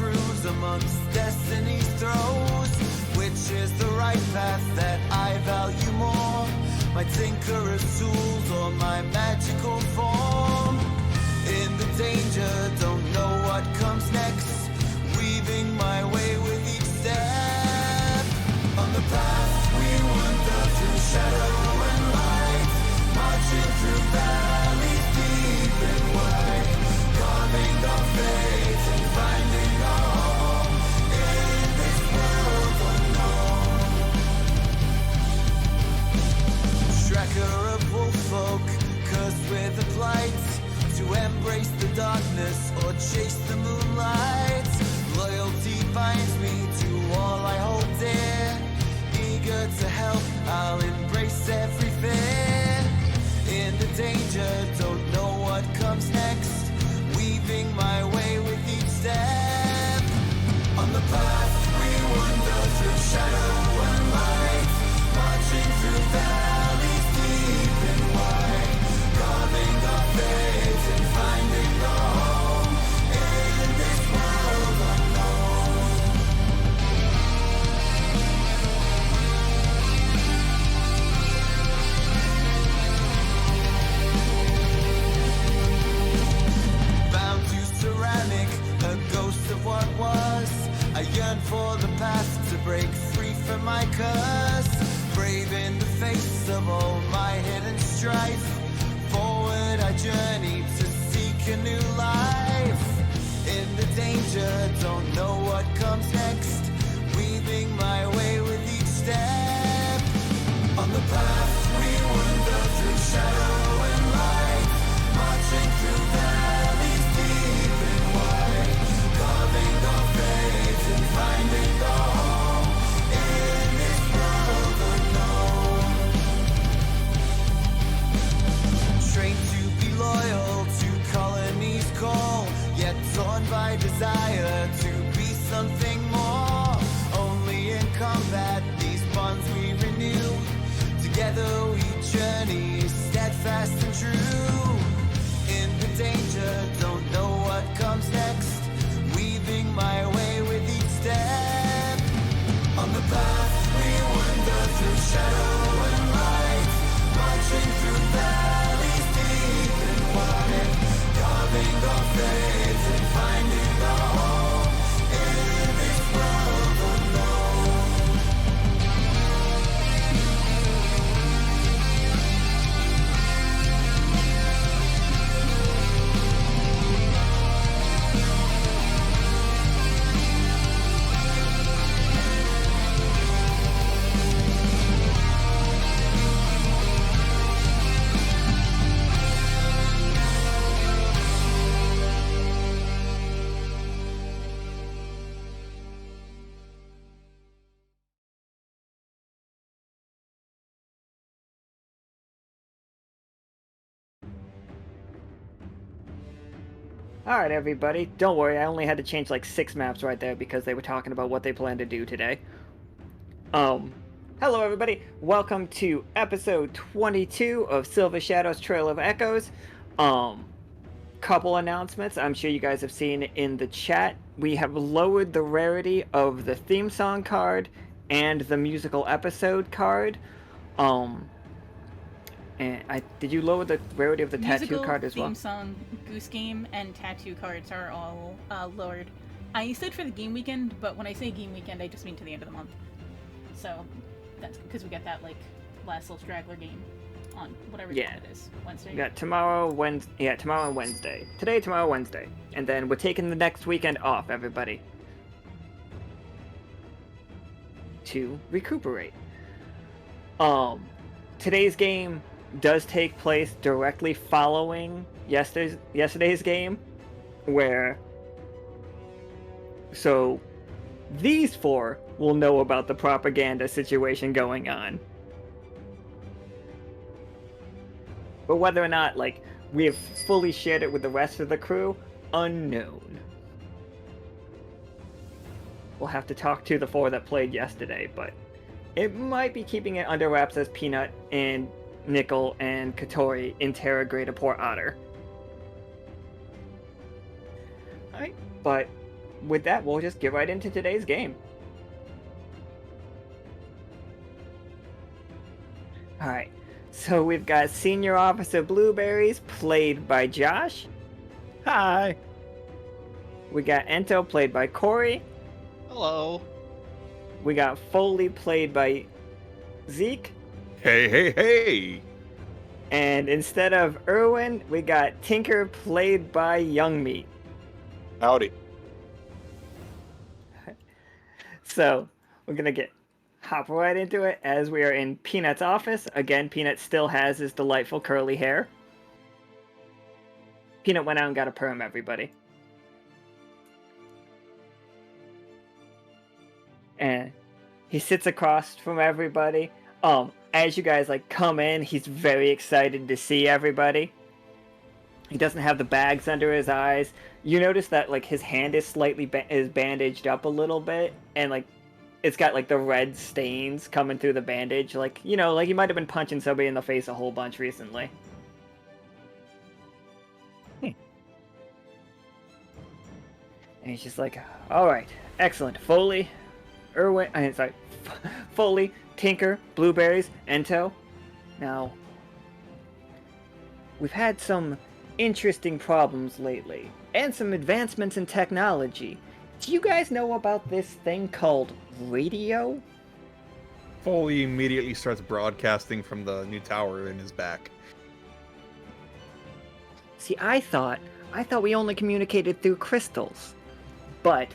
cruise amongst destiny's throes. Which is the right path that I value more? My tinkerer's tools or my magical form? In the danger, don't know what comes next. Weaving my way with each step. On the path we wander through shadow and light, marching through valleys deep and wide, carving our fate and finding our home in this world unknown. Tracker of wolffolk, cursed with a plight, to embrace the darkness or chase the moonlight. Loyalty binds me to all I hold dear. Eager to help, I'll embrace every fear. In the danger, don't know what comes next. Weaving my way with each step. On the path we wander through shadow and light, marching through valleys deep and wide, carving our fate and finding our home in this world unknown. Bound to ceramic, a ghost of what was. I yearn for the path to break free from my curse. Brave in the face of all my hidden strife. Forward I journey to seek a new life. In the danger, don't know what comes next. Weaving my way with each step. On the path we wander through shadow and light, marching through valleys deep and wide, carving our fate and finding our home in this world unknown. Trained to be loyal to colonies call, yet torn by desire to be something more. Only in combat these bonds we renew. Together we journey steadfast and true. In the danger, don't know what comes next. Weaving my way with each step. On the path we wander through shadow and light, marching through valleys deep and wide, carving our fate and finding our home in this world unknown. Alright everybody, don't worry, I only had to change like 6 maps right there because they were talking about what they plan to do today. Hello everybody, welcome to episode 22 of Silver Shadow's Trail of Echoes. Couple announcements I'm sure you guys have seen in the chat. We have lowered the rarity of the theme song card and the musical episode card. And did you lower the rarity of the tattoo card as well? Theme song, Goose Game, and tattoo cards are all lowered. I said for the game weekend, but when I say game weekend, I just mean to the end of the month. So that's because we got that like last little straggler game on whatever day it is, Wednesday. We got tomorrow, tomorrow and Wednesday. Today, tomorrow, Wednesday, and then we're taking the next weekend off, everybody, to recuperate. Today's game does take place directly following yesterday's game, so these four will know about the propaganda situation going on. But whether or not, like, we have fully shared it with the rest of the crew, unknown. We'll have to talk to the four that played yesterday, but it might be keeping it under wraps as Peanut and Nickel and Katori interrogate a poor otter. Alright, but with that, we'll just get right into today's game. Alright, so we've got Senior Officer Blueberries, played by Josh. Hi. We got Ento, played by Corey. Hello. We got Foley, played by Zeke. Hey, hey, hey. And instead of Erwin, we got Tinker, played by Young Meat. Howdy. So, we're gonna hop right into it as we are in Peanut's office. Again, Peanut still has his delightful curly hair. Peanut went out and got a perm, everybody. And he sits across from everybody. As you guys come in, he's very excited to see everybody. He doesn't have the bags under his eyes. You notice that his hand is slightly bandaged up a little bit, and it's got the red stains coming through the bandage. He might have been punching somebody in the face a whole bunch recently. And he's just all right, excellent. Foley, Foley, Tinker, Blueberries, Ento. Now, we've had some interesting problems lately, and some advancements in technology. Do you guys know about this thing called radio? Foley immediately starts broadcasting from the new tower in his back. See, I thought we only communicated through crystals, but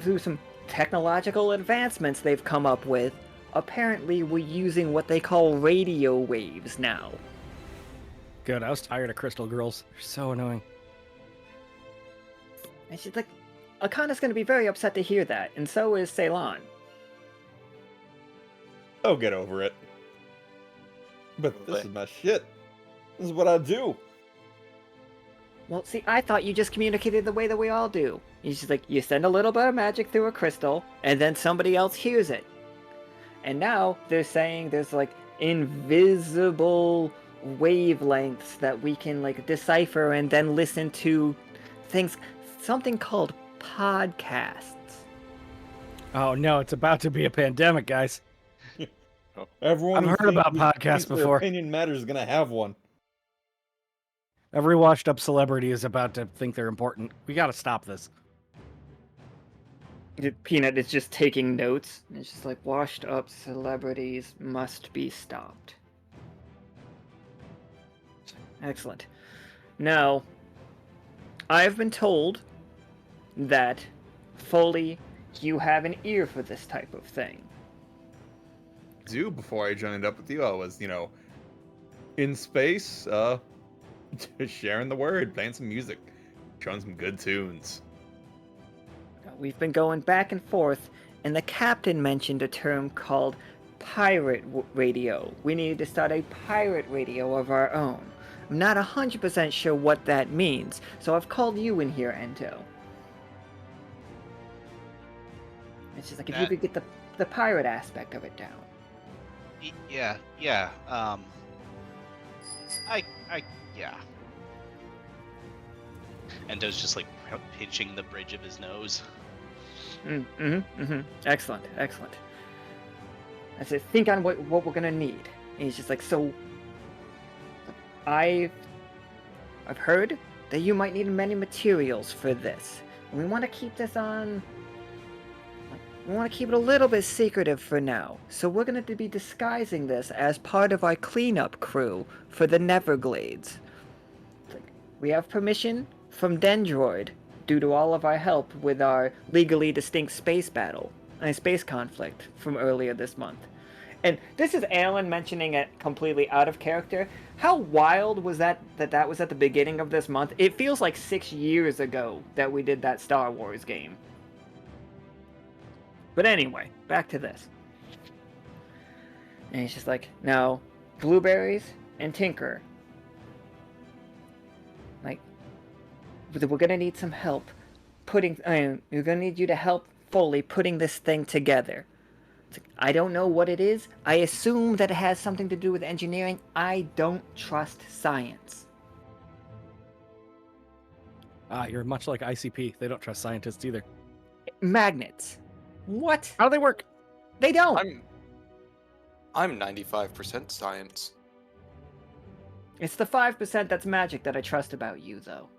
through some technological advancements they've come up with, apparently we're using what they call radio waves now. Good, I was tired of crystal girls. They're so annoying. And she's Akana's gonna be very upset to hear that, and so is Ceylon. Oh, get over it. But this is my shit. This is what I do. Well, see, I thought you just communicated the way that we all do. It's just you send a little bit of magic through a crystal, and then somebody else hears it. And now they're saying there's invisible wavelengths that we can decipher and then listen to things, something called podcasts. Oh no, it's about to be a pandemic, guys. Everyone I've heard about podcasts before. Opinion Matters is gonna have one. Every washed up celebrity is about to think they're important. We gotta stop this. Peanut is just taking notes. It's just washed up celebrities must be stopped. Excellent. Now, I've been told that, Foley, you have an ear for this type of thing. Before I joined up with you, I was, in space, sharing the word, playing some music, showing some good tunes. We've been going back and forth, and the captain mentioned a term called pirate radio. We needed to start a pirate radio of our own. I'm not 100% sure what that means, so I've called you in here, Ento. It's just if you could get the pirate aspect of it down. Yeah. Yeah. Ento's just pinching the bridge of his nose. Excellent. I said, think on what we're gonna need. And he's just so I've heard that you might need many materials for this. And we want to keep this on. We want to keep it a little bit secretive for now. So we're going to be disguising this as part of our cleanup crew for the Neverglades. We have permission from Dendroid due to all of our help with our legally distinct space conflict from earlier this month. And this is Alan mentioning it completely out of character. How wild was that was at the beginning of this month? It feels like 6 years ago that we did that Star Wars game. But anyway, back to this. And he's just no, Blueberries and Tinker. We're gonna need some help we're gonna need you to help Foley putting this thing together. I don't know what it is. I assume that it has something to do with engineering. I don't trust science. You're much like ICP. They don't trust scientists either. Magnets. What? How do they work? They don't. I'm 95% science. It's the 5% that's magic that I trust about you, though.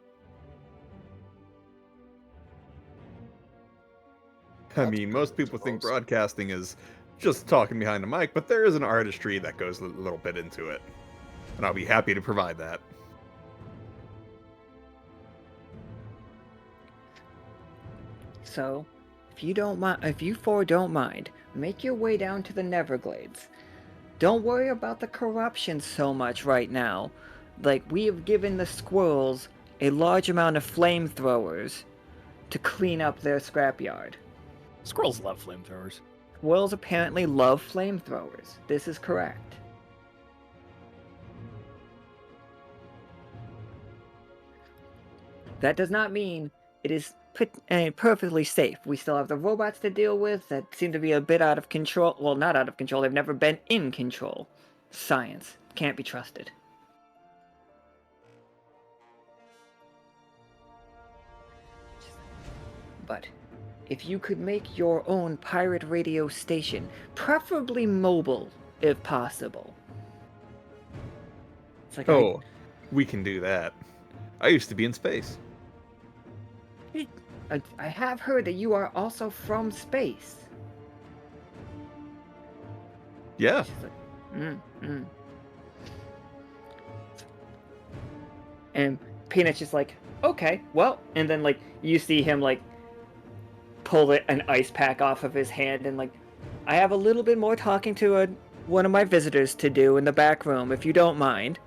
I mean, most people think broadcasting is just talking behind the mic, but there is an artistry that goes a little bit into it. And I'll be happy to provide that. So, if you four don't mind, make your way down to the Neverglades. Don't worry about the corruption so much right now. Like, we have given the squirrels a large amount of flamethrowers to clean up their scrapyard. Squirrels love flamethrowers. Squirrels apparently love flamethrowers. This is correct. That does not mean it is perfectly safe. We still have the robots to deal with that seem to be a bit out of control. Well, not out of control. They've never been in control. Science can't be trusted. But if you could make your own pirate radio station, preferably mobile, if possible. It's like, Oh, we can do that. I used to be in space. I have heard that you are also from space. Yeah. She's like, And Peanut's just like, okay, well, and then like you see him like pull an ice pack off of his hand and like, I have a little bit more talking to one of my visitors to do in the back room, if you don't mind.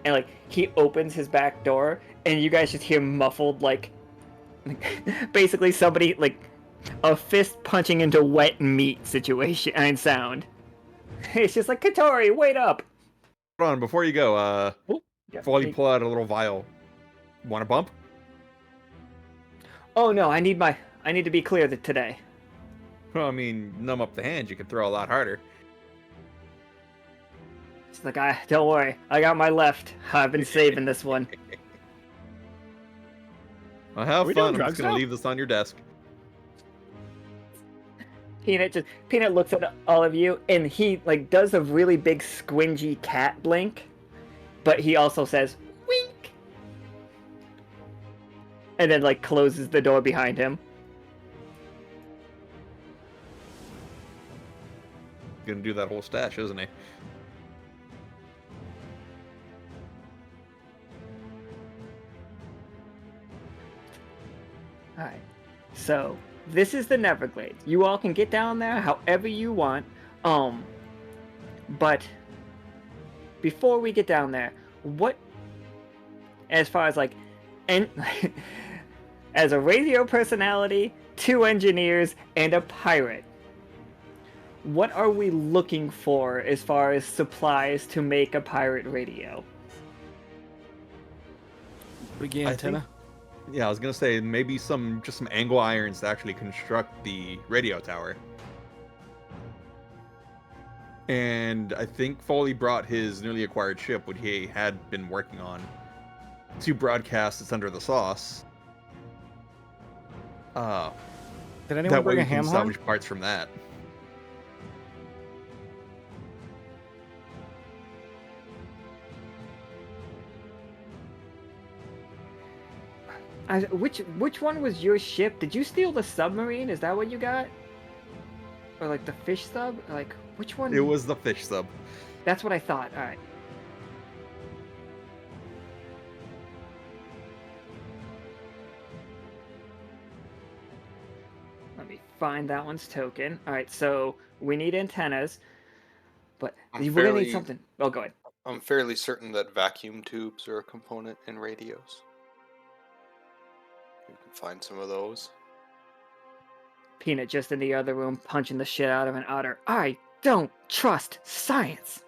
And like he opens his back door, and you guys just hear muffled like basically somebody like a fist punching into wet meat situation and sound. It's just like, Katori, wait up. Hold on, before you go, Yeah, before you pull out a little vial, want a bump? Oh no, I need to be clear today. Well, I mean, numb up the hands, you can throw a lot harder. It's like, don't worry, I got my left. I've been saving this one. Well, have we fun. doing I'm just drugs gonna now? leave this on your desk. Peanut looks at all of you, and he like does a really big squingy cat blink, but he also says wink, and then like closes the door behind him. Gonna do that whole stash, isn't he? Alright, so this is the Neverglades. You all can get down there however you want. But before we get down there, what, as far as like, as a radio personality, 2 engineers, and a pirate, what are we looking for as far as supplies to make a pirate radio? Big I antenna. think- Yeah, I was gonna say maybe just some angle irons to actually construct the radio tower. And I think Foley brought his newly acquired ship, which he had been working on, to broadcast It's Under the Sauce. Did anyone That way bring we a can ham horn? salvage parts from that. Which one was your ship? Did you steal the submarine? Is that what you got? Or like the fish sub? Like which one? It was the fish sub. That's what I thought. All right. Let me find that one's token. All right, so we need antennas, but we're gonna need something. Oh, go ahead. I'm fairly certain that vacuum tubes are a component in radios. You can find some of those. Peanut just in the other room punching the shit out of an otter. I don't trust science.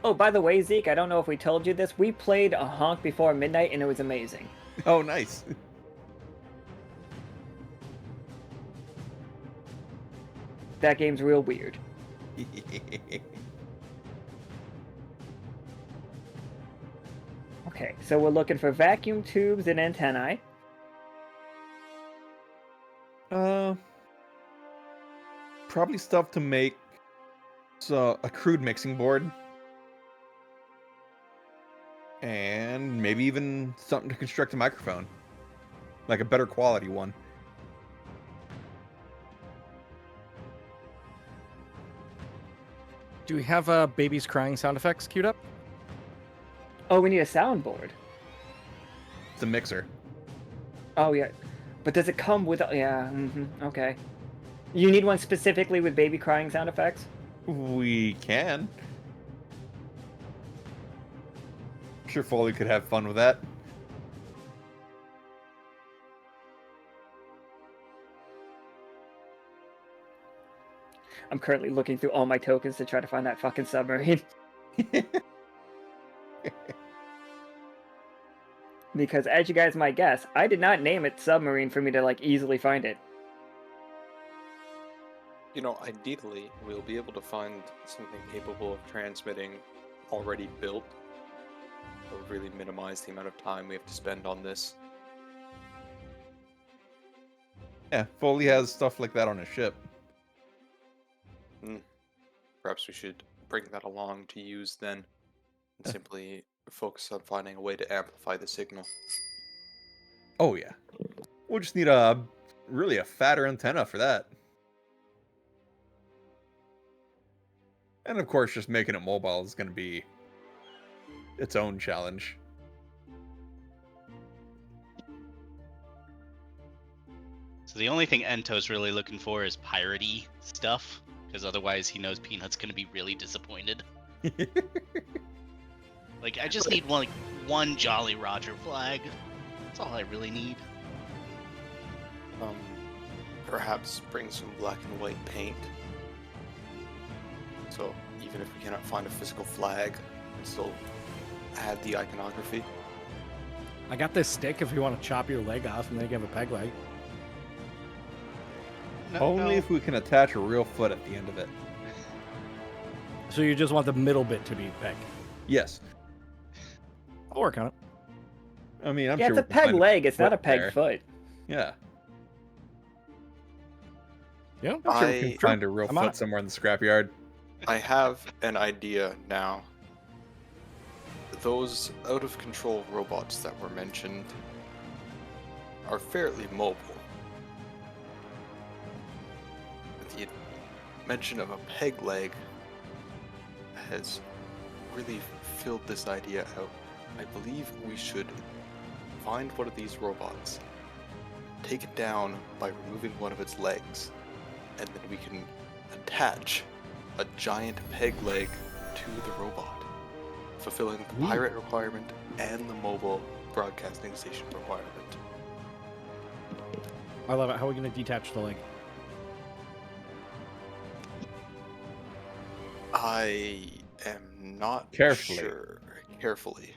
Oh, by the way, Zeke, I don't know if we told you this. We played a honk before midnight and it was amazing. Oh, nice. That game's real weird. Okay, so we're looking for vacuum tubes and antennae. Probably stuff to make a crude mixing board. And maybe even something to construct a microphone. Like a better quality one. Do we have babies crying sound effects queued up? Oh, we need a soundboard. It's a mixer. Oh, yeah. But does it come with... Yeah, okay. You need one specifically with baby crying sound effects? We can. I'm sure Foley could have fun with that. I'm currently looking through all my tokens to try to find that fucking submarine. Because, as you guys might guess, I did not name it submarine for me to, like, easily find it. You know, ideally, we'll be able to find something capable of transmitting already built. It'll really minimize the amount of time we have to spend on this. Yeah, Foley has stuff like that on his ship. Perhaps we should bring that along to use then, and simply focus on finding a way to amplify the signal. Oh yeah. We'll just need really a fatter antenna for that. And of course, just making it mobile is going to be its own challenge. So the only thing Ento's really looking for is piratey stuff, because otherwise he knows Peanut's going to be really disappointed. Like, I just need one Jolly Roger flag. That's all I really need. Perhaps bring some black and white paint. So even if we cannot find a physical flag, we can still add the iconography. I got this stick if you want to chop your leg off and then you have a peg leg. Only if we can attach a real foot at the end of it. So you just want the middle bit to be peg. Yes. I'll work on it. I mean, I'm Yeah, sure it's a we can peg find leg, it's not a foot peg there. foot. Yeah. Yeah. I'm sure we can find a real I'm on foot it. somewhere in the scrapyard. I have an idea now. Those out-of-control robots that were mentioned are fairly mobile. The mention of a peg leg has really filled this idea out. I believe we should find one of these robots, take it down by removing one of its legs, and then we can attach a giant peg leg to the robot, fulfilling the pirate requirement and the mobile broadcasting station requirement. I love it. How are we going to detach the leg? I am not Carefully. sure. Carefully.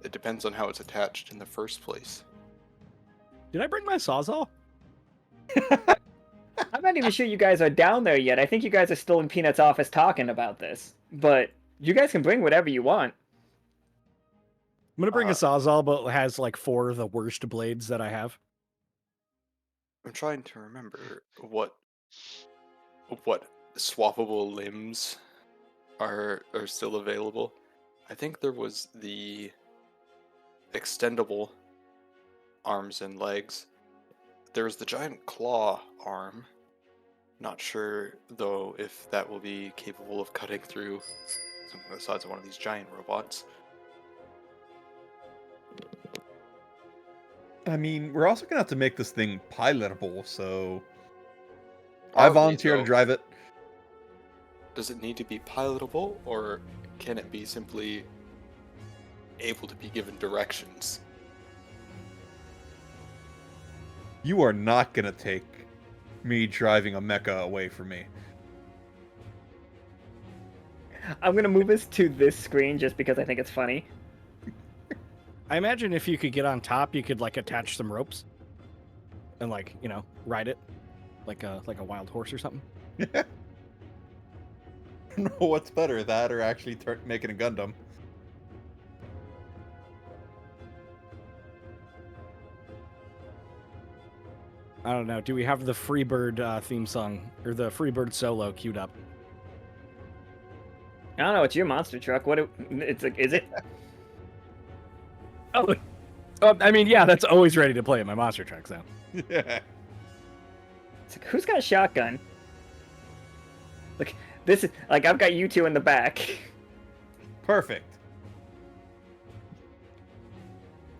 It depends on how it's attached in the first place. Did I bring my sawzall? I'm not even sure you guys are down there yet. I think you guys are still in Peanut's office talking about this. But you guys can bring whatever you want. I'm going to bring a sawzall, but it has like 4 of the worst blades that I have. I'm trying to remember what swappable limbs are still available. I think there was the extendable arms and legs. There's the giant claw arm. Not sure though if that will be capable of cutting through something the size of one of these giant robots. I mean, we're also gonna have to make this thing pilotable, so Are I we, volunteer to though? drive it. Does it need to be pilotable, or can it be simply able to be given directions? You are not gonna take me driving a mecha away from me. I'm going to move us to this screen just because I think it's funny. I imagine if you could get on top, you could like attach some ropes and like, ride it like a wild horse or something. I don't know what's better, that or actually making a Gundam. I don't know. Do we have the Freebird theme song or the Freebird solo queued up? I don't know. It's your monster truck. It's like, is it? Oh, I mean, yeah, that's always ready to play at my monster truck. So Yeah. It's like, who's got a shotgun? Like this is like I've got you two in the back. Perfect.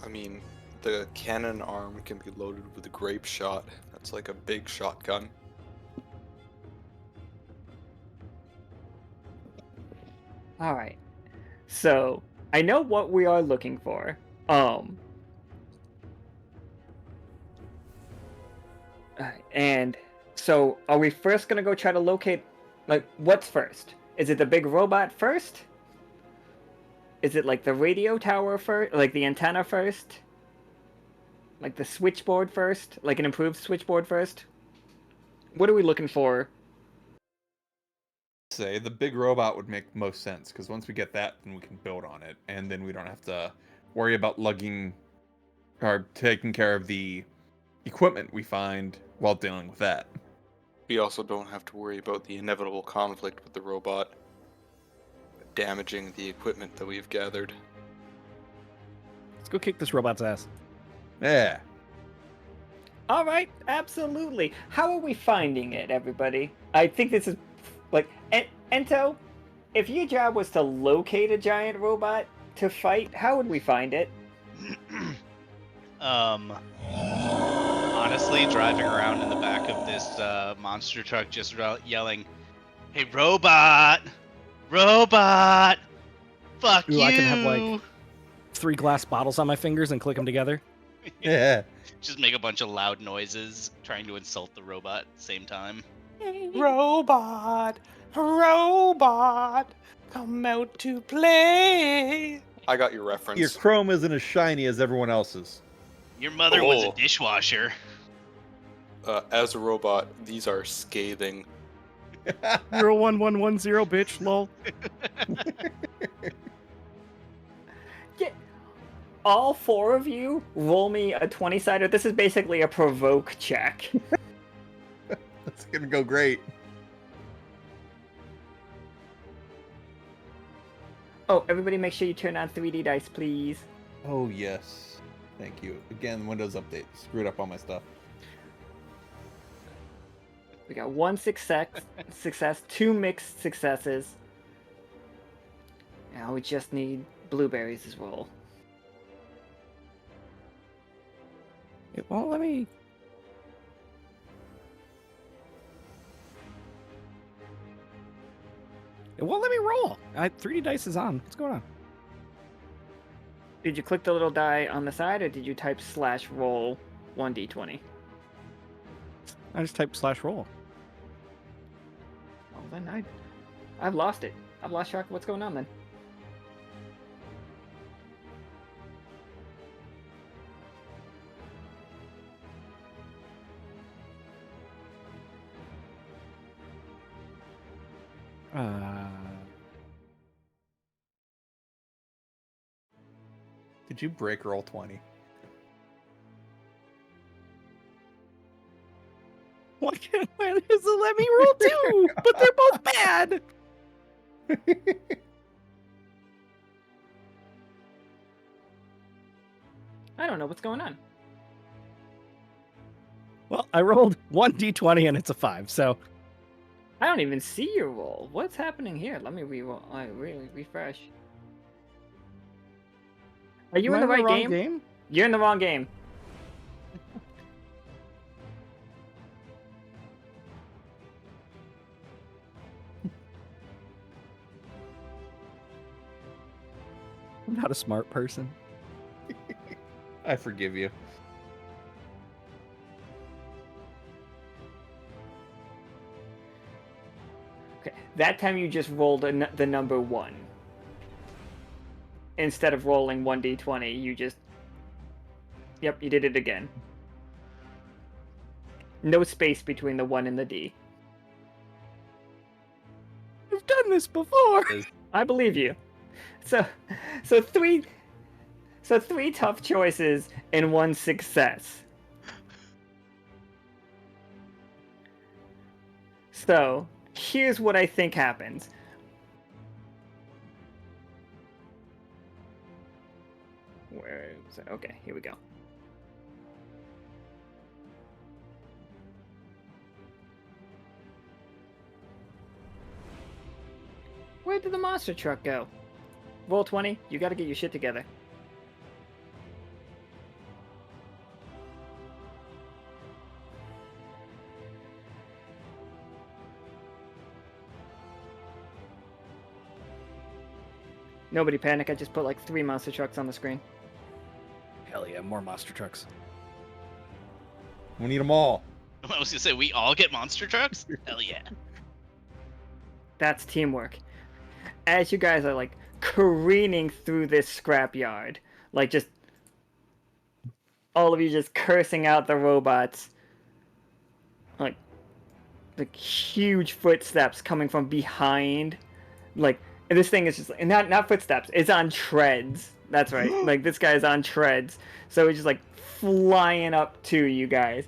I mean, the cannon arm can be loaded with a grape shot. That's like a big shotgun. All right. So I know what we are looking for. And so are we first gonna go try to locate, like, what's first? Is it the big robot first? Is it like the radio tower first, like the antenna first? Like the switchboard first? Like an improved switchboard first? What are we looking for? Say the big robot would make most sense, because once we get that, then we can build on it, and then we don't have to worry about lugging or taking care of the equipment we find while dealing with that. We also don't have to worry about the inevitable conflict with the robot damaging the equipment that we've gathered. let's go kick this robot's ass. Yeah. All right, absolutely. How are we finding it, everybody? I think this is like Ento. If your job was to locate a giant robot to fight, how would we find it? Honestly, driving around in the back of this monster truck, just yelling, "Hey, robot! Robot! Fuck Ooh, you!" I can have like 3 glass bottles on my fingers and click them together. Yeah. Just make a bunch of loud noises, trying to insult the robot at the same time. Robot, robot, come out to play. I got your reference. Your chrome isn't as shiny as everyone else's. Your mother was a Oh. dishwasher. As a robot, these are scathing. 01110, bitch, lol. Yeah. All 4 of you roll me a 20-sider. This is basically a provoke check. That's gonna go great. Oh, everybody make sure you turn on 3D dice, please. Oh yes. Thank you. Again, Windows Update screwed up all my stuff. We got 1 success, 2 mixed successes. Now we just need Blueberries as well. It won't let me. It won't let me roll. 3D dice is on. What's going on? Did you click the little die on the side, or did you type /roll 1d20? I just typed /roll. Well, then I've lost it. I've lost track of what's going on then. Did you break roll 20? Why does it let me roll 2? But they're both bad. I don't know what's going on. Well, I rolled 1d20 and it's a 5, so I don't even see your roll. What's happening here? Let me refresh. Are you Am in the I right wrong game? You're in the wrong game. I'm not a smart person. I forgive you. Okay, that time you just rolled the number 1. Instead of rolling 1d20, you just... Yep, you did it again. No space between the 1 and the D. We've done this before. I believe you. So three tough choices and one success. So here's what I think happens. Where is it? Okay, here we go. Where did the monster truck go? Roll 20, you gotta get your shit together. Nobody panic, I just put like 3 monster trucks on the screen. Hell yeah, more monster trucks. We need them all. I was gonna say, we all get monster trucks? Hell yeah. That's teamwork. As you guys are like careening through this scrapyard, like just all of you just cursing out the robots, like huge footsteps coming from behind, like, and this thing is just not footsteps, it's on treads. That's right. Like this guy's on treads, so he's just like flying up to you guys.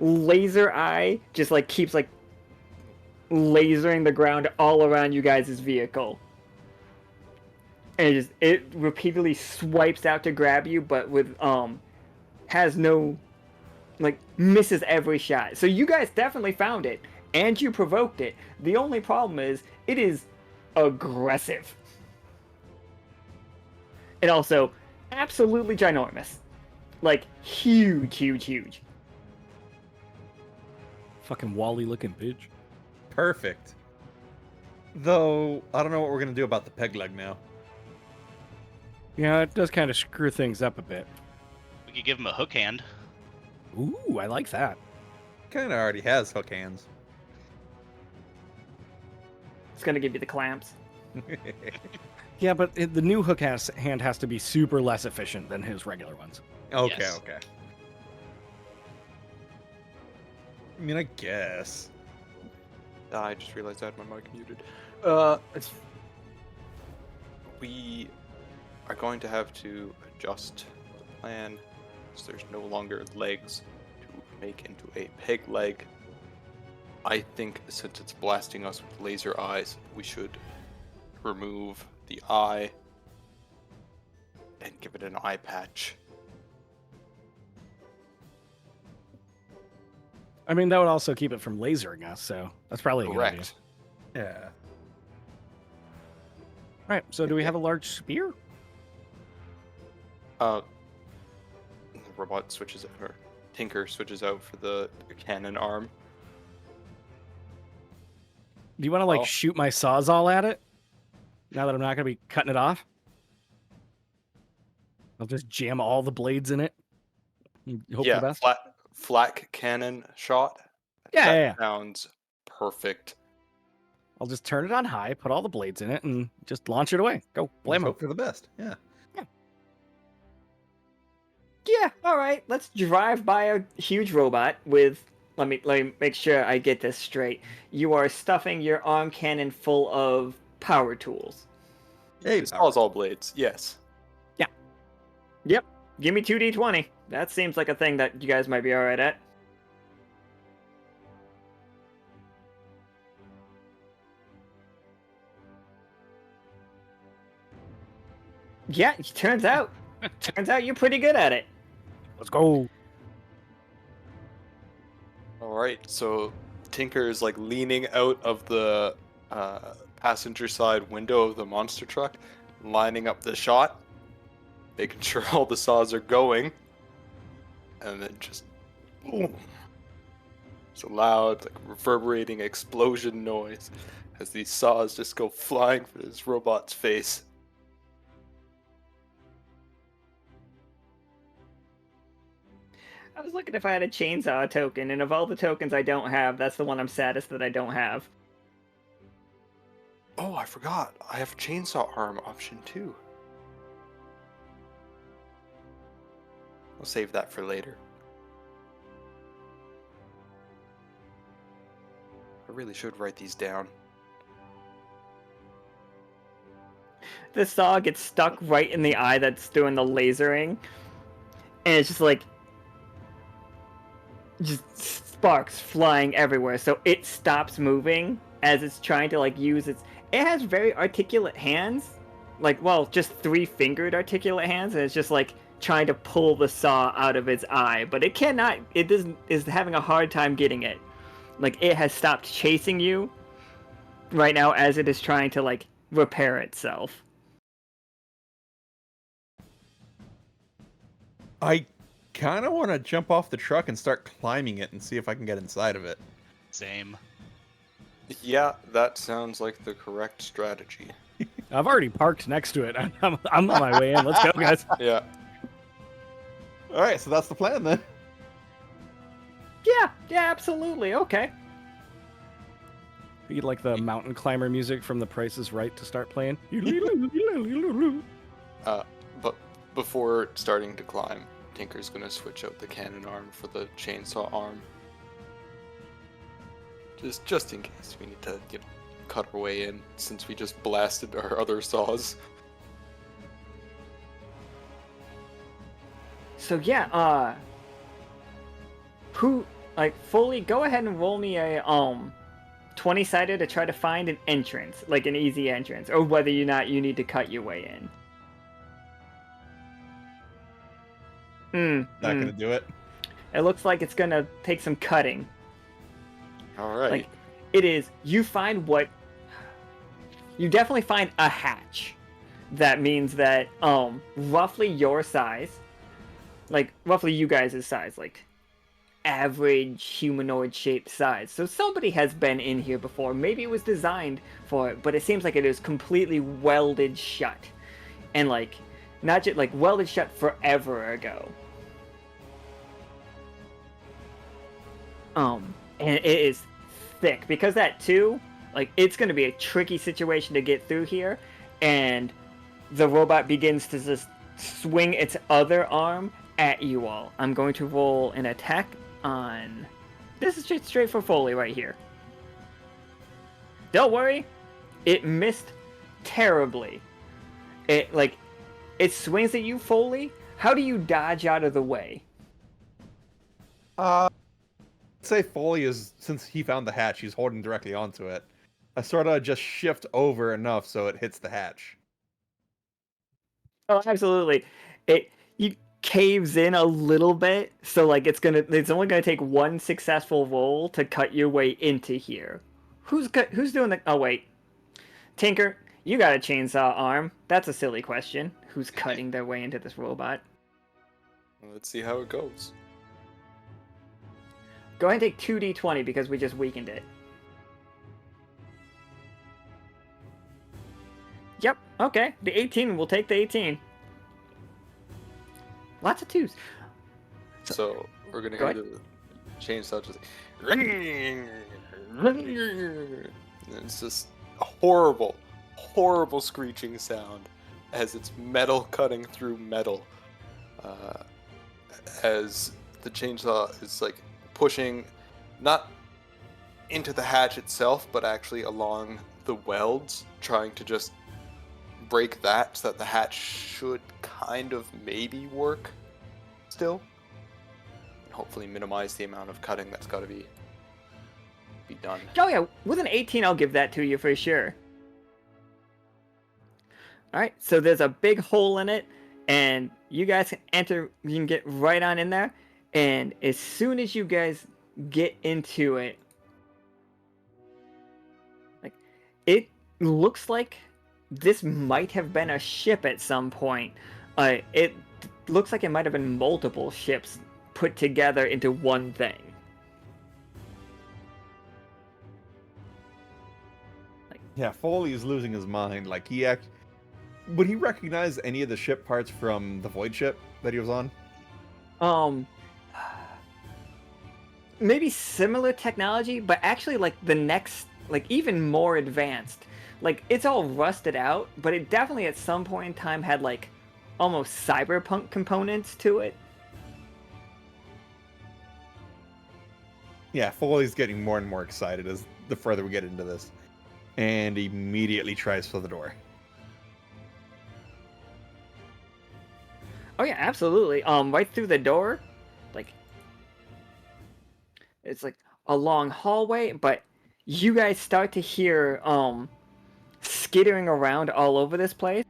Laser eye just like keeps like lasering the ground all around you guys' vehicle. And it repeatedly swipes out to grab you, but with has no, like, misses every shot. So you guys definitely found it, and you provoked it. The only problem is it is aggressive. And also absolutely ginormous. Like huge. Fucking Wally looking bitch. Perfect. Though, I don't know what we're going to do about the peg leg now. Yeah, it does kind of screw things up a bit. We could give him a hook hand. Ooh, I like that. Kind of already has hook hands. It's gonna give you the clamps. Yeah, but the new hook hand has to be super less efficient than his regular ones. Okay, Yes. okay. I mean, I guess. I just realized I had my mic muted. We are going to have to adjust the plan, so there's no longer legs to make into a peg leg. I think since it's blasting us with laser eyes, we should remove the eye and give it an eye patch. I mean, that would also keep it from lasering us, so that's probably a good idea. Correct. Yeah. All right, so do we have a large spear? The robot switches, or Tinker switches out for the cannon arm. Do you want to, like, Oh. shoot my sawzall at it? Now that I'm not going to be cutting it off? I'll just jam all the blades in it. And hope for the best. Flak cannon shot. Yeah, That yeah. sounds perfect. I'll just turn it on high, put all the blades in it, and just launch it away. Go, Let's blammo. hope for the best. Yeah. Yeah, alright, let's drive by a huge robot with... Let me make sure I get this straight. You are stuffing your arm cannon full of power tools. Hey, It's all blades, yes. Yep, give me 2d20. That seems like a thing that you guys might be alright at. Yeah, turns out you're pretty good at it. Let's go. Alright, so Tinker is like leaning out of the passenger side window of the monster truck, lining up the shot, making sure all the saws are going, and then just boom. It's a loud, like reverberating explosion noise as these saws just go flying for this robot's face. I was looking if I had a chainsaw token, and of all the tokens I don't have, that's the one I'm saddest that I don't have. Oh, I forgot. I have chainsaw arm option too. I'll save that for later. I really should write these down. The saw gets stuck right in the eye that's doing the lasering, and it's just like sparks flying everywhere. So it stops moving as it's trying to like use its. It has very articulate hands, like well, just 3-fingered articulate hands, and it's just like trying to pull the saw out of its eye, but it cannot. It doesn't is having a hard time getting it. Like it has stopped chasing you right now as it is trying to like repair itself. I kind of want to jump off the truck and start climbing it and see if I can get inside of it. Same. Yeah, that sounds like the correct strategy. I've already parked next to it. I'm on my way in. Let's go, guys. Yeah. All right, so that's the plan then. Yeah, absolutely. Okay. You like the mountain climber music from The Price is Right to start playing? But before starting to climb, Tinker's gonna switch out the cannon arm for the chainsaw arm. Just in case we need to, cut our way in, since we just blasted our other saws. So yeah, Foley, go ahead and roll me a 20-sided to try to find an entrance, like an easy entrance, or whether or not you need to cut your way in. Not gonna do it. It looks like it's gonna take some cutting. All right. Like it is. You definitely find a hatch. That means that roughly your size, like roughly you guys' size, like average humanoid shaped size. So somebody has been in here before. Maybe it was designed for it, but it seems like it is completely welded shut, and like not just like welded shut forever ago. And it is thick because that too, like it's going to be a tricky situation to get through here, and the robot begins to just swing its other arm at you all. I'm going to roll an attack on. This is just straight for Foley right here. Don't worry, it missed terribly. It swings at you, Foley. How do you dodge out of the way? Say Foley is, since he found the hatch, he's holding directly onto it. I sort of just shift over enough so it hits the hatch. Oh, absolutely. You caves in a little bit, so like it's only gonna take one successful roll to cut your way into here. Who's doing the? Oh wait, Tinker, you got a chainsaw arm. That's a silly question. Who's cutting their way into this robot? Let's see how it goes. Go ahead and take 2d20 because we just weakened it. Yep, okay. The 18, we'll take the 18. Lots of 2s. So we're gonna Go hear the chainsaw just and it's just a horrible, horrible screeching sound as it's metal cutting through metal. As the chainsaw is like pushing not into the hatch itself, but actually along the welds, trying to just break that so that the hatch should kind of maybe work still. And hopefully minimize the amount of cutting that's got to be done. Oh yeah, with an 18 I'll give that to you for sure. Alright, so there's a big hole in it, and you guys can enter, you can get right on in there, and as soon as you guys get into it, like, it looks like this might have been a ship at some point. It looks like it might have been multiple ships put together into one thing. Yeah, Foley is losing his mind. Like would he recognize any of the ship parts from the Void ship that he was on? Maybe similar technology, but actually like the next, like even more advanced. Like it's all rusted out, but it definitely at some point in time had like almost cyberpunk components to it. Yeah, Foley's getting more and more excited as the further we get into this, and immediately tries for the door. Oh yeah, absolutely. Right through the door, like it's like a long hallway, but you guys start to hear skittering around all over this place.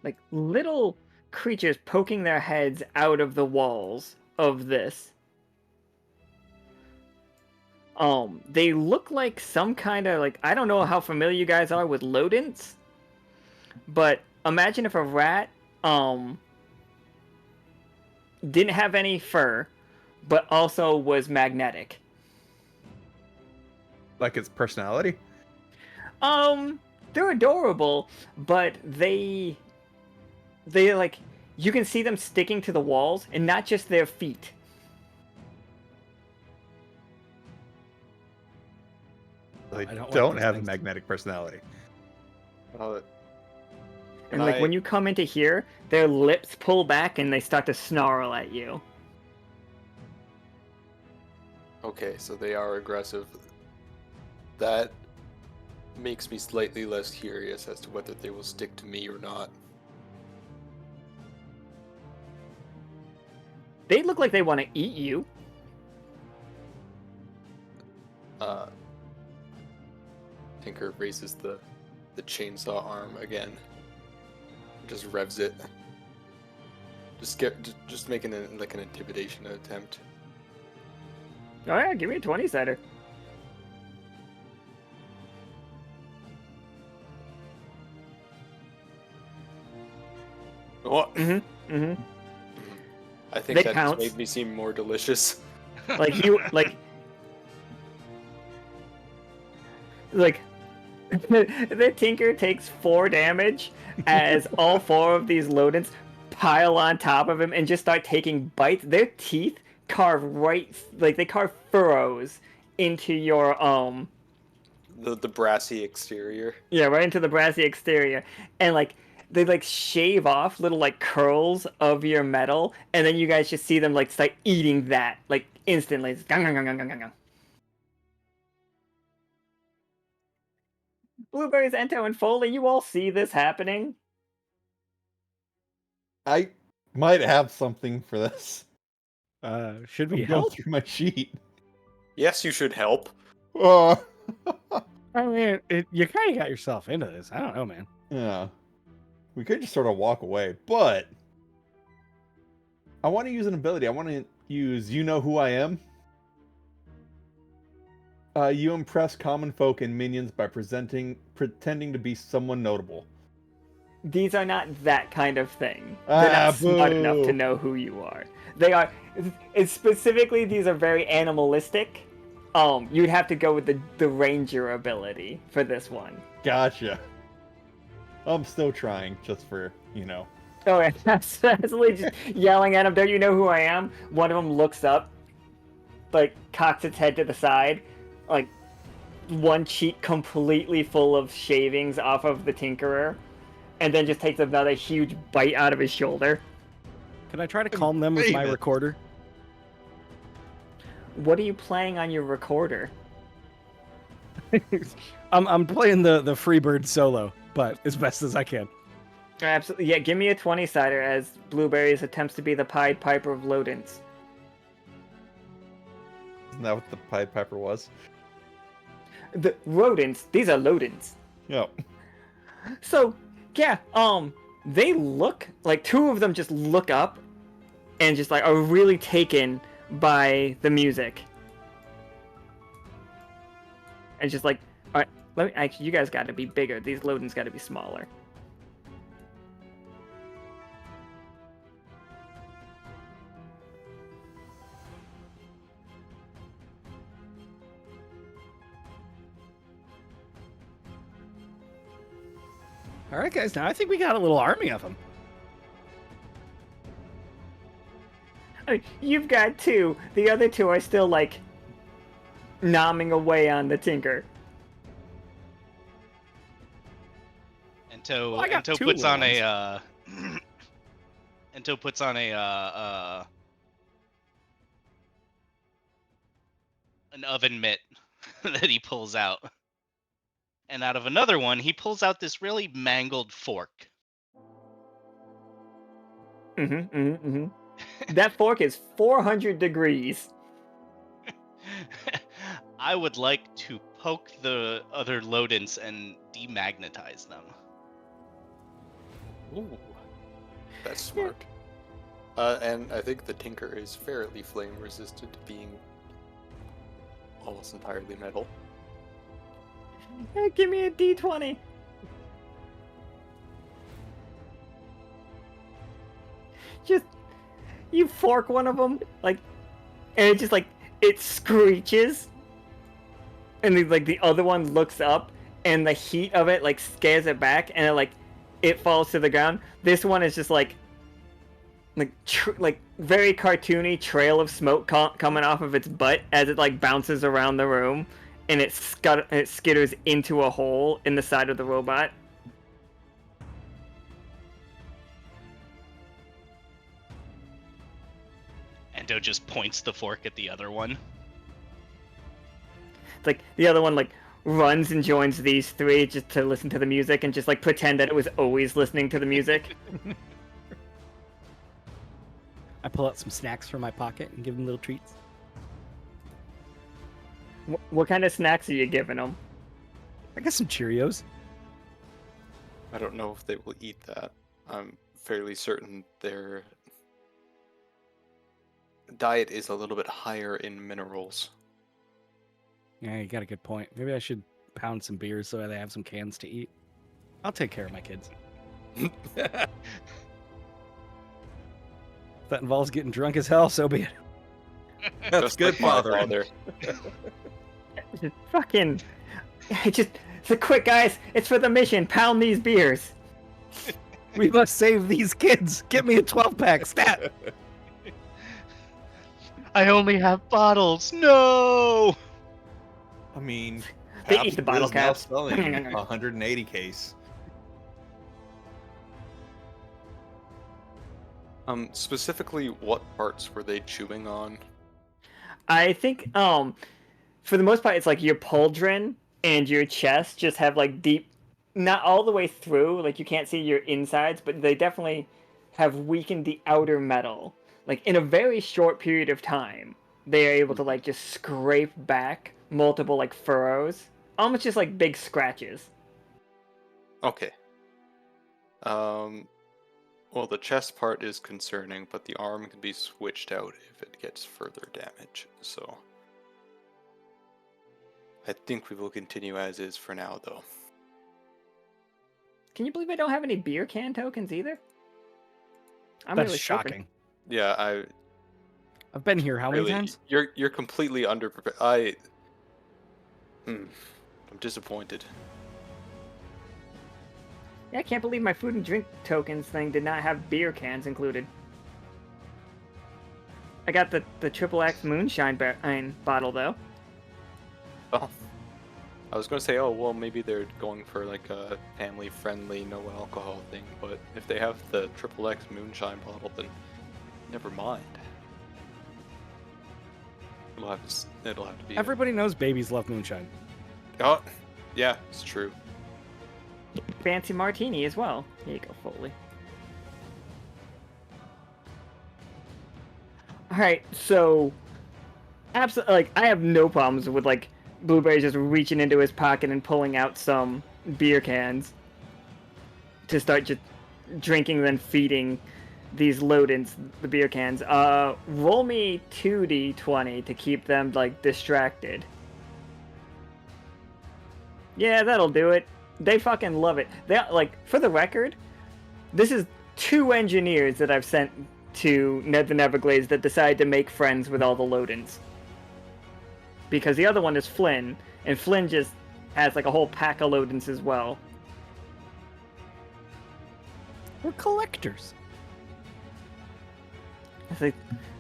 Like little creatures poking their heads out of the walls of this. They look like some kind of like, I don't know how familiar you guys are with rodents, but imagine if a rat didn't have any fur, but also was magnetic. Like its personality? They're adorable, but they like, you can see them sticking to the walls, and not just their feet. They I don't like don't these have a things. magnetic personality. And like when you come into here, their lips pull back and they start to snarl at you. Okay, so they are aggressive. That makes me slightly less curious as to whether they will stick to me or not. They look like they want to eat you. Tinker raises the chainsaw arm again. Just revs it. Just making an intimidation attempt. Oh yeah, give me a 20-sider. What? Mm-hmm. I think That that counts. just made me seem more delicious. Like you, like the Tinker takes 4 damage as all 4 of these rodents pile on top of him and just start taking bites. Their teeth carve they carve furrows into your The brassy exterior. yeah, right into the brassy exterior, and like they like shave off little like curls of your metal, and then you guys just see them like start eating that like instantly. It's gung, gung, gung, gung, gung, gung. Blueberries, Ento, and Foley, you all see this happening. I might have something for this. Should we I'm going help? through my sheet. Yes, you should help. Oh. I mean, you kind of got yourself into this. I don't know, man. Yeah. We could just sort of walk away, but I want to use an ability. I want to use You Know Who I Am. You impress common folk and minions by pretending to be someone notable. These are not that kind of thing. They're not smart enough to Boo. know who you are. They are, specifically, these are very animalistic. You'd have to go with the ranger ability for this one. Gotcha. I'm still trying, just for, Oh, yeah, absolutely just yelling at him, "Don't you know who I am?" One of them looks up, like, cocks its head to the side, like, one cheek completely full of shavings off of the Tinkerer, and then just takes another huge bite out of his shoulder. Can I try to calm them with my David. recorder? What are you playing on your recorder? I'm playing the Freebird solo, but as best as I can. Absolutely, yeah. Give me a 20-sider as Blueberries attempts to be the Pied Piper of rodents. Isn't that what the Pied Piper was? The rodents, these are rodents. Yep. So, yeah, they look like 2 of them just look up and just like are really taken by the music. And just like, all right, actually, you guys got to be bigger. These rodents got to be smaller. All right, guys. Now I think we got a little army of them. I mean, you've got 2. The other 2 are still like nomming away on the Tinker. Ento, Well, I got Ento two puts on little a Ento puts on a an oven mitt that he pulls out. And out of another one, he pulls out this really mangled fork. That fork is 400 degrees. I would like to poke the other Lodents and demagnetize them. Ooh, that's smart. And I think the Tinker is fairly flame resistant, being almost entirely metal. Hey, give me a D20. Just, you fork one of them, like, and it just, like, it screeches. And then, like, the other one looks up, and the heat of it, like, scares it back, and it, like, it falls to the ground. This one is just, like very cartoony trail of smoke coming off of its butt as it, like, bounces around the room, and it skitters into a hole in the side of the robot. Ento just points the fork at the other one. It's like the other one, like, runs and joins these three just to listen to the music and just, like, pretend that it was always listening to the music. I pull out some snacks from my pocket and give them little treats. What kind of snacks are you giving them? I guess some Cheerios. I don't know if they will eat that. I'm fairly certain their diet is a little bit higher in minerals. Yeah, you got a good point. Maybe I should pound some beers so they have some cans to eat. I'll take care of my kids. If that involves getting drunk as hell, so be it. That's Just good like my father. Just fucking... So quick, guys. It's for the mission. Pound these beers. We must save these kids. Get me a 12-pack, stat. I only have bottles. No. I mean, They Pabst eat the bottle is now caps. selling 180 case. Specifically, what parts were they chewing on? I think, for the most part, it's like your pauldron and your chest just have, like, deep, not all the way through, like, you can't see your insides, but they definitely have weakened the outer metal. Like, in a very short period of time, they are able to, like, just scrape back multiple, like, furrows. Almost just like big scratches. Okay. Well, the chest part is concerning, but the arm can be switched out if it gets further damage, so... I think we will continue as is for now, though. Can you believe I don't have any beer can tokens either? I'm That's really shocking. Yeah, I've been here how many really... times? You're completely underprepared. I'm disappointed. Yeah, I can't believe my food and drink tokens thing did not have beer cans included. I got the XXX moonshine bottle though. Oh. I was going to say, oh, well, maybe they're going for like a family-friendly, no-alcohol thing, but if they have the XXX moonshine bottle, then never mind. It'll have to be... Everybody knows babies love moonshine. Oh, yeah, it's true. Fancy martini as well. Here you go, Foley. Alright, so... Absolutely, like, I have no problems with, like, Blueberries just reaching into his pocket and pulling out some beer cans to start just drinking, then feeding these Lodents the beer cans. Roll me 2d20 to keep them, like, distracted. Yeah, that'll do it. They fucking love it. They, like, for the record, this is 2 engineers that I've sent to the Neverglades that decided to make friends with all the Lodents. Because the other one is Flynn, and Flynn just has, like, a whole pack of Lodents as well. We're collectors. It's like,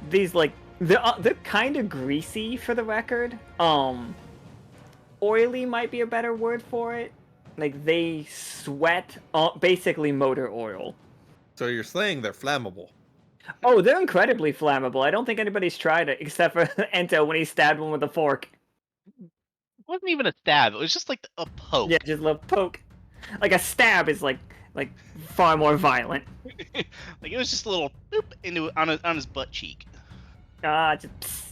these, like, they're kind of greasy, for the record. Oily might be a better word for it. Like, they sweat basically motor oil. So you're saying they're flammable? Oh, they're incredibly flammable. I don't think anybody's tried it, except for Ento when he stabbed one with a fork. wasn't even a stab. It was just like a poke. Yeah, just a little poke. Like a stab is like far more violent. Like it was just a little boop into on his butt cheek. Just. Psst.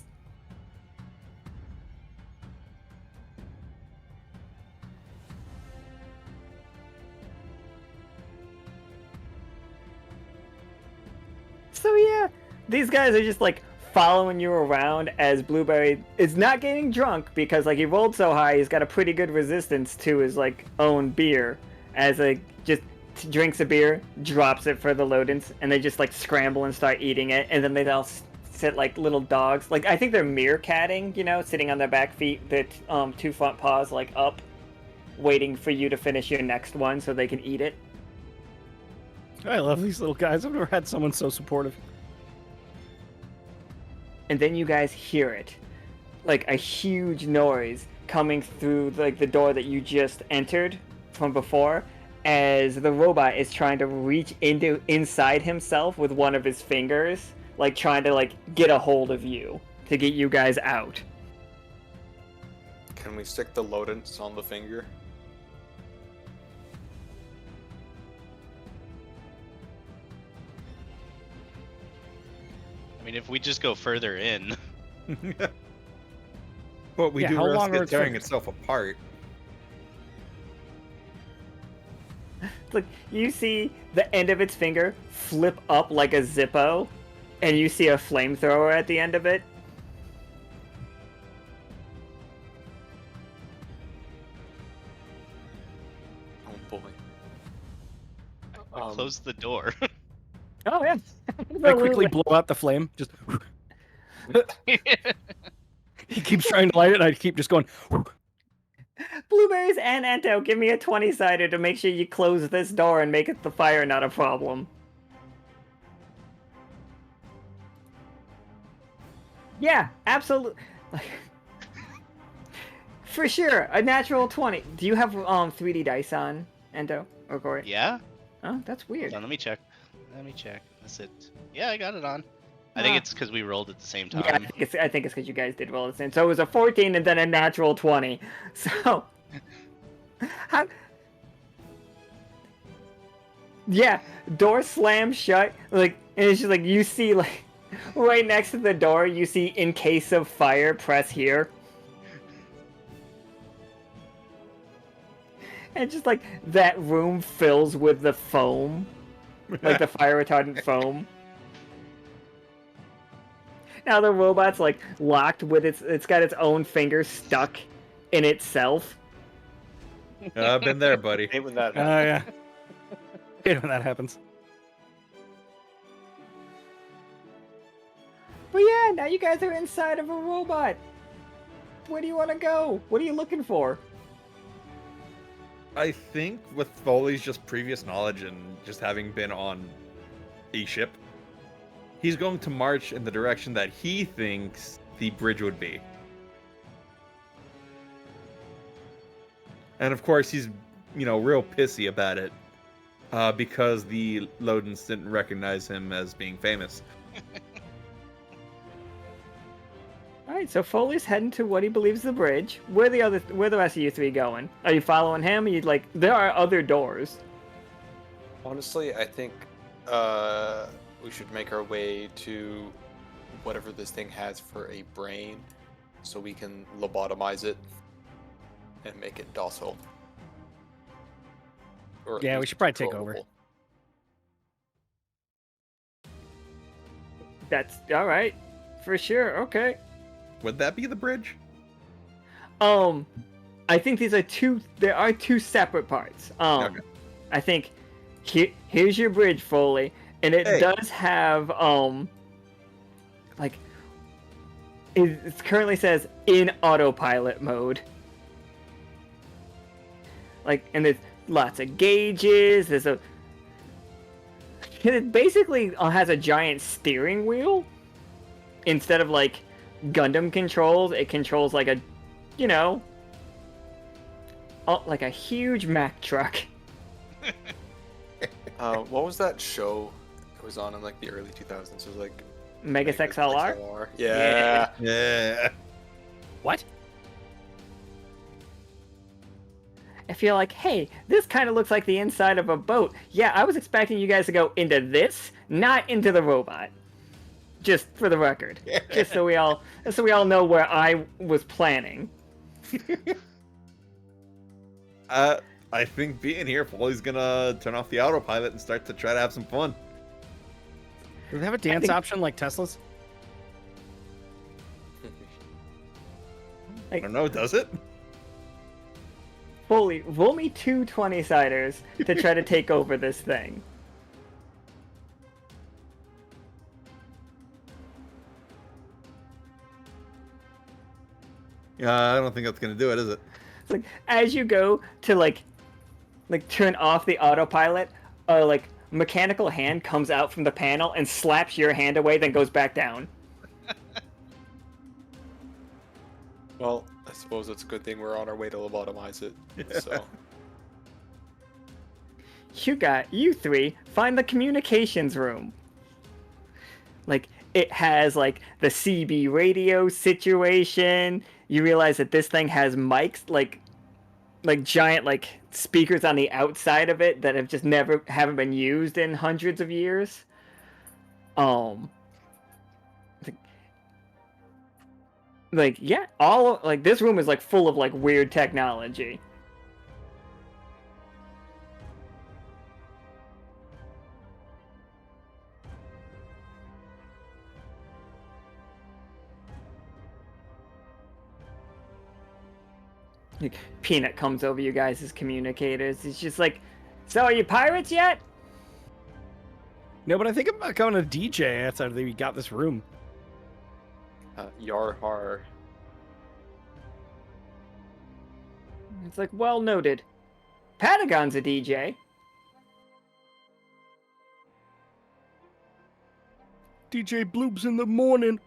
So yeah, these guys are just like following you around as Blueberry is not getting drunk because like he rolled so high, he's got a pretty good resistance to his like own beer. As like just drinks a beer, drops it for the Lodens, and they just like scramble and start eating it, and then they all sit like little dogs. Like I think they're meerkatting, you know, sitting on their back feet, their two front paws like up, waiting for you to finish your next one so they can eat it. I love these little guys. I've never had someone so supportive. And then you guys hear it, like a huge noise coming through like the door that you just entered from before, as the robot is trying to reach inside himself with one of his fingers, like trying to like get a hold of you to get you guys out. Can we stick the Lodens on the finger? I mean, if we just go further in. But we Yeah, do how risk long are it its tearing fingers? itself apart. Look, you see the end of its finger flip up like a Zippo, and you see a flamethrower at the end of it. Oh boy. Close the door. Oh yeah. I quickly blow out the flame. Just he keeps trying to light it, and I keep just going. Blueberries and Ento, give me a 20-sided to make sure you close this door and make it the fire not a problem. Yeah, absolutely. For sure, a natural 20. Do you have 3D dice on, Ento or Corey? Yeah? Oh, that's weird. Hold on, let me check. That's it. Yeah, I got it on. I think Ah. it's because we rolled at the same time. Yeah, I think it's because you guys did roll the same. So it was a 14 and then a natural 20. So, how? Yeah, door slams shut. Like, and it's just like you see, like, right next to the door, you see "in case of fire, press here." And just like that room fills with the foam, like the fire retardant foam. Now the robot's like locked with it's got its own finger stuck in itself. I've been there, buddy. Hate when that Oh happens. yeah. Hate when that happens. But yeah, now you guys are inside of a robot. Where do you want to go? What are you looking for? I think with Foley's just previous knowledge and just having been on a ship, he's going to march in the direction that he thinks the bridge would be. And of course, he's, real pissy about it because the Lodens didn't recognize him as being famous. All right, so Foley's heading to what he believes is the bridge. Where the rest of you three going? Are you following him? There are other doors. Honestly, I think we should make our way to whatever this thing has for a brain, so we can lobotomize it and make it docile. Or at Yeah, we least should probably take over. controllable. That's all right, for sure. Okay. Would that be the bridge? I think there are two separate parts. Okay. I think here's your bridge, Foley, and it Hey. does have it currently says in autopilot mode. And there's lots of gauges. It basically has a giant steering wheel instead of like Gundam controls. It controls like a, like a huge Mack truck. What was that show it was on in like the early 2000s? It was like Megas XLR. Yeah. Yeah. What? I feel like, hey, this kind of looks like the inside of a boat. Yeah, I was expecting you guys to go into this, not into the robot. Just for the record, just so we all know where I was planning. I think being here, Foley's gonna turn off the autopilot and start to try to have some fun. Do they have a dance option like Tesla's? I don't know, does it? Foley, roll me 2 20-siders to try to take over this thing. Yeah, I don't think that's gonna do it, is it? It's like as you go to like turn off the autopilot, like mechanical hand comes out from the panel and slaps your hand away, then goes back down. Well, I suppose it's a good thing we're on our way to lobotomize it. So You three find the communications room. Like it has like the CB radio situation. You realize that this thing has mics, like giant like speakers on the outside of it that have just haven't been used in hundreds of years. Like yeah, all like this room is like full of like weird technology. Like, Peanut comes over you guys as communicators. He's just like, so are you pirates yet? No, but I think I'm becoming a DJ after we got this room. yar har. It's like, well noted. Patagon's a DJ. DJ Bloobs in the morning.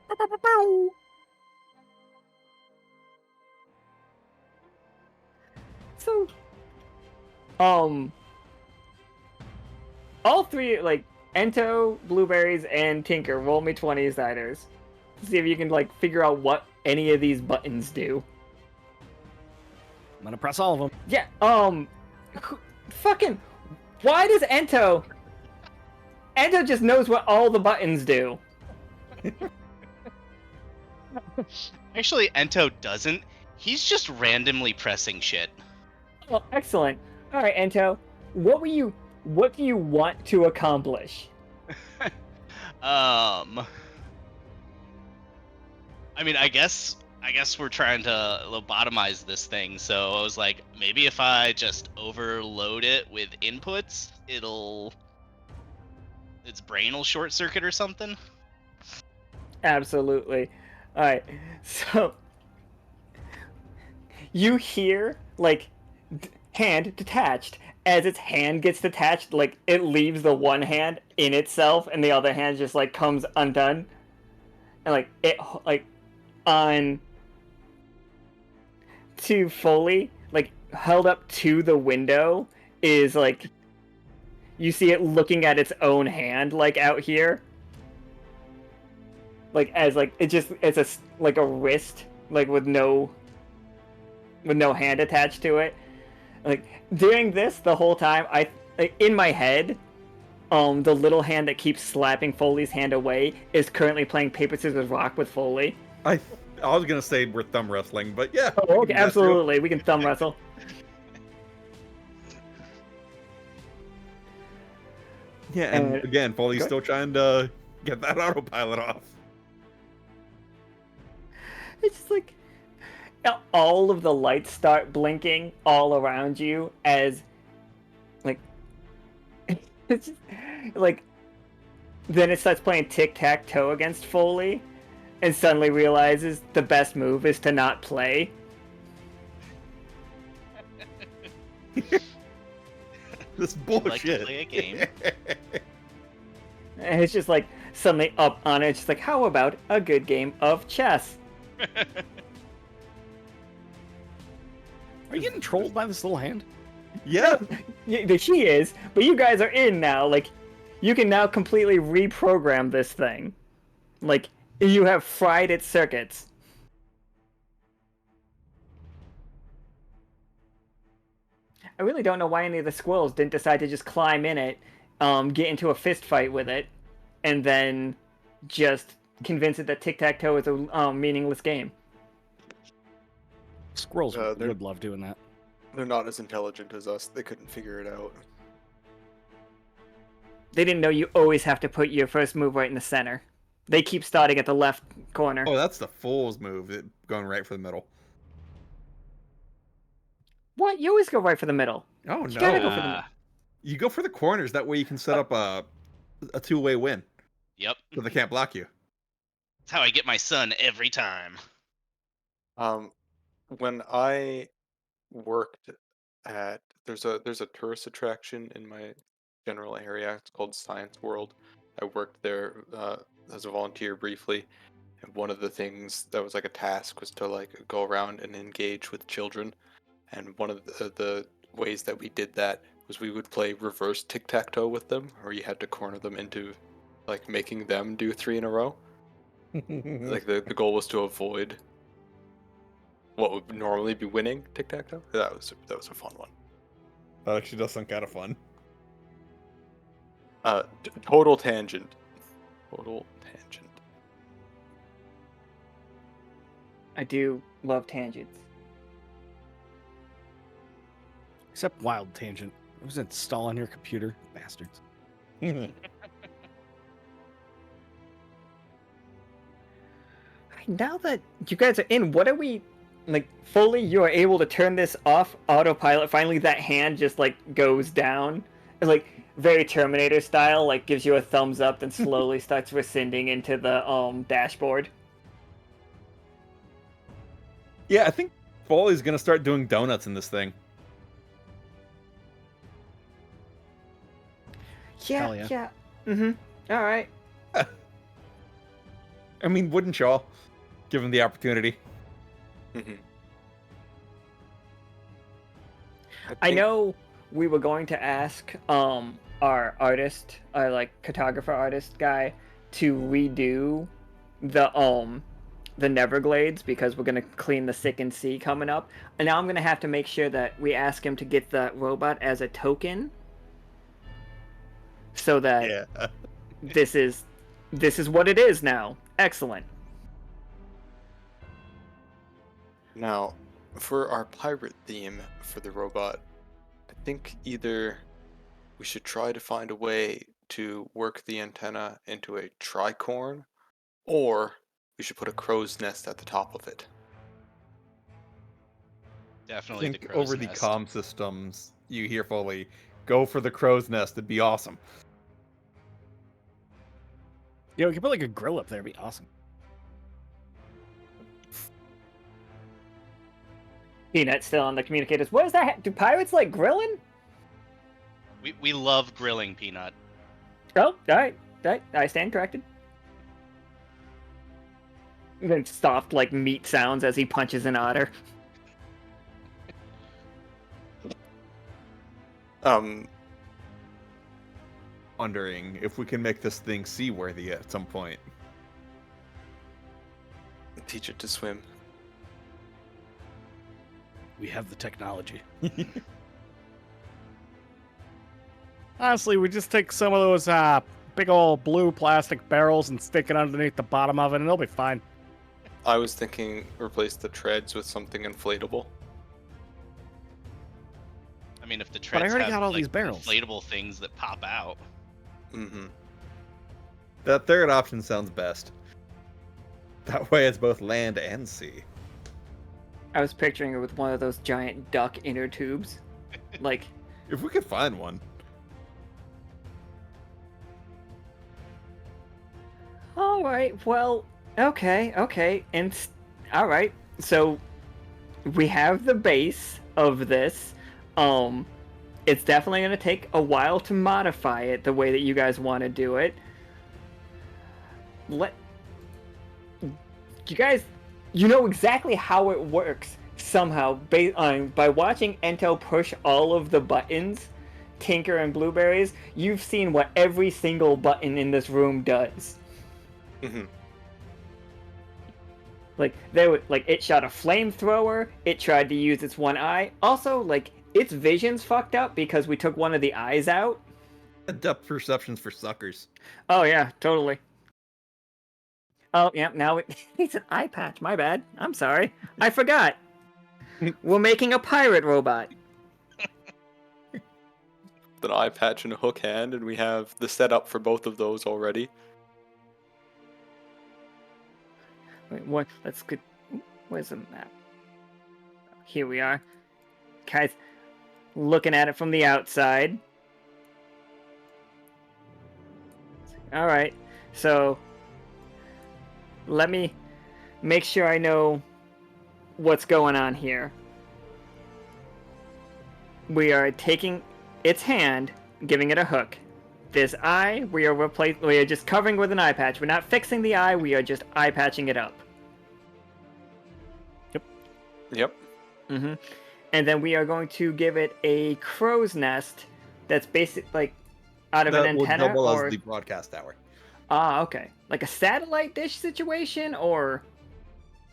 So, all three, like, Ento, Blueberries, and Tinker, roll me 20-siders. See if you can, like, figure out what any of these buttons do. I'm gonna press all of them. Yeah, fucking, why does Ento just knows what all the buttons do? Actually, Ento doesn't. He's just randomly pressing shit. Well, excellent. All right, Ento, what do you want to accomplish? I mean, I guess we're trying to lobotomize this thing, so I was like, maybe if I just overload it with inputs, its brain will short circuit or something. Absolutely. All right. So you hear like hand detached. As its hand gets detached, like it leaves the one hand in itself, and the other hand just like comes undone, and like it like on to Foley, like held up to the window is like you see it looking at its own hand, like out here, like as like it's a like a wrist, like with no hand attached to it. Like doing this the whole time, like, in my head, the little hand that keeps slapping Foley's hand away is currently playing paper scissors rock with Foley. I was gonna say we're thumb wrestling, but yeah. Oh, okay, absolutely, we can thumb wrestle. Yeah, and again, Foley's still trying to get that autopilot off. It's just like all of the lights start blinking all around you as like it's just, like then it starts playing tic-tac-toe against Foley and suddenly realizes the best move is to not play. This bullshit. Like to play a game. And it's just like suddenly up on it. It's just like, how about a good game of chess? Are you getting trolled by this little hand? Yeah. She is, but you guys are in now. Like, you can now completely reprogram this thing. Like, you have fried its circuits. I really don't know why any of the squirrels didn't decide to just climb in it, get into a fist fight with it, and then just convince it that tic-tac-toe is a meaningless game. Squirrels they're- would love doing that. They're not as intelligent as us. They couldn't figure it out. They didn't know you always have to put your first move right in the center. They keep starting at the left corner. Oh, that's the fool's move, going right for the middle. What? You always go right for the middle. Oh, You no. gotta go for the middle. You go for the corners. That way you can set up a two-way win. Yep. So they can't block you. That's how I get my son every time. When I worked at there's a tourist attraction in my general area. It's called Science World. I worked there as a volunteer briefly, and one of the things that was like a task was to like go around and engage with children. And one of the ways that we did that was we would play reverse tic-tac-toe with them, or you had to corner them into like making them do 3 in a row. Like the goal was to avoid what would normally be winning tic-tac-toe. That was a fun one. That actually does sound kind of fun. Total tangent. Total tangent. I do love tangents. Except wild tangent. It was installed on your computer, bastards. Now that you guys are in, what are we... Like, Foley, you are able to turn this off autopilot. Finally, that hand just, like, goes down. It's, like, very Terminator style, like, gives you a thumbs up, then slowly starts rescinding into the, dashboard. Yeah, I think Foley's gonna start doing donuts in this thing. Yeah, Hell yeah. yeah. Mm-hmm. Alright. I mean, wouldn't y'all? Given the opportunity. Mm-hmm. I know we were going to ask our artist, our like cartographer artist guy, to redo the Neverglades because we're gonna clean the Sick Sea coming up. And now I'm gonna have to make sure that we ask him to get the robot as a token, so that Yeah. this is what it is now. Excellent. Now, for our pirate theme for the robot, I think either we should try to find a way to work the antenna into a tricorn, or we should put a crow's nest at the top of it. I Definitely the think crow's over nest. the comm systems, you hear Foley, go for the crow's nest. It'd be awesome. Yeah, we could put like a grill up there. It'd be awesome. Peanut still on the communicators. What is that? Do pirates like grilling? We love grilling, Peanut. Oh, alright. I stand corrected. And then soft, like, meat sounds as he punches an otter. Wondering if we can make this thing seaworthy at some point. Teach it to swim. We have the technology. Honestly, we just take some of those big old blue plastic barrels and stick it underneath the bottom of it, and it'll be fine. I was thinking replace the treads with something inflatable. I mean, if the But I treads already have got all like, these barrels. inflatable things that pop out. Mm-hmm. That third option sounds best. That way it's both land and sea. I was picturing it with one of those giant duck inner tubes. Like, If we could find one. alright, well, okay. And, alright, so we have the base of this. It's definitely going to take a while to modify it the way that you guys want to do it. You guys, you know exactly how it works somehow by watching Ento push all of the buttons, Tinker and Blueberries. You've seen what every single button in this room does. Mm-hmm. Like it shot a flamethrower. It tried to use its one eye. Also, like its vision's fucked up because we took one of the eyes out. Depth perceptions for suckers. Oh yeah, totally. Oh yeah, now it needs an eye patch. My bad. I'm sorry. I forgot. We're making a pirate robot. An eye patch and a hook hand, and we have the setup for both of those already. Wait, what? Let's get. Where's the map? Here we are. Guys, looking at it from the outside. All right, so let me make sure I know what's going on here. We are taking its hand, giving it a hook. This eye, we are just covering with an eye patch. We're not fixing the eye, we are just eye patching it up. Yep. Mm-hmm. And then we are going to give it a crow's nest that's basic, like, out of an That will antenna, double or... as the broadcast tower. Ah, okay. Like a satellite dish situation, or...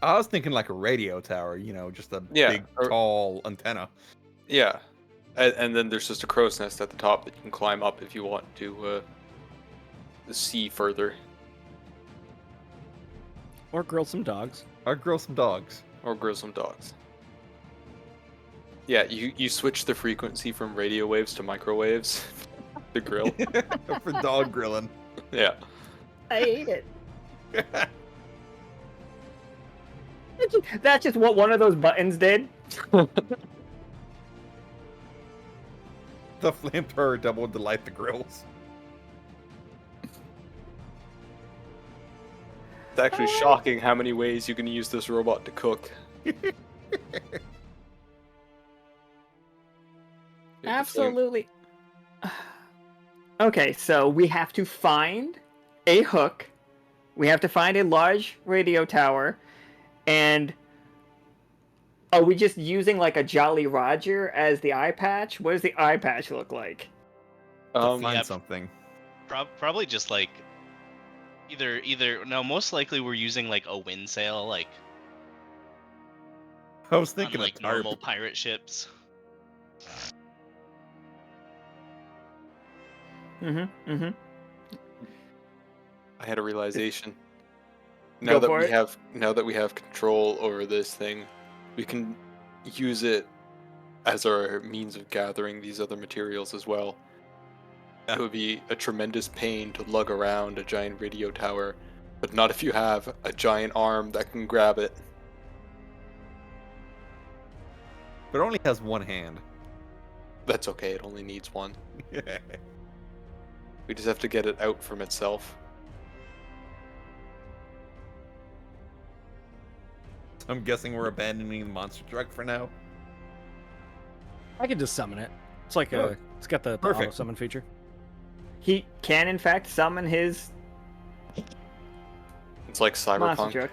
I was thinking like a radio tower, just a big, tall antenna. Yeah. And then there's just a crow's nest at the top that you can climb up if you want to see further. Or grill some dogs. Or grill some dogs. Or grill some dogs. Yeah, you switch the frequency from radio waves to microwaves. The grill. For dog grilling. Yeah. I hate it. That's just what one of those buttons did. The flamethrower doubled to light the grills. It's actually shocking how many ways you can use this robot to cook. Absolutely. Okay, so we have to find a hook. We have to find a large radio tower. And are we just using like a Jolly Roger as the eye patch? What does the eye patch look like? Find yeah, something. Probably just like no, most likely we're using like a wind sail, like I was on thinking like a tarp. normal pirate ships. Mm-hmm. I had a realization. Go Now that for we it. have control over this thing, we can use it as our means of gathering these other materials as well. Yeah. It would be a tremendous pain to lug around a giant radio tower, but not if you have a giant arm that can grab it. But it only has one hand. That's okay, it only needs one. We just have to get it out from itself. I'm guessing we're abandoning the monster truck for now. I could just summon it. It's like it's got the Perfect. auto summon feature. He can, in fact, summon his It's like monster Cyberpunk truck.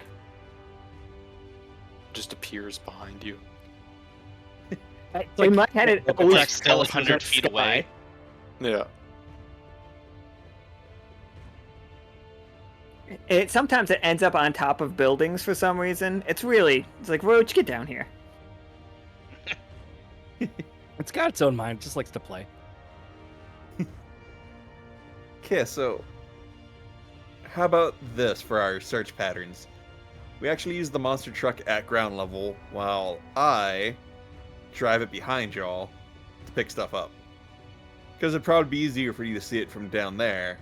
just appears behind you. In my head, it It's always like still goes to the 100 feet sky. away. Yeah. Sometimes it ends up on top of buildings for some reason. It's like, Roach, get down here. It's got its own mind. It just likes to play. Okay, so how about this for our search patterns? We actually use the monster truck at ground level while I drive it behind y'all to pick stuff up. Because it'd probably be easier for you to see it from down there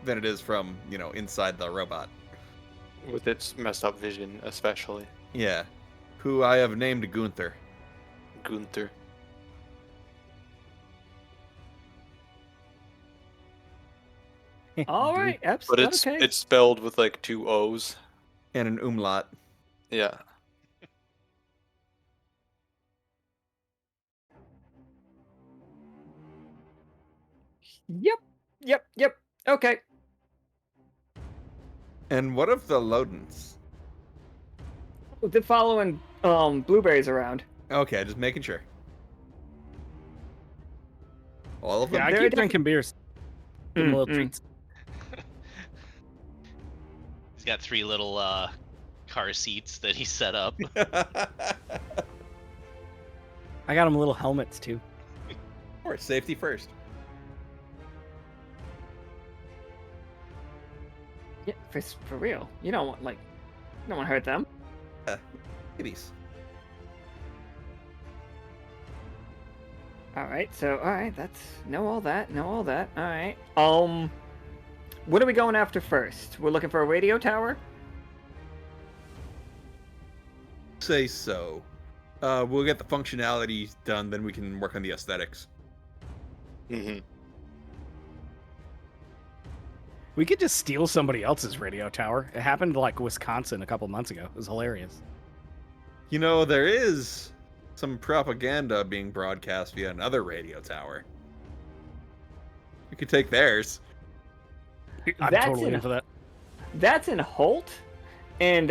than it is from, inside the robot. With its messed up vision, especially. Yeah. Who I have named Gunther. Gunther. All right, But absolutely. it's spelled with like 2 O's. And an umlaut. Yeah. Yep. Okay. And what of the Lodens? They're following Blueberries around. Okay, just making sure. All of them? Yeah, I They're keep drinking beers. Give 'em little treats. He's got 3 little car seats that he set up. I got them little helmets too. Or safety first. Yeah, for real. You don't want to hurt them. Kitties. All right. That's know all that. All right. What are we going after first? We're looking for a radio tower. Say so. We'll get the functionality done, then we can work on the aesthetics. Mm-hmm. We could just steal somebody else's radio tower. It happened like Wisconsin a couple months ago. It was hilarious. You know, there is some propaganda being broadcast via another radio tower. We could take theirs. I'm That's totally in- in for that. That's in Holt, and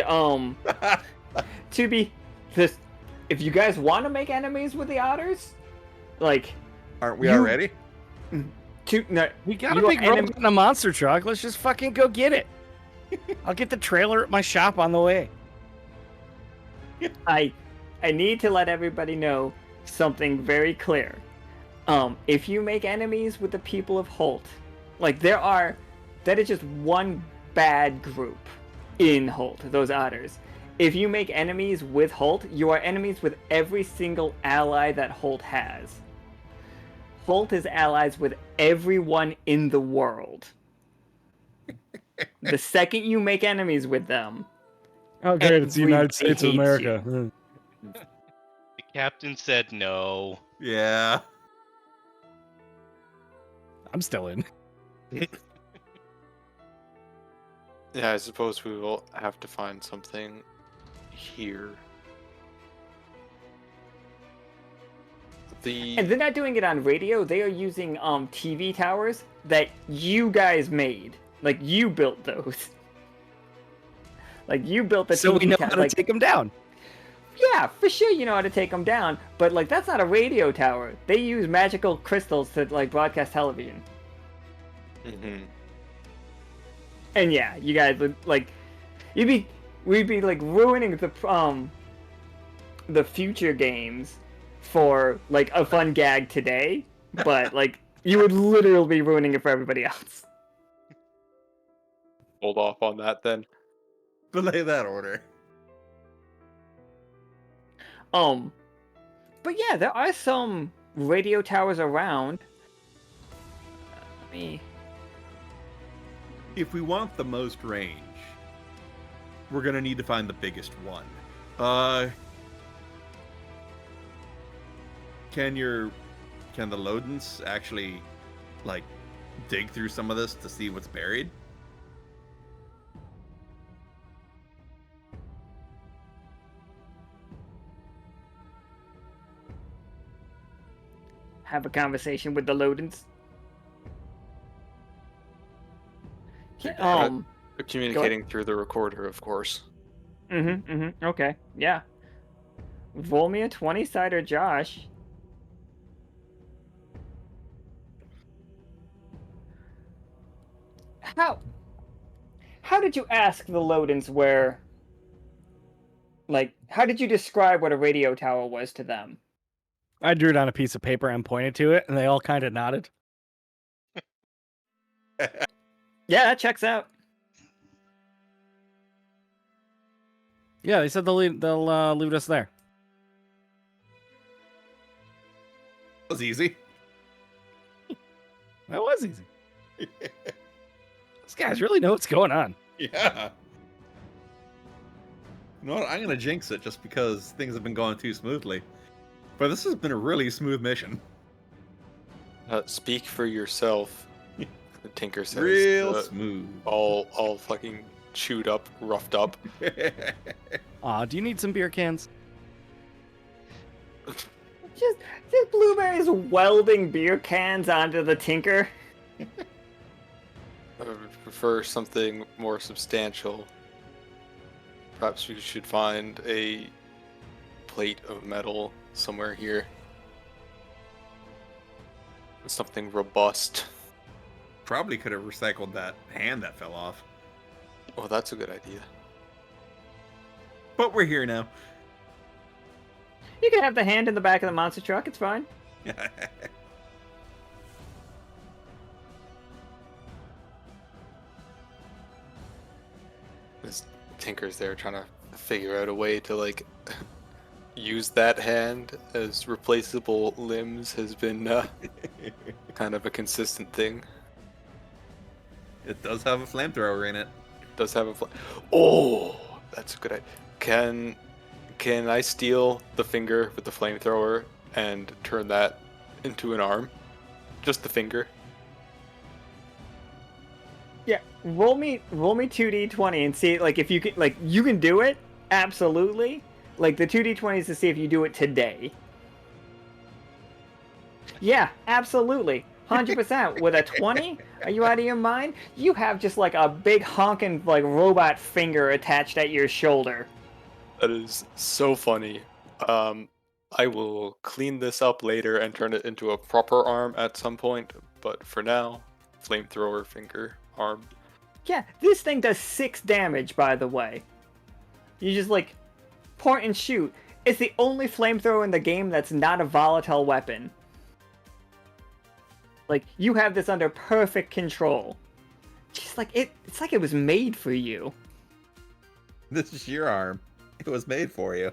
to be this, if you guys want to make enemies with the otters, like Aren't we You- already? We got a you big are robot in a monster truck. Let's just fucking go get it. I'll get the trailer at my shop on the way. I need to let everybody know something very clear. If you make enemies with the people of Holt, like that is just one bad group in Holt, those otters. If you make enemies with Holt, you are enemies with every single ally that Holt has. Holt is allies with everyone in the world. The second you make enemies with them, Oh, great. It's the United Everybody States of hates America. The captain said no. Yeah. I'm still in. Yeah, I suppose we will have to find something here. and they're not doing it on radio. They are using TV towers that you guys made. Like you built those. Like you built the So TV we know tower. how to take them down. Yeah, for sure you know how to take them down. But like that's not a radio tower. They use magical crystals to like broadcast television. Mm-hmm. And yeah, you guys would like, we'd be like ruining the future games for like a fun gag today, but like you would literally be ruining it for everybody else. Hold off on that then. Belay that order. But yeah, there are some radio towers around. Let me. If we want the most range, we're gonna need to find the biggest one. Can the Lodens actually, like, dig through some of this to see what's buried? Have a conversation with the Lodens. Communicating through the recorder, of course. Okay, yeah. Roll me a 20-sider, Josh. How did you ask the Lodens where... Like, how did you describe what a radio tower was to them? I drew it on a piece of paper and pointed to it, and they all kind of nodded. Yeah, that checks out. Yeah, they said they'll leave us there. That was easy. That was easy. These guys really know what's going on. Yeah. You know what? I'm gonna jinx it just because things have been going too smoothly. But this has been a really smooth mission. Speak for yourself. The Tinker says. Real smooth. All fucking chewed up, roughed up. Aw, do you need some beer cans? Just Blueberries welding beer cans onto the Tinker. I would prefer something more substantial. Perhaps we should find a plate of metal somewhere here. Something robust. Probably could have recycled that hand that fell off. Oh, that's a good idea. But we're here now. You can have the hand in the back of the monster truck. It's fine. This Tinker's there trying to figure out a way to like use that hand as replaceable limbs has been kind of a consistent thing. It does have a flamethrower in it. Does have a oh, that's a good idea. Can I steal the finger with the flamethrower and turn that into an arm? Just the finger. Yeah, roll me 2d20 and see like if you can you can do it. Absolutely. Like the 2d20s to see if you do it today. Yeah, absolutely. 100%. With a 20? Are you out of your mind? You have just like a big honking like robot finger attached at your shoulder. That is so funny. I will clean this up later and turn it into a proper arm at some point, but for now, flamethrower finger arm. Yeah, this thing does 6 damage, by the way. You just like point and shoot. It's the only flamethrower in the game that's not a volatile weapon. Like, you have this under perfect control. Just like it's like it was made for you. This is your arm. It was made for you.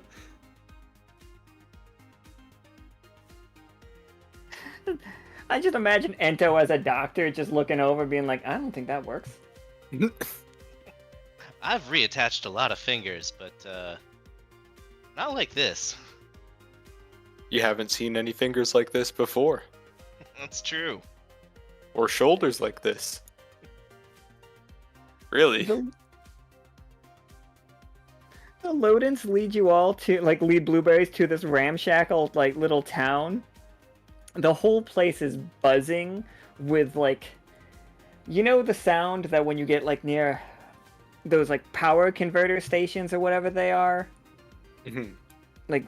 I just imagine Ento as a doctor just looking over being like, I don't think that works. I've reattached a lot of fingers, but not like this. You haven't seen any fingers like this before. That's true. Or shoulders like this. Really? The Lodens lead you all to, like, lead Blueberries to this ramshackle, like, little town. The whole place is buzzing with, like, you know the sound that when you get, like, near those, like, power converter stations or whatever they are? Mm-hmm. Like,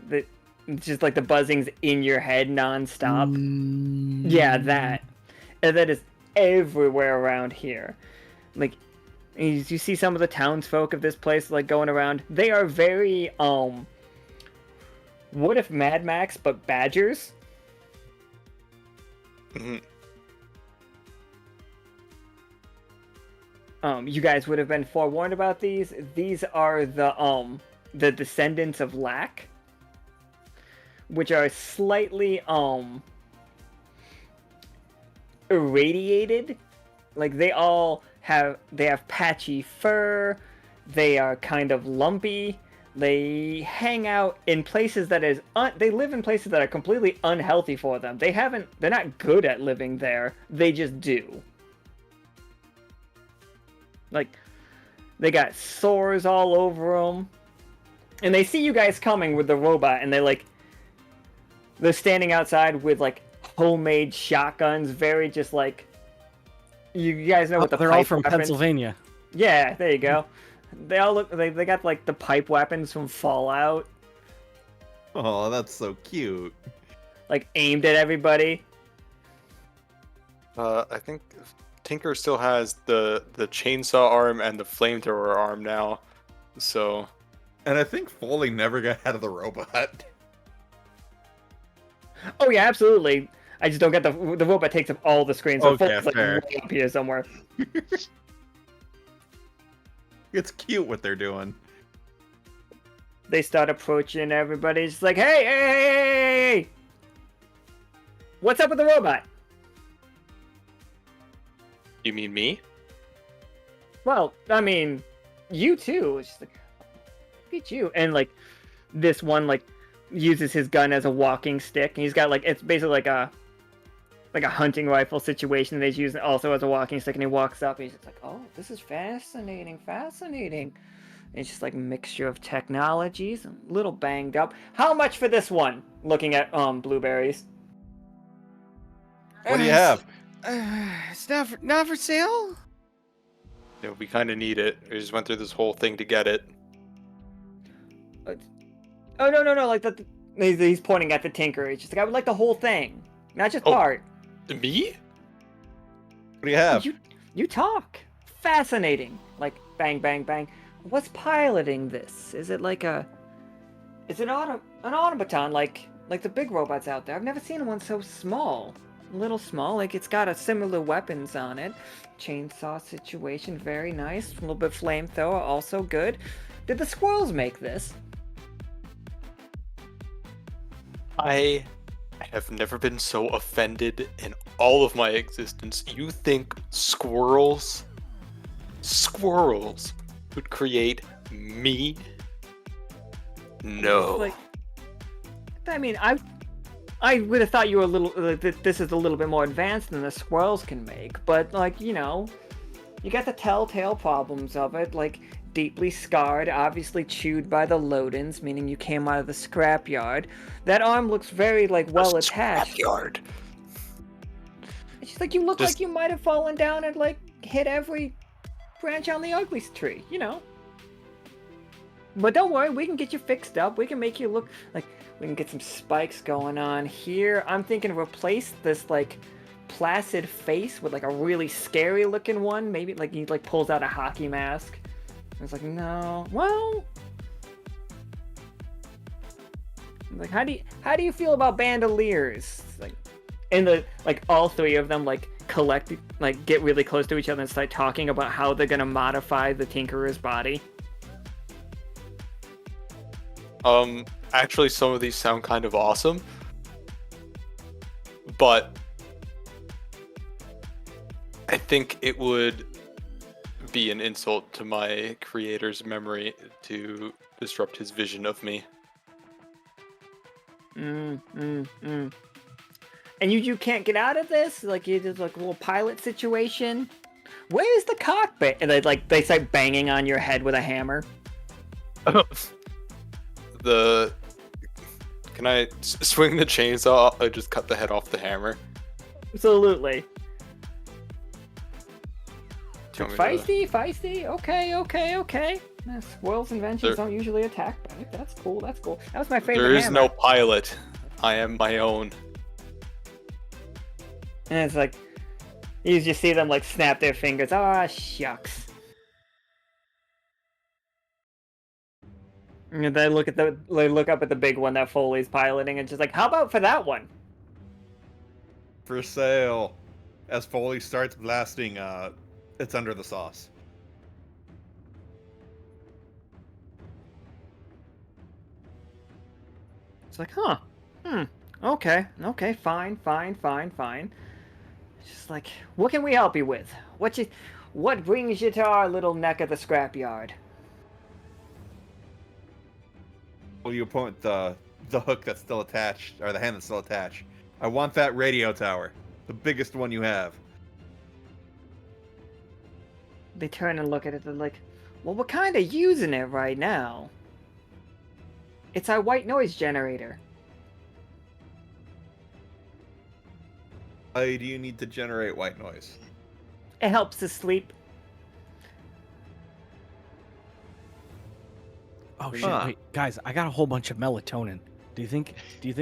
just, like, the buzzing's in your head non-stop? Yeah, that. And that is everywhere around here. Like, you see some of the townsfolk of this place, like, going around. They are very, what if Mad Max, but badgers? Mm-hmm. You guys would have been forewarned about these. These are the descendants of Lack, which are slightly, irradiated. Like, they have patchy fur, they are kind of lumpy, they hang out in places that they live in places that are completely unhealthy for them. They're not good at living there, they just do. Like, they got sores all over them, and they see you guys coming with the robot, and they're standing outside with, like, homemade shotguns, very just like, you guys know what they're all from Pennsylvania. Yeah, there you go. They all look, they got like the pipe weapons from Fallout. Oh, that's so cute. Like, aimed at everybody. I think Tinker still has the chainsaw arm and the flamethrower arm now, so. And I think Foley never got out of the robot. Oh yeah, absolutely. I just don't get the robot takes up all the screen, so Okay, Foley's like fair. way up here somewhere. It's cute what they're doing. They start approaching everybody. It's like, hey! What's up with the robot? You mean me? Well, I mean, you too. It's just like, look at you. And like, this one like uses his gun as a walking stick, and he's got like, it's basically like a hunting rifle situation that he's using also as a walking stick, and he walks up and he's just like, oh, this is fascinating. And it's just like a mixture of technologies, a little banged up. How much for this one? Looking at Blueberries. What do you have? It's not for sale. Yeah, we kind of need it. We just went through this whole thing to get it. Oh no! Like he's pointing at the Tinker. He's just like, I would like the whole thing, not just part. Me? What do you have? You talk. Fascinating. Like, bang, bang, bang. What's piloting this? Is it like a It's an automaton like the big robots out there. I've never seen one so small. A little small, like it's got a similar weapons on it. Chainsaw situation, very nice. A little bit flamethrower, also good. Did the squirrels make this? I have never been so offended in all of my existence. You think squirrels would create me? No. Like, I mean, I would have thought you were a little. This is a little bit more advanced than the squirrels can make, but like you got the telltale problems of it, like deeply scarred, obviously chewed by the load-ins, meaning you came out of the scrapyard. That arm looks very like well attached. Scrapyard. It's just like you look Just- like you might have fallen down and like hit every branch on the ugly tree, But don't worry, we can get you fixed up. We can make you look like we can get some spikes going on here. I'm thinking replace this like placid face with like a really scary looking one. Maybe like he like pulls out a hockey mask. It's like no, well, like how do you feel about bandoliers? Like, and the like all three of them like collect like get really close to each other and start talking about how they're gonna modify the Tinkerer's body. Actually, some of these sound kind of awesome, but I think it would be an insult to my creator's memory to disrupt his vision of me. And you can't get out of this? Like you did like a little pilot situation? Where's the cockpit? And they start banging on your head with a hammer. Can I swing the chainsaw? I just cut the head off the hammer. Absolutely. Do you want me to- Feisty. Okay. Squirrels' inventions don't usually attack back. That's cool. That was my favorite There is hammer. no pilot. I am my own. And it's like, you just see them like snap their fingers. Ah, shucks. And they look up at the big one that Foley's piloting, and just like, how about for that one? For sale. As Foley starts blasting, it's under the sauce. It's like, huh, okay, fine. It's just like, what can we help you with? What brings you to our little neck of the scrapyard? Well, you point the hook that's still attached, or the hand that's still attached. I want that radio tower. The biggest one you have. They turn and look at it, they're like, well, we're kind of using it right now. It's our white noise generator. Why do you need to generate white noise? It helps us sleep. Oh shit! Huh. Wait, guys, I got a whole bunch of melatonin. Do you think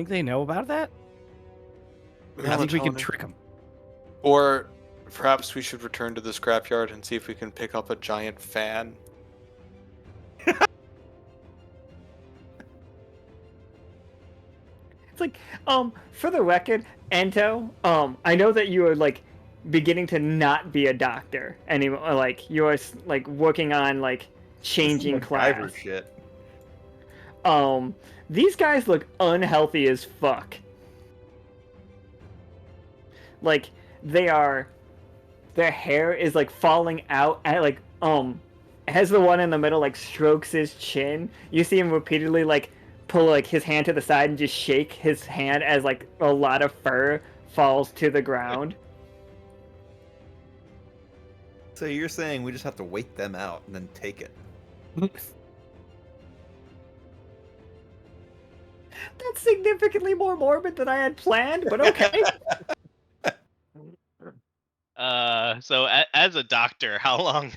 they know about that? I think we can Melatonin. trick them. Or perhaps we should return to the scrapyard and see if we can pick up a giant fan. It's like, for the record, Ento, I know that you are like beginning to not be a doctor anymore. Like you are like working on like changing class. MacGyver shit. These guys look unhealthy as fuck. Like their hair is like falling out at like as the one in the middle like strokes his chin, you see him repeatedly like pull like his hand to the side and just shake his hand as like a lot of fur falls to the ground. So you're saying we just have to wait them out and then take it? That's significantly more morbid than I had planned, but okay. So as a doctor, how long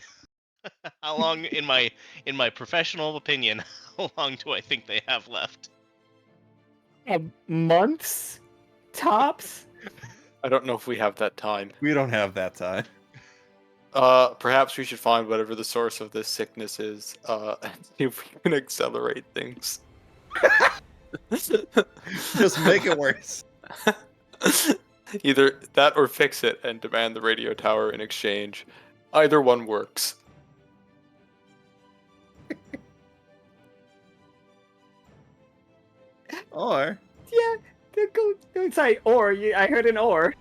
in my professional opinion, how long do I think they have left? Months? Tops? I don't know if we have that time. We don't have that time. Perhaps we should find whatever the source of this sickness is, and see if we can accelerate things. Just make it worse. Either that or fix it and demand the radio tower in exchange. Either one works. Or Yeah, go say or. I heard an or.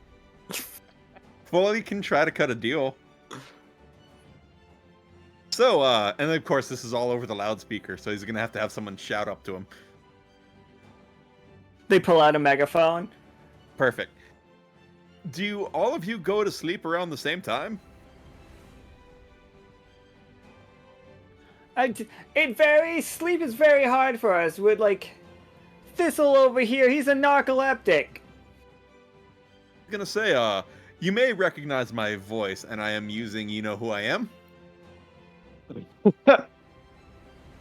Foley can try to cut a deal. So, and of course, this is all over the loudspeaker, so he's gonna have to have someone shout up to him. They pull out a megaphone. Perfect. Do all of you go to sleep around the same time? It varies. Sleep is very hard for us. With like Thistle over here, he's a narcoleptic. I'm gonna say, you may recognize my voice, and I am using you know who I am?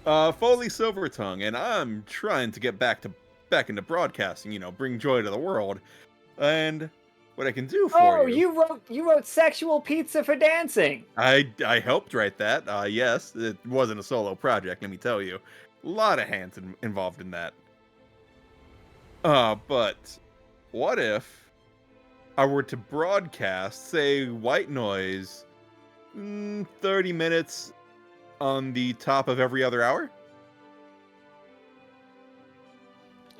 Foley Silvertongue, and I'm trying to get back into broadcasting, bring joy to the world. And what I can do for you wrote sexual pizza for dancing. I helped write that. Yes, it wasn't a solo project, let me tell you. A lot of hands involved in that. But what if I were to broadcast, say, white noise, 30 minutes on the top of every other hour?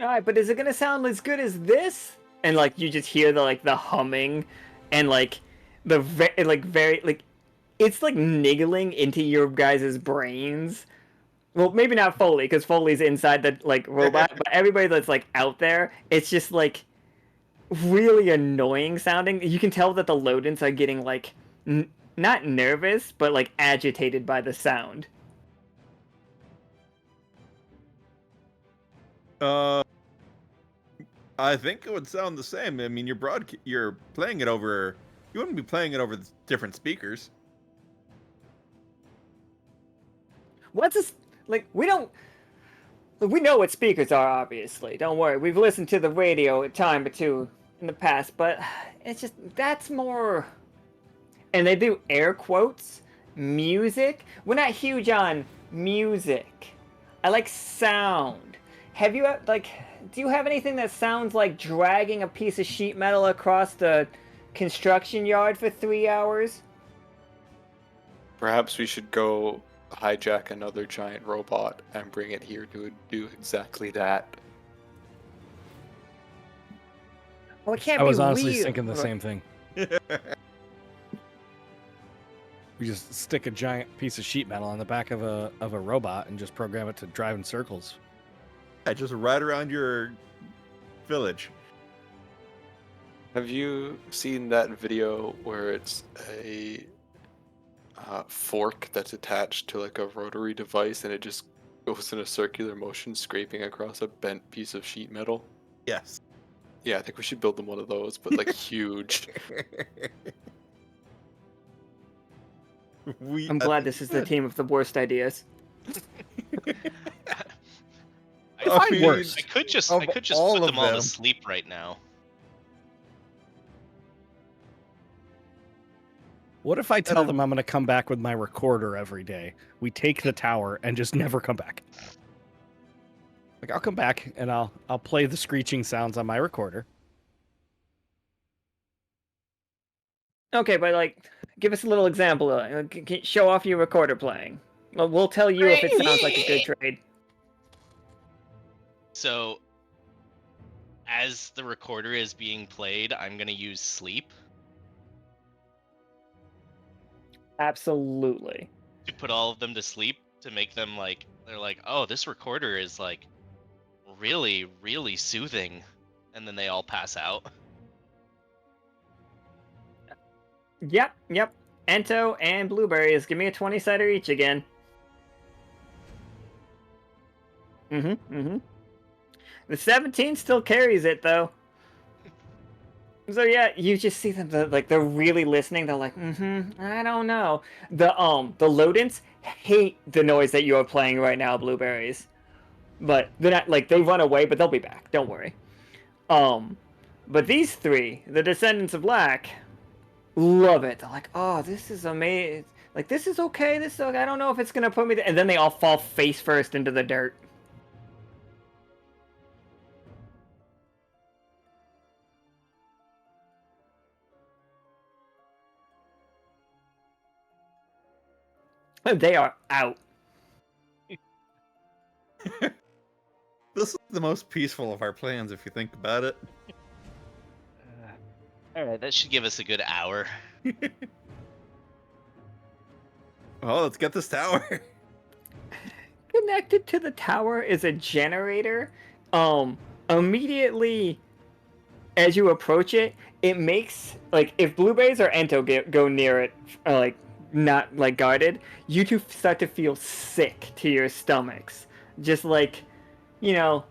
Alright, but is it gonna sound as good as this? And like you just hear the humming, and like the very it's like niggling into your guys' brains. Well, maybe not Foley, because Foley's inside the robot, but everybody that's out there, it's just really annoying sounding. You can tell that the Lodins are getting not nervous, but agitated by the sound. I think it would sound the same. I mean, you're playing it over. You wouldn't be playing it over the different speakers. What's this? We don't. We know what speakers are, obviously. Don't worry. We've listened to the radio a time or two in the past, but it's just that's more. And they do air quotes. Music. We're not huge on music. I like sound. Have you do you have anything that sounds like dragging a piece of sheet metal across the construction yard for 3 hours? Perhaps we should go hijack another giant robot and bring it here to do exactly that. Well, it can't I be was honestly real. thinking the same thing. We just stick a giant piece of sheet metal on the back of a robot and just program it to drive in circles. Yeah, just right around your village. Have you seen that video where it's a fork that's attached to a rotary device and it just goes in a circular motion scraping across a bent piece of sheet metal? Yes. Yeah, I think we should build them one of those, but huge. I'm glad this is the team of the worst ideas. I worst. could just Of put all them of all to them. sleep right now. What if I tell them I'm going to come back with my recorder every day? We take the tower and just never come back. I'll come back and I'll play the screeching sounds on my recorder. Okay, but give us a little example. Show off your recorder playing. Well, we'll tell you if it sounds like a good trade. So, as the recorder is being played, I'm gonna use sleep Absolutely. to put all of them to sleep to make them they're oh, this recorder is really, really soothing, and then they all pass out. Yep. Ento and Blueberries. Give me a 20-sider each again. The 17 still carries it, though. So yeah, you just see them, they're really listening. They're I don't know. The Lodins hate the noise that you're playing right now, Blueberries. But they're not, they run away, but they'll be back. Don't worry. But these three, the Descendants of Black, love it. They're oh, this is amazing. This is okay. This is okay. I don't know if it's gonna put me there. And then they all fall face first into the dirt. They are out. This is the most peaceful of our plans, if you think about it. All right, that should give us a good hour. Well, let's get this tower. Connected to the tower is a generator. Immediately as you approach it, it makes like if Blueberries or Ento go near it, like not like guarded, you two start to feel sick to your stomachs. Just like, you know,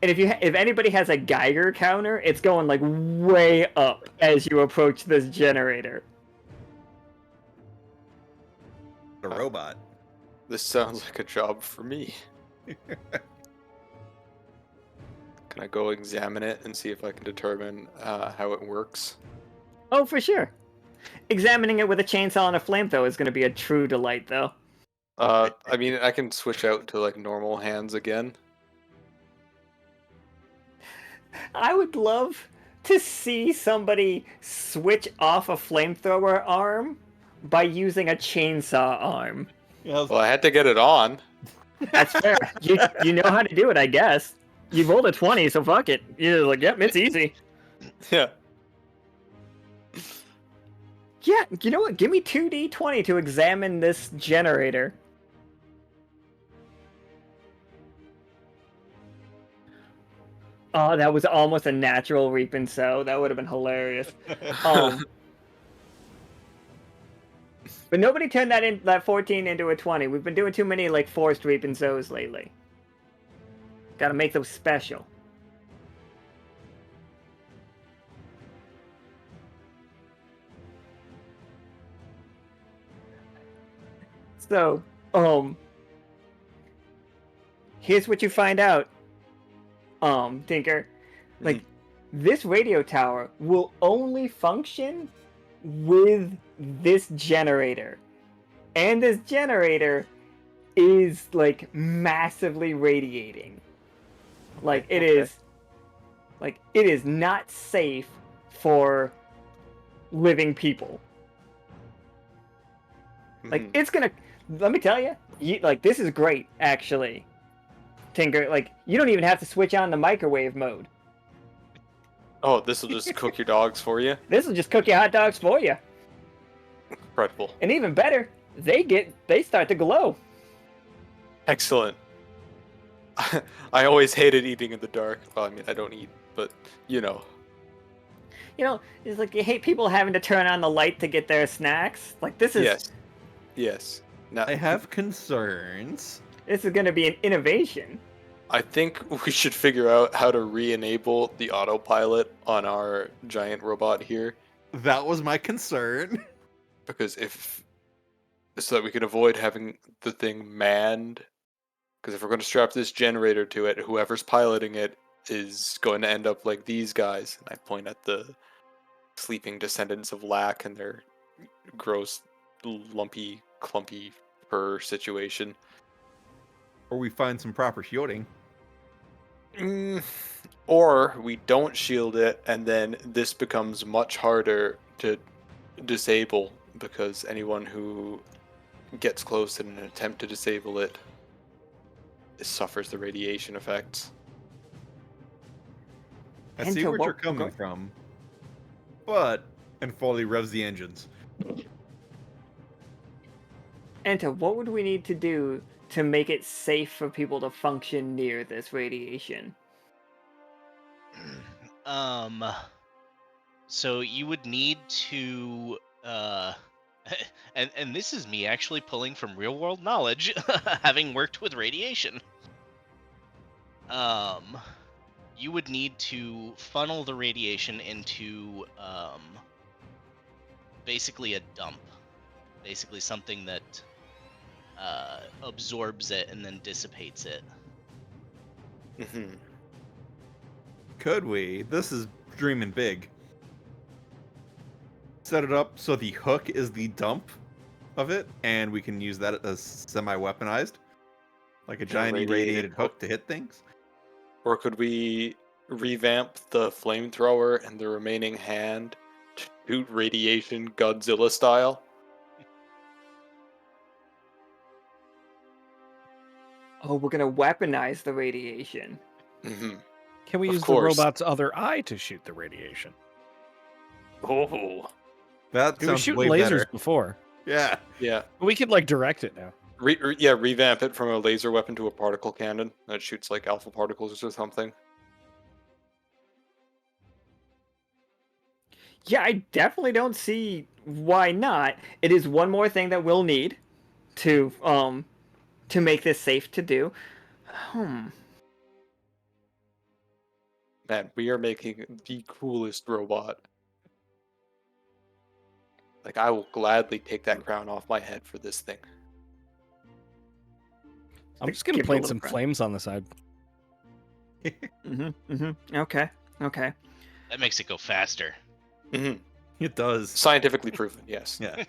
and if anybody has a Geiger counter, it's going like way up as you approach this generator. A robot. This sounds like a job for me. Can I go examine it and see if I can determine how it works? Oh, for sure. Examining it with a chainsaw and a flamethrower is going to be a true delight, though. I mean, I can switch out to like normal hands again. I would love to see somebody switch off a flamethrower arm by using a chainsaw arm. Yeah, Well, I had to get it on. That's fair. You know how to do it, I guess. You rolled a 20, so fuck it. You're like, yep, it's easy. Yeah. Yeah, you know what? Give me 2d20 to examine this generator. Oh, that was almost a natural reap and sow. That would have been hilarious. But nobody turned that 14 into a 20. We've been doing too many like forced reap and sows lately. Gotta make those special. So, here's what you find out, Tinker. Like, this radio tower will only function with this generator. And this generator is, like, massively radiating. Like, it is not safe for living people. Like, it's gonna, let me tell you, like, this is great, actually. Tinker, like, you don't even have to switch on the microwave mode. Oh, this will just cook your dogs for you? This will just cook your hot dogs for you. Incredible. And even better, they start to glow. Excellent. I always hated eating in the dark. Well, I mean, I don't eat, but, you know. You know, it's like you hate people having to turn on the light to get their snacks. Like, this is... Yes. Now, I have concerns. This is going to be an innovation. I think we should figure out how to re-enable the autopilot on our giant robot here. That was my concern. Because so that we can avoid having the thing manned. Because if we're going to strap this generator to it, whoever's piloting it is going to end up like these guys. And I point at the sleeping descendants of Lack and their gross, lumpy, clumpy fur situation. Or we find some proper shielding. Or we don't shield it, and then this becomes much harder to disable because anyone who gets close in an attempt to disable it suffers the radiation effects. I see where you're coming from. But, and Foley revs the engines. Enta, what would we need to do to make it safe for people to function near this radiation? So you would need to and this is me actually pulling from real world knowledge, having worked with radiation. You would need to funnel the radiation into basically a dump. Basically something that absorbs it and then dissipates it. Could we? This is dreaming big. Set it up so the hook is the dump of it, and we can use that as semi-weaponized. Like a giant irradiated hook to hit things. Or could we revamp the flamethrower and the remaining hand to shoot radiation Godzilla style? Oh, we're gonna weaponize the radiation. Hmm. Can we Of use the course. robot's other eye to shoot the radiation? Oh, That We were sounds shooting way lasers better. before. Yeah. yeah. We could like direct it now. Revamp it from a laser weapon to a particle cannon that shoots like alpha particles or something. Yeah, I definitely don't see why not. It is one more thing that we'll need to make this safe to do. Man, we are making the coolest robot. Like, I will gladly take that crown off my head for this thing. I'm just gonna Give it a plant little some crack. flames on the side. Okay. Okay. That makes it go faster. Hmm. It does. Scientifically proven, yes. Yeah.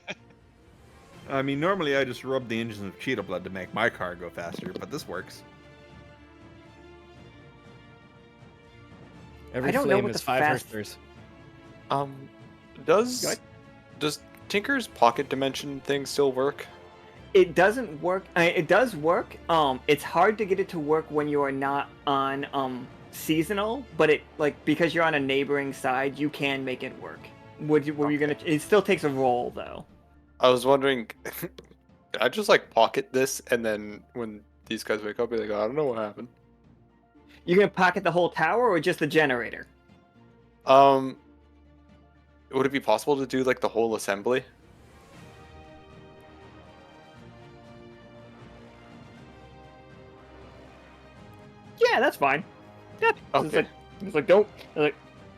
I mean, normally I just rub the engines of cheetah blood to make my car go faster, but this works. Every I don't know flame what is the 5 fast- Hertz. Um, Go does ahead. Tinker's pocket dimension thing still work? It doesn't work. It does work. It's hard to get it to work when you are not on seasonal, but it because you're on a neighboring side, you can make it work. Were you gonna? It still takes a roll though. I was wondering, can I just like pocket this and then when these guys wake up, be like, I don't know what happened. You're gonna pocket the whole tower or just the generator? Would it be possible to do like the whole assembly? Yeah, that's fine. Yeah. Okay. It's like don't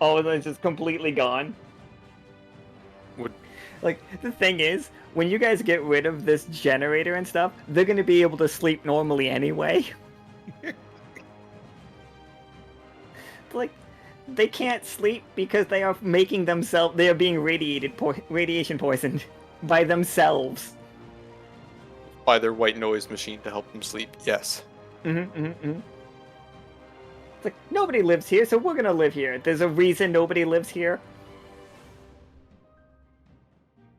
all of this is completely gone. Would Like the thing is, when you guys get rid of this generator and stuff, they're gonna be able to sleep normally anyway. Like they can't sleep because they are making themselves. They are being radiation poisoned by themselves. buy their white noise machine to help them sleep? Yes. It's like nobody lives here, so we're gonna live here. There's a reason nobody lives here.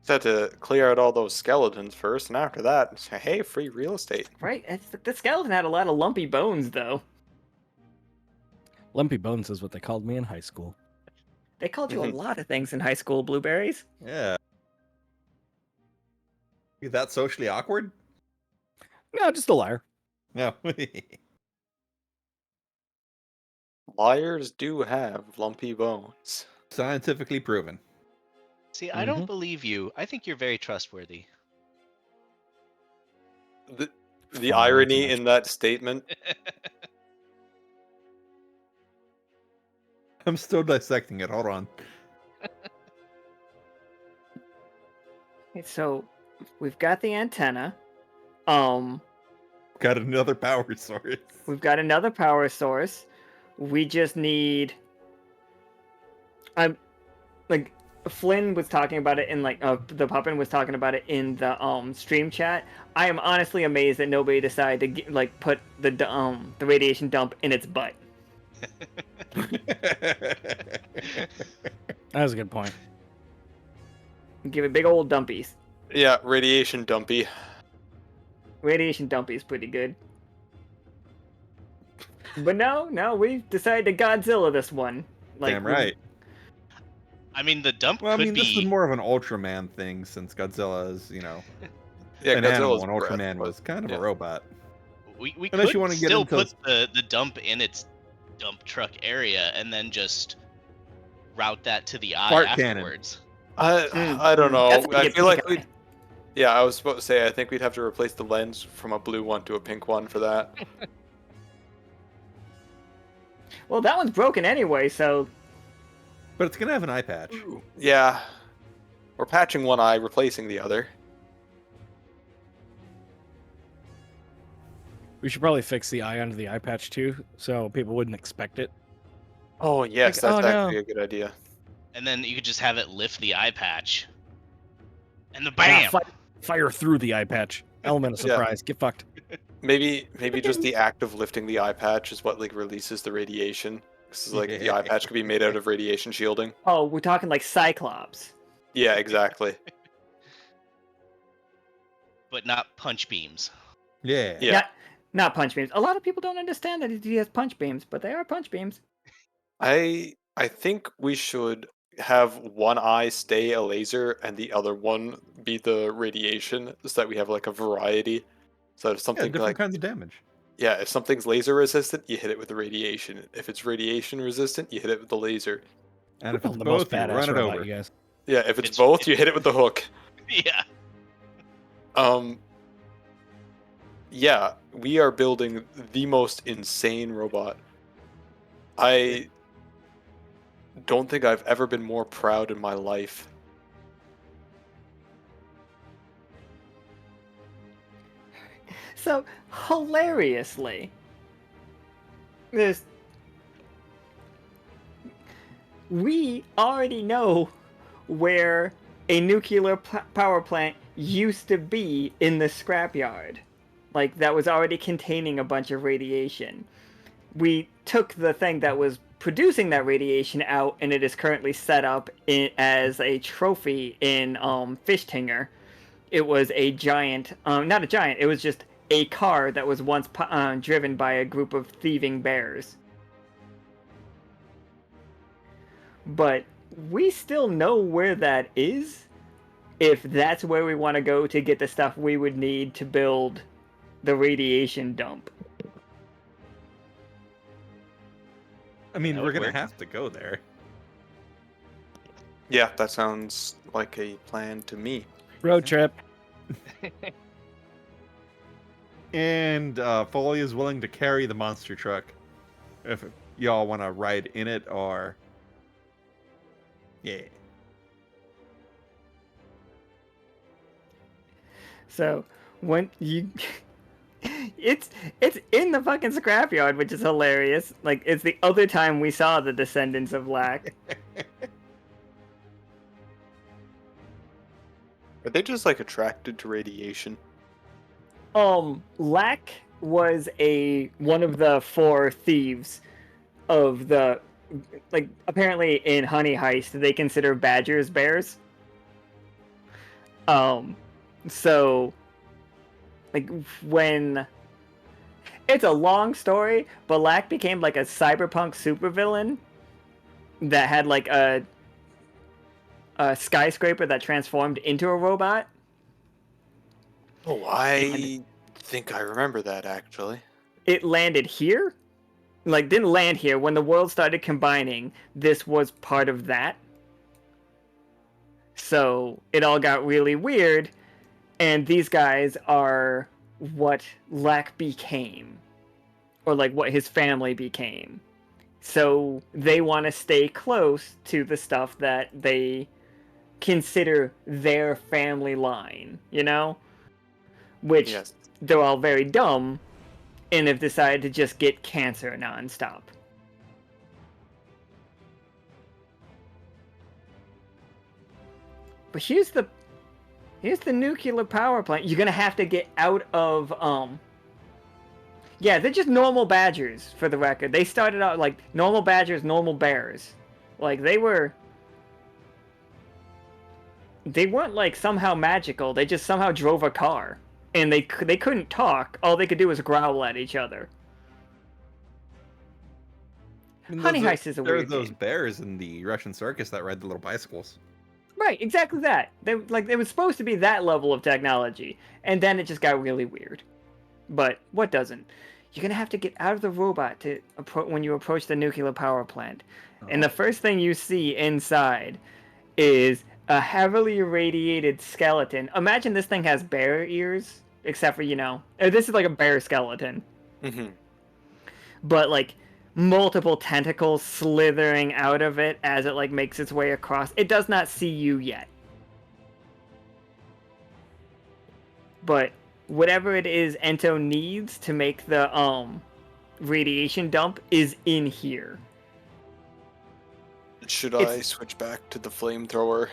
Just had to clear out all those skeletons first, and after that, say, hey, free real estate. Right? The skeleton had a lot of lumpy bones, though. Lumpy bones is what they called me in high school. They called you a lot of things in high school, Blueberries. Yeah. You that socially awkward? No, just a liar. No. Liars do have lumpy bones. Scientifically proven. See, I don't believe you. I think you're very trustworthy. The Fine, irony that's in that statement. I'm still dissecting it. Hold on. Okay, so we've got the antenna. Got another power source. We've got another power source. We just need. Like Flynn was talking about it in the Puppin was talking about it in the stream chat. I am honestly amazed that nobody decided to put the radiation dump in its butt. That was a good point. Give it big old dumpies. Yeah, radiation dumpy. Radiation dumpy is pretty good. But no, we decided to Godzilla this one. Damn right. I mean, the dump Well, I could mean, this be. is more of an Ultraman thing since Godzilla is, Yeah, an animal, Godzilla's and breath, Ultraman but- was kind of yeah. a robot. We Unless could you wanna get still into put the dump in its dump truck area and then just route that to the eye Fart cannon. afterwards. I don't know. That's gonna I get feel like pink eye. Yeah, I was supposed to say I think we'd have to replace the lens from a blue one to a pink one for that. Well, that one's broken anyway, so But it's gonna have an eye patch. Yeah. We're patching one eye, replacing the other. We should probably fix the eye onto the eye patch too, so people wouldn't expect it. Oh yes, Like, that's oh, actually no. a good idea. And then you could just have it lift the eye patch. And the Nah, bam! fire through the eye patch. Element of Yeah. surprise. Get fucked. Maybe just the act of lifting the eye patch is what like releases the radiation. Because like the eye patch could be made out of radiation shielding. oh, we're talking like Cyclops. Yeah, exactly. But not punch beams. Yeah. Yeah. Not punch beams. A lot of people don't understand that he has punch beams, but they are punch beams. I think we should have one eye stay a laser and the other one be the radiation, so that we have like a variety. So if Yeah, something different like kinds of damage. yeah, if something's laser resistant, you hit it with the radiation. If it's radiation resistant, you hit it with the laser. And We're if it's building the most both, you badass run it robot, over. you guys. Yeah, if it's It's- both, you hit it with the hook. Yeah. Yeah, we are building the most insane robot. I don't think I've ever been more proud in my life. So hilariously, this we already know where a nuclear power plant used to be in the scrapyard. Like, that was already containing a bunch of radiation. We took the thing that was producing that radiation out, and it is currently set up as a trophy in Fishtinger. It was a giant, not a giant, it was just a car that was once driven by a group of thieving bears. But we still know where that is, if that's where we want to go to get the stuff we would need to build the radiation dump. I mean, That we're would gonna work. have to go there. Yeah, that sounds like a plan to me. Road trip. And Foley is willing to carry the monster truck. If y'all want to ride in it, or yeah. So when you it's in the fucking scrapyard, which is hilarious. Like, it's the other time we saw the descendants of Lack. Are they just like attracted to radiation? Lack was one of the 4 thieves of the, like, apparently in Honey Heist they consider badgers bears. So, like, when it's a long story, but Lack became like a cyberpunk supervillain that had like a skyscraper that transformed into a robot. Oh, I think I remember that actually. It landed here, like, didn't land here. When the world started combining, this was part of that. So it all got really weird, and these guys are what Lack became, or like what his family became. So they want to stay close to the stuff that they consider their family line, you know? Which Yes. they're all very dumb and have decided to just get cancer nonstop. But here's the nuclear power plant. You're gonna have to get out of yeah, they're just normal badgers, for the record. They started out like normal badgers, normal bears. Like, they weren't like somehow magical. They just somehow drove a car, and they couldn't talk. All they could do was growl at each other. And Honey those are- Heist is a there are weird those game. bears in the Russian circus that ride the little bicycles. Right, exactly that. It was supposed to be that level of technology, and then it just got really weird. But what doesn't? You're gonna have to get out of the robot to when you approach the nuclear power plant, and the first thing you see inside is a heavily irradiated skeleton. Imagine this thing has bear ears, except for, this is like a bear skeleton, but like multiple tentacles slithering out of it as it like makes its way across. It does not see you yet, but whatever it is Ento needs to make the radiation dump is in here. Should I switch back to the flamethrower?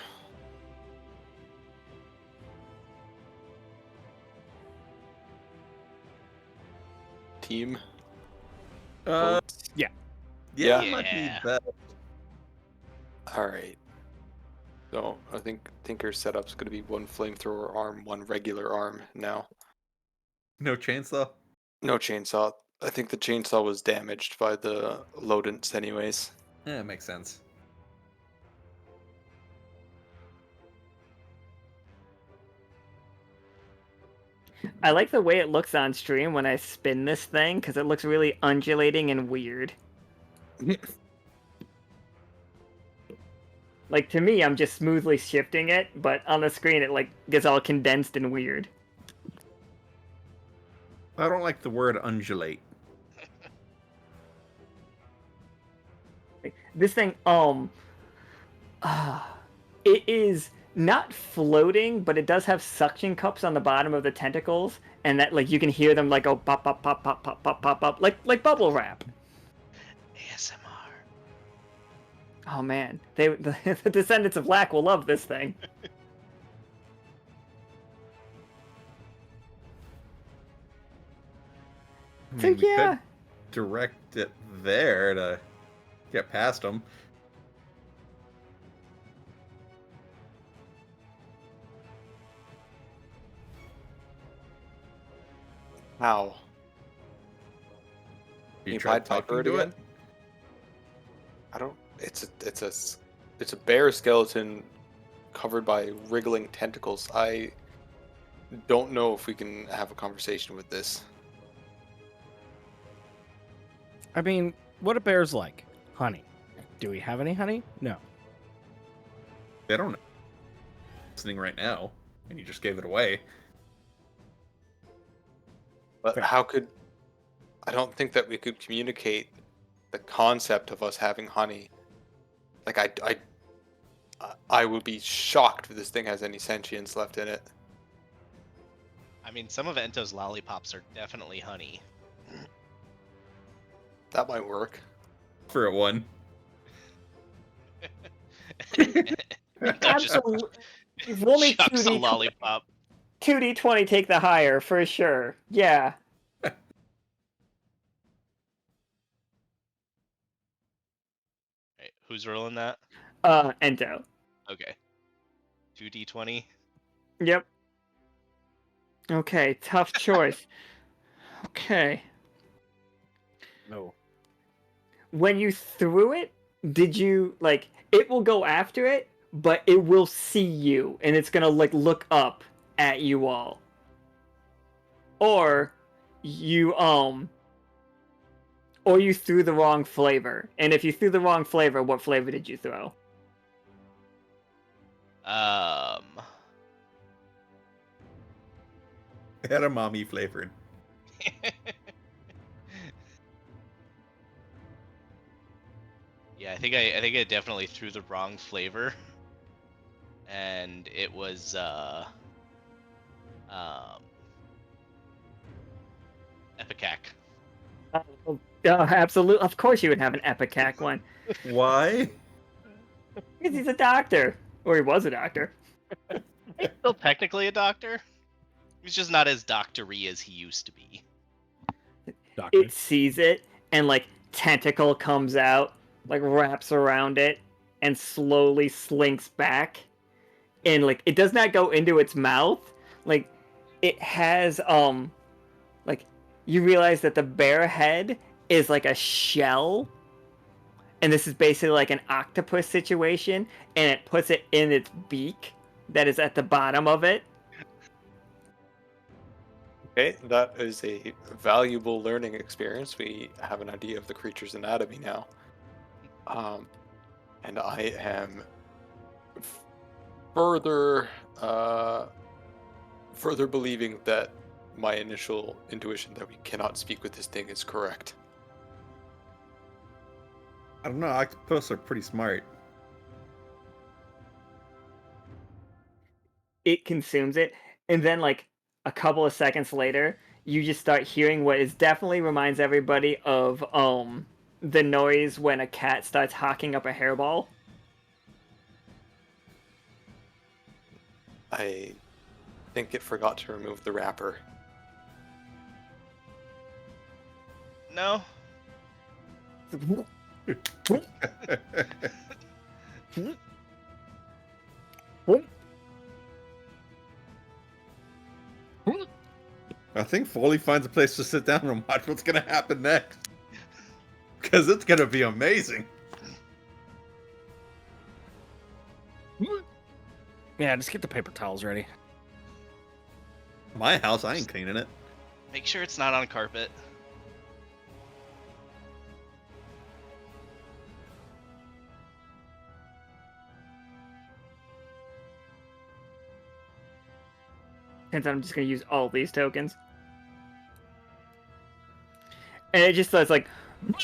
Team? Votes? yeah. Yeah, Yeah. might be Yeah. best. Alright. So I think Tinker's setup's gonna be one flamethrower arm, one regular arm now. No chainsaw. No chainsaw. I think the chainsaw was damaged by the rodents anyways. Yeah, makes sense. I like the way it looks on stream when I spin this thing because it looks really undulating and weird. Like to me, I'm just smoothly shifting it, but on the screen it like gets all condensed and weird. I don't like the word undulate. This thing, it is not floating, but it does have suction cups on the bottom of the tentacles, and that like you can hear them like go pop pop pop pop pop pop pop pop like bubble wrap. ASMR. Oh man, the descendants of Lack will love this thing. I So mean, we yeah, could direct it there to get past them. How? Can you tried hide my talking bird to again? it? I don't. It's a bear skeleton covered by wriggling tentacles. I don't know if we can have a conversation with this. I mean, what are bears like? Honey. Do we have any honey? No. They don't know. Listening right now, and you just gave it away. But Fair. how could? I don't think that we could communicate the concept of us having honey. Like I would be shocked if this thing has any sentience left in it. I mean, some of Ento's lollipops are definitely honey. That might work. For one. Ento just Roll me chucks a 2D lollipop. 2d20 take the higher for sure. Yeah. Right, who's rolling that? Ento. Okay. 2d20. Yep. Okay, tough choice. Okay. No. When you threw it, did you like it will go after it, but it will see you and it's gonna like look up at you all. Or you or you threw the wrong flavor. And if you threw the wrong flavor, what flavor did you throw? Edamame flavored. Yeah, I think I definitely threw the wrong flavor, and it was Epicac. Oh, absolutely. Of course you would have an Epicac one. Why? Because he's a doctor. Or he was a doctor. He's still technically a doctor. He's just not as doctory as he used to be. Doctor. It sees it and like tentacle comes out, like wraps around it, and slowly slinks back. And like it does not go into its mouth. Like it has like you realize that the bear head is like a shell. And this is basically like an octopus situation, and it puts it in its beak that is at the bottom of it. Okay, that is a valuable learning experience. We have an idea of the creature's anatomy now. And I am further believing that my initial intuition that we cannot speak with this thing is correct. I don't know. Octopus are pretty smart. It consumes it, and then like a couple of seconds later, you just start hearing what is definitely reminds everybody of the noise when a cat starts hocking up a hairball. I think it forgot to remove the wrapper. No. I think Foley finds a place to sit down and watch what's gonna happen next. Because it's gonna be amazing. Yeah, just get the paper towels ready. My house, I ain't cleaning it. Make sure it's not on carpet. Since I'm just gonna use all these tokens. And it just starts like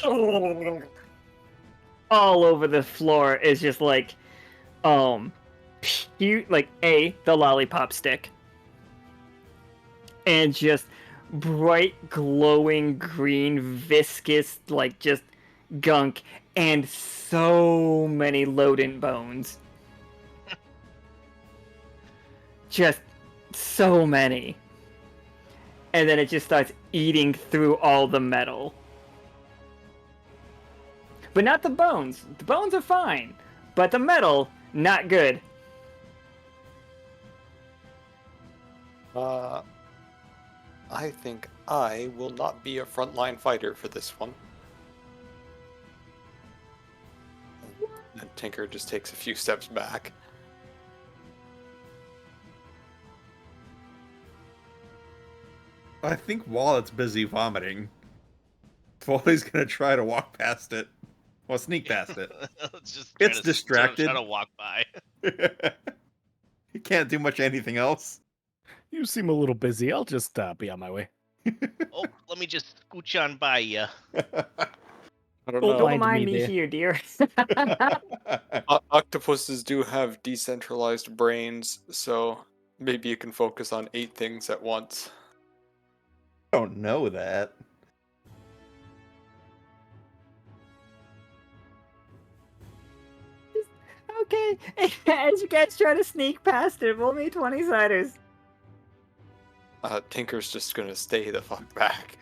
all over the floor is just like like the lollipop stick. And just bright glowing green viscous like just gunk and so many Loden bones. Just so many. And then it just starts eating through all the metal. But not the bones. The bones are fine. But the metal, not good. I think I will not be a frontline fighter for this one. And Tinker just takes a few steps back. I think while it's busy vomiting, Foley's gonna try to walk past it. Well, sneak past it. Let's just It's distracted. Try to walk by. You can't do much anything else. You seem a little busy. I'll just be on my way. Oh, let me just scooch on by you. I don't Well, know. Don't Mind mind me me there. here, dear. Octopuses do have decentralized brains, so maybe you can focus on 8 things at once. I don't know that. Okay, as you guys try to sneak past it, roll me 20-siders. Tinker's just gonna stay the fuck back.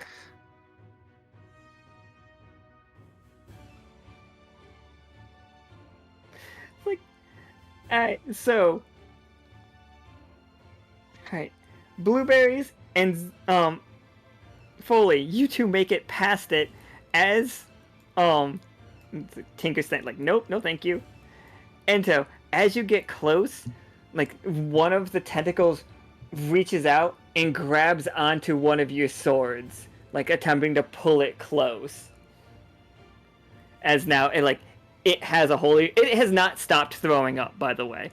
Alright, so... Alright. Blueberries and, Foley, you two make it past it as, Tinker's saying, like, nope, no thank you. Ento, as you get close, like, one of the tentacles reaches out and grabs onto one of your swords, like, attempting to pull it close. As now, it has a holy... It has not stopped throwing up, by the way.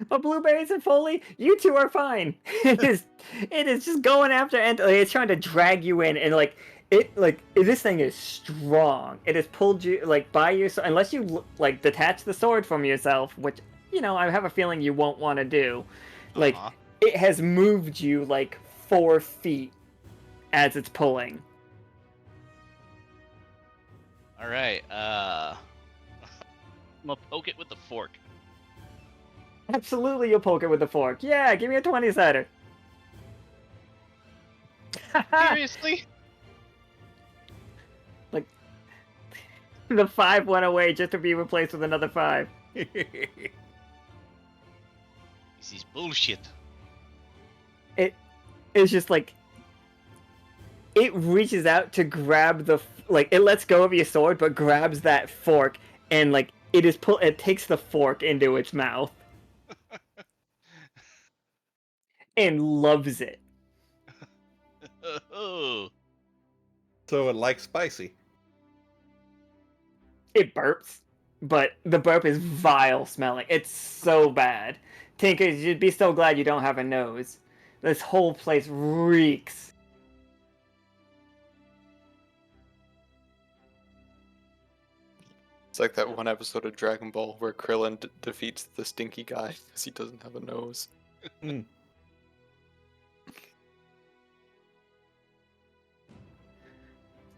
But Blueberries and Foley, you two are fine. It is just going after Ento. Like, it's trying to drag you in, and this thing is strong. It has pulled you by your unless you detach the sword from yourself, which I have a feeling you won't want to do. It has moved you 4 feet as it's pulling. All right. I'm gonna poke it with the fork. Absolutely, you'll poke it with a fork. Yeah, give me a 20-sider. Seriously? The 5 went away just to be replaced with another 5. This is bullshit. It's just it reaches out to grab it lets go of your sword, but grabs that fork and it takes the fork into its mouth. And loves it. Oh. So it likes spicy. It burps, but the burp is vile smelling. It's so bad. Tinker, you'd be so glad you don't have a nose. This whole place reeks. It's like that one episode of Dragon Ball where Krillin defeats the stinky guy because he doesn't have a nose.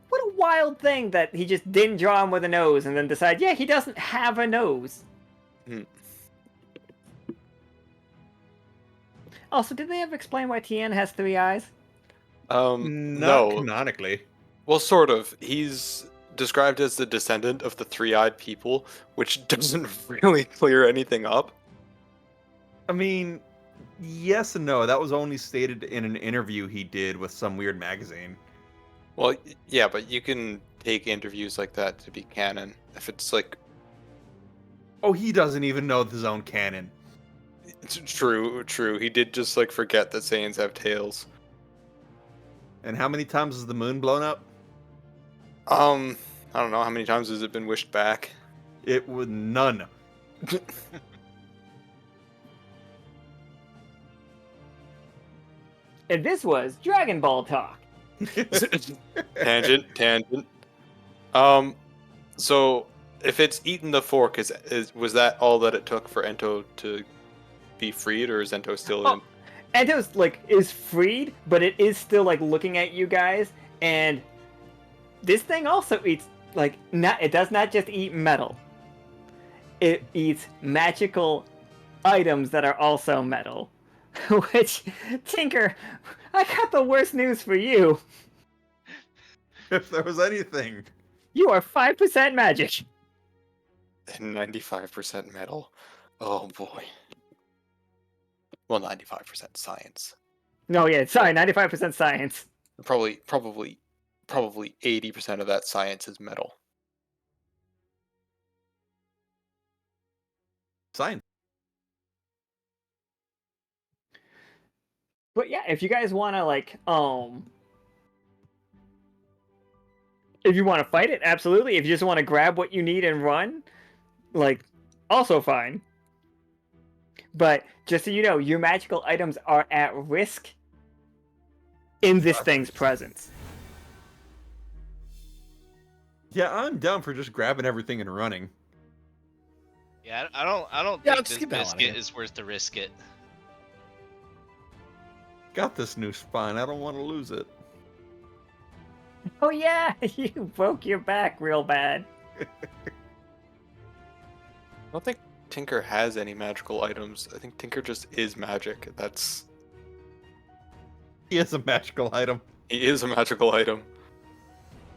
What a wild thing that he just didn't draw him with a nose and then decide, yeah, he doesn't have a nose. Also, did they ever explain why Tien has 3 eyes? Not No. canonically. Well, sort of. He's described as the descendant of the three-eyed people, which doesn't really clear anything up. I mean, yes and no. That was only stated in an interview he did with some weird magazine. Well, yeah, but you can take interviews like that to be canon. If it's like, Oh, he doesn't even know his own canon. it's true. He did just like forget that Saiyans have tails. And how many times has the moon blown up? I don't know how many times has it been wished back. It was none. And this was Dragon Ball Talk. Tangent. So if it's eaten the fork, was that all that it took for Ento to be freed, or is Ento still in? Ento's like is freed, but it is still like looking at you guys, and this thing also eats like it does not just eat metal. It eats magical items that are also metal. Which, Tinker, I got the worst news for you. If there was anything. You are 5% magic. And 95% metal. Oh boy. Well, 95% science. No, yeah, sorry, 95% science. Probably 80% of that science is metal. Science. But yeah, if you guys want to like, if you want to fight it, absolutely. If you just want to grab what you need and run, like, also fine. But just so you know, your magical items are at risk in this thing's presence. Yeah, I'm down for just grabbing everything and running. Yeah, I don't Yeah, think let's this get the hell outta biscuit here. is worth the risk it. Got this new spine. I don't want to lose it. Oh yeah, you broke your back real bad. I don't think Tinker has any magical items. I think Tinker just is magic. He is a magical item. He is a magical item.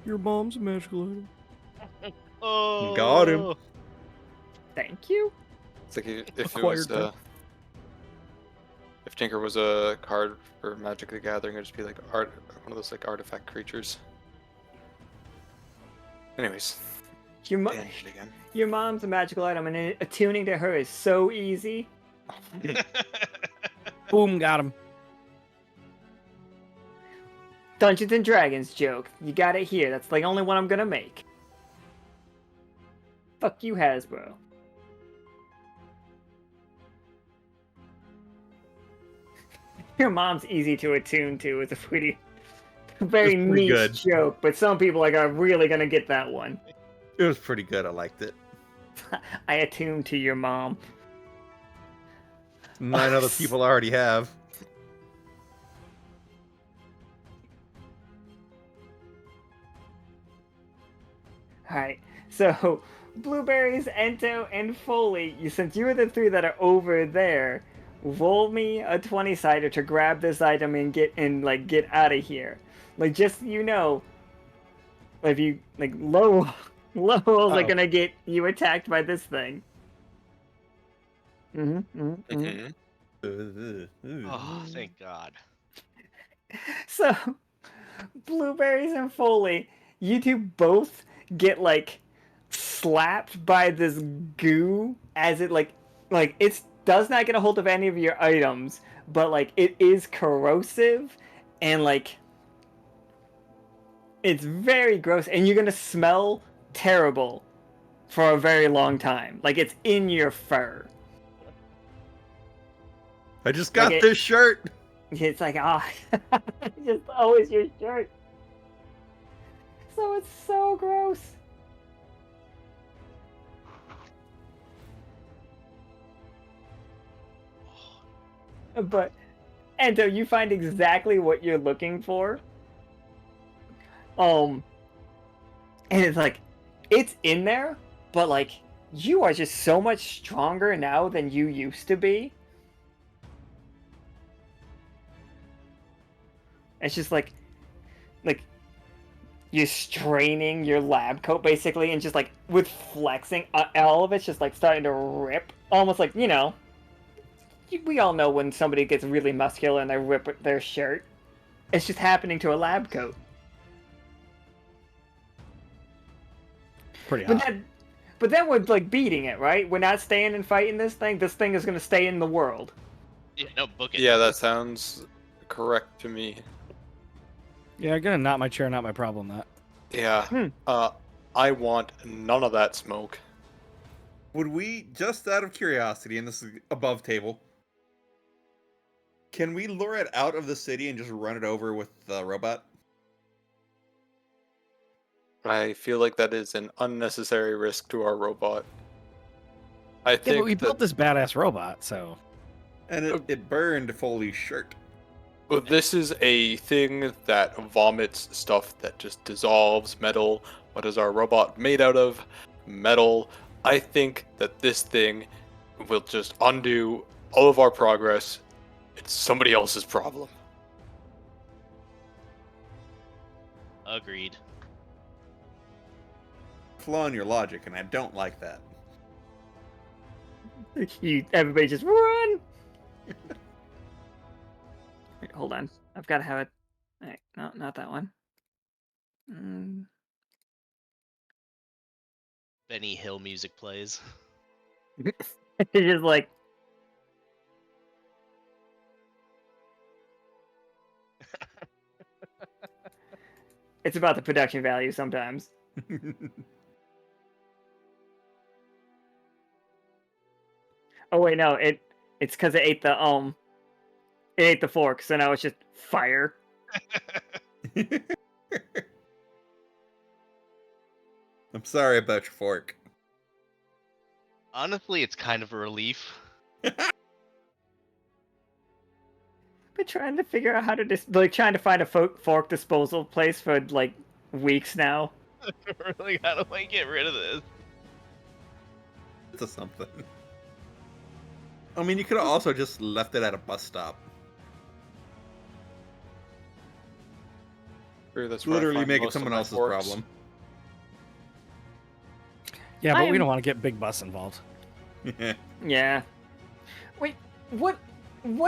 Your mom's a magical item. Oh, Got him. Thank you. It's like if it Acquired was them. if Tinker was a card for Magic the Gathering, it'd just be like one of those like artifact creatures. Anyways, Your, tangent again. your mom's a magical item, and attuning to her is so easy. Boom, got him. Dungeons and Dragons joke. You got it here. That's the only one I'm gonna make. Fuck you, Hasbro. Your mom's easy to attune to. It's a very It's pretty niche good. joke, but some people are really gonna get that one. It was pretty good. I liked it. I attune to your mom. 9 other people already have. Alright, so Blueberries, Ento, and Foley, since you are the three that are over there, roll me a 20-sider to grab this item and get out of here. Like, just so you know, if you low rolls are gonna get you attacked by this thing. Mhm. oh, thank God. So, Blueberries and Foley, you two both get slapped by this goo as it it does not get a hold of any of your items, but it is corrosive and it's very gross, and you're gonna smell terrible for a very long time. It's in your fur. I just got Okay. this shirt. It's just always your shirt. So it's so gross. But, Ento, you find exactly what you're looking for. And it's it's in there, but you are just so much stronger now than you used to be. It's just you're straining your lab coat basically, and just like with flexing, all of it's just like starting to rip, almost like we all know when somebody gets really muscular and they rip their shirt. It's just happening to a lab coat. Pretty But hot. then we're like beating it, right? We're not staying and fighting this thing. This thing is gonna stay in the world. Yeah, no, book it. Yeah, that sounds correct to me. Yeah, I'm gonna not my chair, not my problem. That. Yeah. I want none of that smoke. Would we, just out of curiosity, and this is above table, can we lure it out of the city and just run it over with the robot? I feel like that is an unnecessary risk to our robot. I Yeah, think but we that built this badass robot, so. And it burned Foley's shirt. this is a thing that vomits stuff that just dissolves metal. What is our robot made out of? Metal. I think that this thing will just undo all of our progress. It's somebody else's problem. Agreed. Flaw in your logic, and I don't like that. Everybody just run. Wait, hold on. I've got to have it. Alright, no, not that one. Benny Hill music plays. It's just like it's about the production value sometimes. Oh wait, no, it's because it ate the fork, so now it's just fire. I'm sorry about your fork. Honestly, it's kind of a relief. Been trying to figure out how to trying to find a fork disposal place for like weeks now. Really, how do I get rid of this? It's something. I mean, you could have also just left it at a bus stop. Sure, that's where I Literally find make it most of someone my else's forks. problem. Yeah, but we I'm- don't want to get big bus involved. Yeah. Wait, what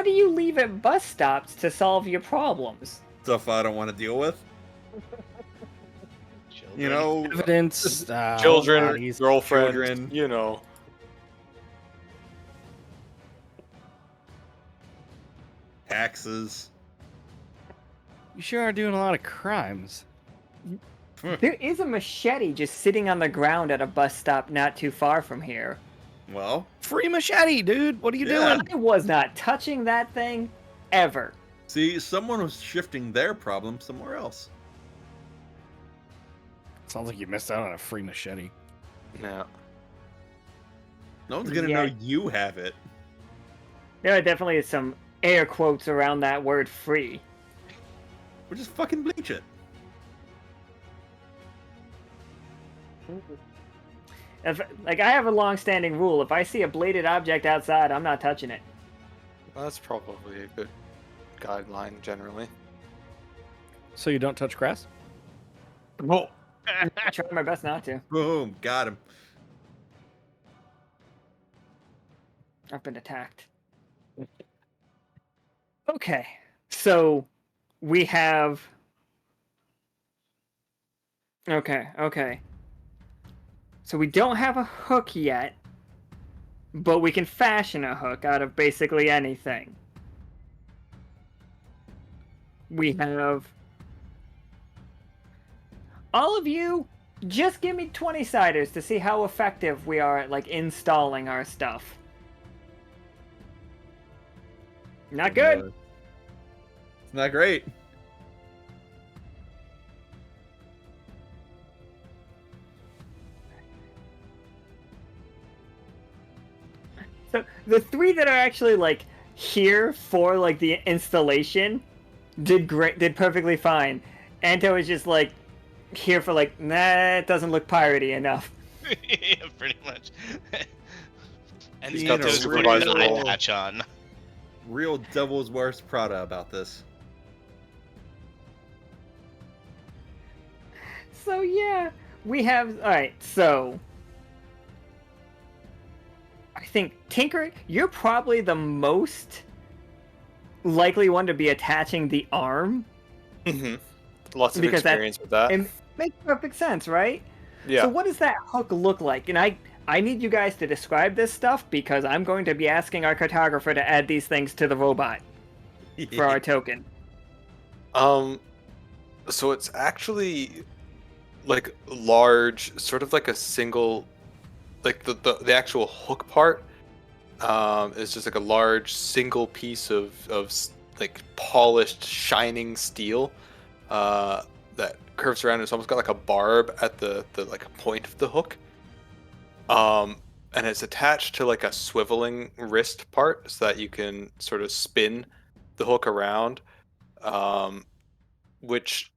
do you leave at bus stops to solve your problems? Stuff I don't want to deal with. Children. You know, Evidence, Children, bodies. girlfriend, children. you know. taxes. You sure are doing a lot of crimes. There is a machete just sitting on the ground at a bus stop not too far from here. Well, Free machete, dude. What are you Yeah. doing? I was not touching that thing ever. see, someone was shifting their problem somewhere else. Sounds like you missed out on a free machete. Yeah. No one's gonna Yeah. know you have it. There are definitely some air quotes around that word free. Or just fucking bleach it. Like, I have a long-standing rule. If I see a bladed object outside, I'm not touching it. Well, that's probably a good guideline generally. So you don't touch grass? Oh. I try my best not to. Boom, got him. I've been attacked. Okay, so we have... Okay. So we don't have a hook yet, but we can fashion a hook out of basically anything. We have... All of you, just give me 20-siders to see how effective we are at, like, installing our stuff. Not good. It's not great. So the three that are actually like here for like the installation did perfectly fine. Ento is just like here for like, nah, it doesn't look piratey enough. Yeah, pretty much. And Being got the a supervisor eye role. patch on. Real devil's worst Prada about this. So yeah, we have. All right, so I think Tinker, you're probably the most likely one to be attaching the arm Mm-hmm. Lots of because that experience with that. it makes perfect sense, right? Yeah. So what does that hook look like? And I need you guys to describe this stuff because I'm going to be asking our cartographer to add these things to the robot for our token. So it's actually like large, sort of like a single, like the actual hook part is just like a large single piece of like polished shining steel that curves around. It's almost got like a barb at the like a point of the hook. And it's attached to like a swiveling wrist part so that you can sort of spin the hook around, which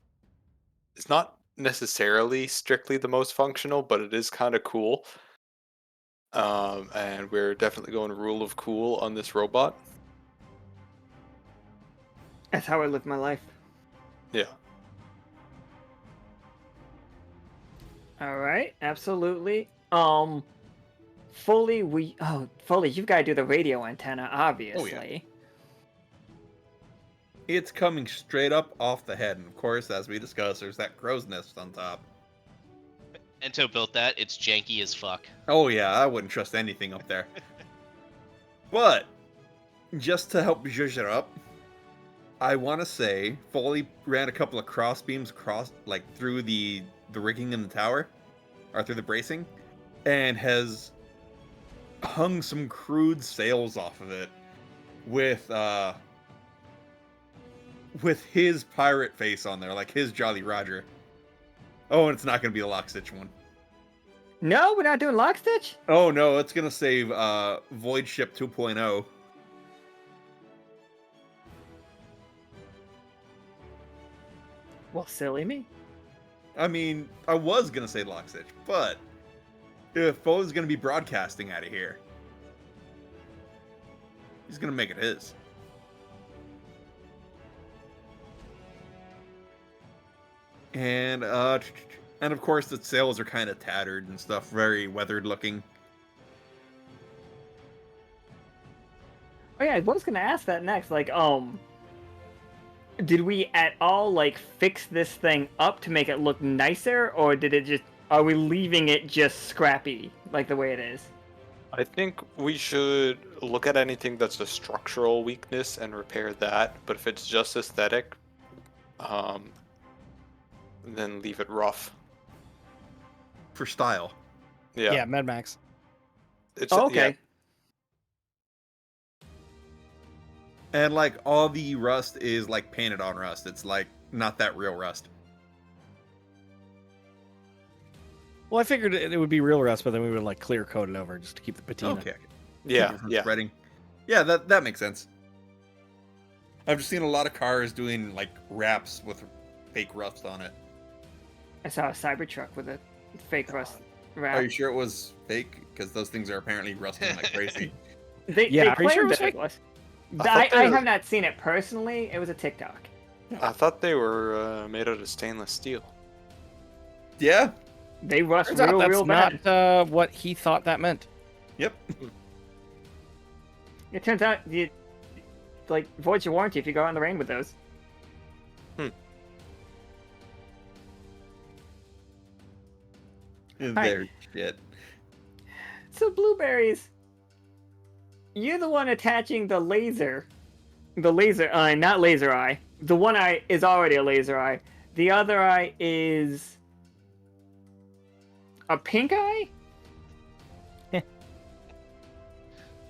is not necessarily strictly the most functional, but it is kind of cool. And we're definitely going rule of cool on this robot. That's how I live my life. Yeah. All right, absolutely. Foley, Foley, you've got to do the radio antenna, obviously. It's coming straight up off the head, and of course, as we discussed, there's that crow's nest on top. Ento built that. It's janky as fuck. Oh yeah, I wouldn't trust anything up there. But just to help zhuzh it up, I want to say Foley ran a couple of cross beams like through the rigging in the tower, or through the bracing, and has hung some crude sails off of it with his pirate face on there, like his Jolly Roger. Oh, and it's not going to be a Lockstitch one. No, we're not doing Lockstitch? Oh no, it's going to save Void Ship 2.0. Well, silly me. I mean, I was going to say Lockstitch, but if Foley's going to be broadcasting out of here, he's going to make it his. And of course the sails are kind of tattered and stuff, very weathered looking. Oh yeah, I was gonna ask that next. Like, did we at all like fix this thing up to make it look nicer, or are we leaving it just scrappy like the way it is? I think we should look at anything that's a structural weakness and repair that. But if it's just aesthetic, then leave it rough. For style. Yeah. Yeah, Mad Max. It's, Oh, okay. Yeah. And like all the rust is like painted on rust. It's like not that real rust. Well, I figured it would be real rust, but then we would like clear coat it over just to keep the patina. Okay. Yeah. Keep it from Yeah. spreading. Yeah, that makes sense. I've just seen a lot of cars doing like wraps with fake rust on it. I saw a Cybertruck with a fake rust wrap. Are you sure it was fake? Because those things are apparently rusting like crazy. They Yeah, are you sure claimed it was that it fake? was. I thought I they were- have not seen it personally. It was a TikTok. I thought they were made out of stainless steel. Yeah. They rust Turns out real that's bad. not what he thought that meant. Yep. It turns out you like void your warranty if you go out in the rain with those. They're shit. So Blueberries, you're the one attaching the laser. The laser eye, not laser eye. The one eye is already a laser eye. The other eye is a pink eye?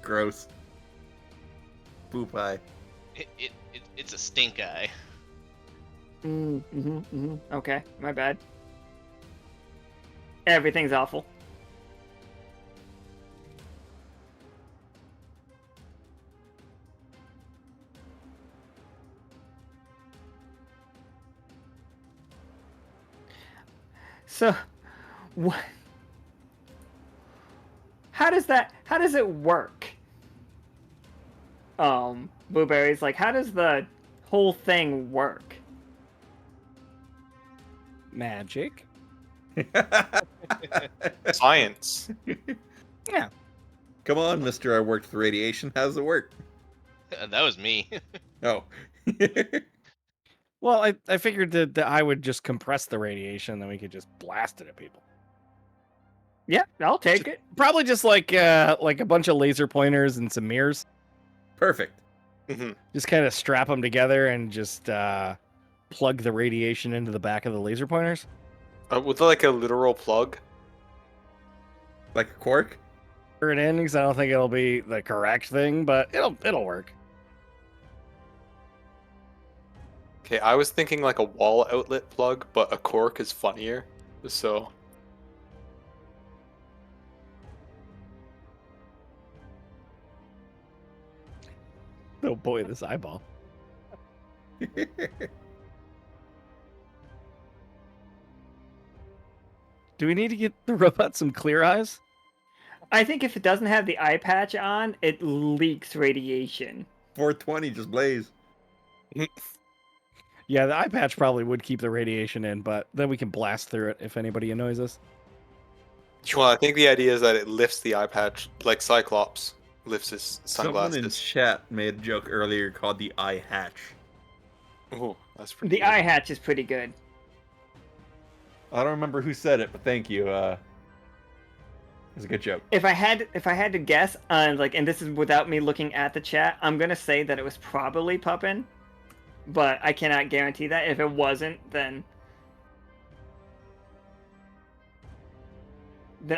Gross. Boop eye. It's a stink eye. Okay, my bad. Everything's awful. So, what? How does it work? Blueberries, like, how does the whole thing work? Magic. Science. Yeah. Come on, Mister. I worked the radiation. How does it work? That was me. Oh. Well, I figured that I would just compress the radiation, then we could just blast it at people. Yeah, I'll take it. Probably just like a bunch of laser pointers and some mirrors. Perfect. Just kind of strap them together and just plug the radiation into the back of the laser pointers. With like a literal plug. Like a quark? It in because I don't think it'll be the correct thing, but it'll work. Okay, I was thinking like a wall outlet plug, but a cork is funnier. So Oh boy, this eyeball. Do we need to get the robot some clear eyes? I think if it doesn't have the eye patch on, it leaks radiation. 420, just blaze. Yeah, the eye patch probably would keep the radiation in, but then we can blast through it if anybody annoys us. well, I think the idea is that it lifts the eye patch, like Cyclops lifts his Someone in sunglasses. chat made a joke earlier called the eye hatch. Oh, that's pretty. The good. eye hatch is pretty good. I don't remember who said it, but thank you. It was a good joke. If I had to guess on and this is without me looking at the chat, I'm gonna say that it was probably Puppin, but I cannot guarantee that. If it wasn't, then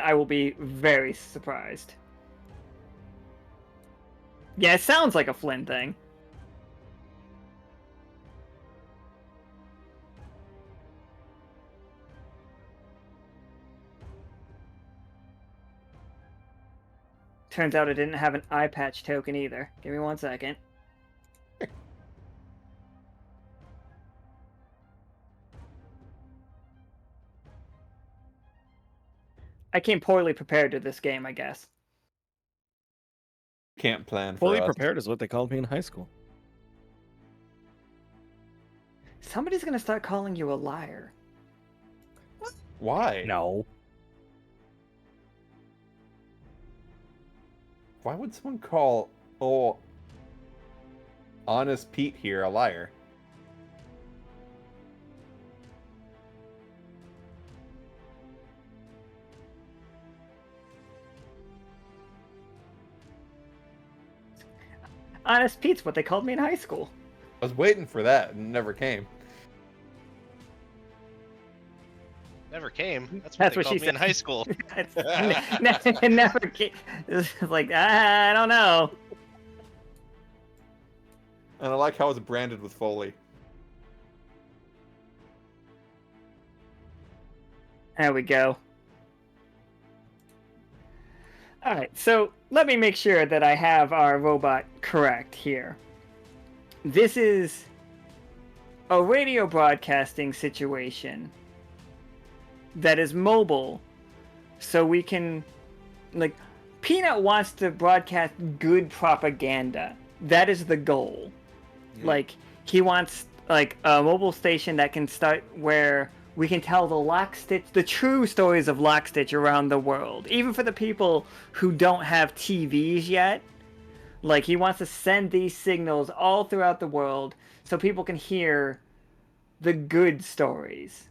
I will be very surprised. Yeah, it sounds like a Flynn thing. Turns out I didn't have an eye patch token either. Give me 1 second. I came poorly prepared to this game, I guess. Can't plan for Fully us. prepared is what they called me in high school. Somebody's gonna start calling you a liar. Why? No. Why would someone call Honest Pete here a liar? Honest Pete's what they called me in high school. I was waiting for that and it never came. Never came. That's That's what what they she called me in said. high school. It never came. It's like, I don't know. And I like how it's branded with Foley. There we go. Alright, so let me make sure that I have our robot correct here. This is a radio broadcasting situation that is mobile, so we can, Peanut wants to broadcast good propaganda. That is the goal. He wants, a mobile station that can start where we can tell the true stories of Lockstitch around the world. Even for the people who don't have TVs yet. He wants to send these signals all throughout the world so people can hear the good stories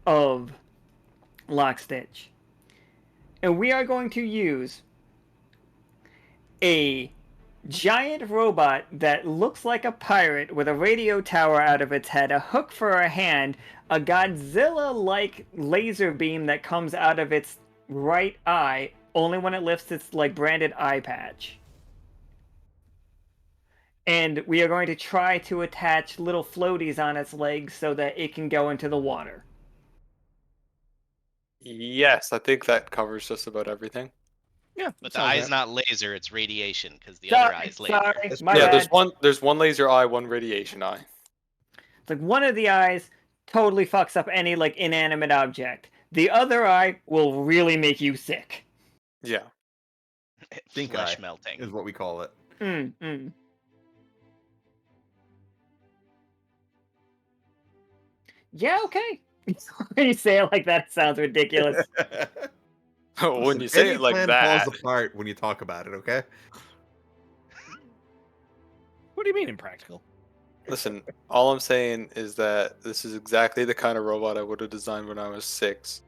of Lockstitch. And we are going to use a giant robot that looks like a pirate with a radio tower out of its head, a hook for a hand, a Godzilla-like laser beam that comes out of its right eye, only when it lifts its branded eye patch. And we are going to try to attach little floaties on its legs so that it can go into the water. Yes, I think that covers just about everything. Yeah. But the eye's not laser, it's radiation, because the Sorry, other eye's laser. sorry, my Yeah, bad. there's one laser eye, one radiation eye. It's one of the eyes totally fucks up any inanimate object. The other eye will really make you sick. Yeah. Stink Flesh eye melting. is what we call it. Yeah, okay. When you say it like that, it sounds ridiculous. When Listen, you say any it like plan that, falls apart when you talk about it. Okay. What do you mean impractical? listen, all I'm saying is that this is exactly the kind of robot I would have designed when I was 6.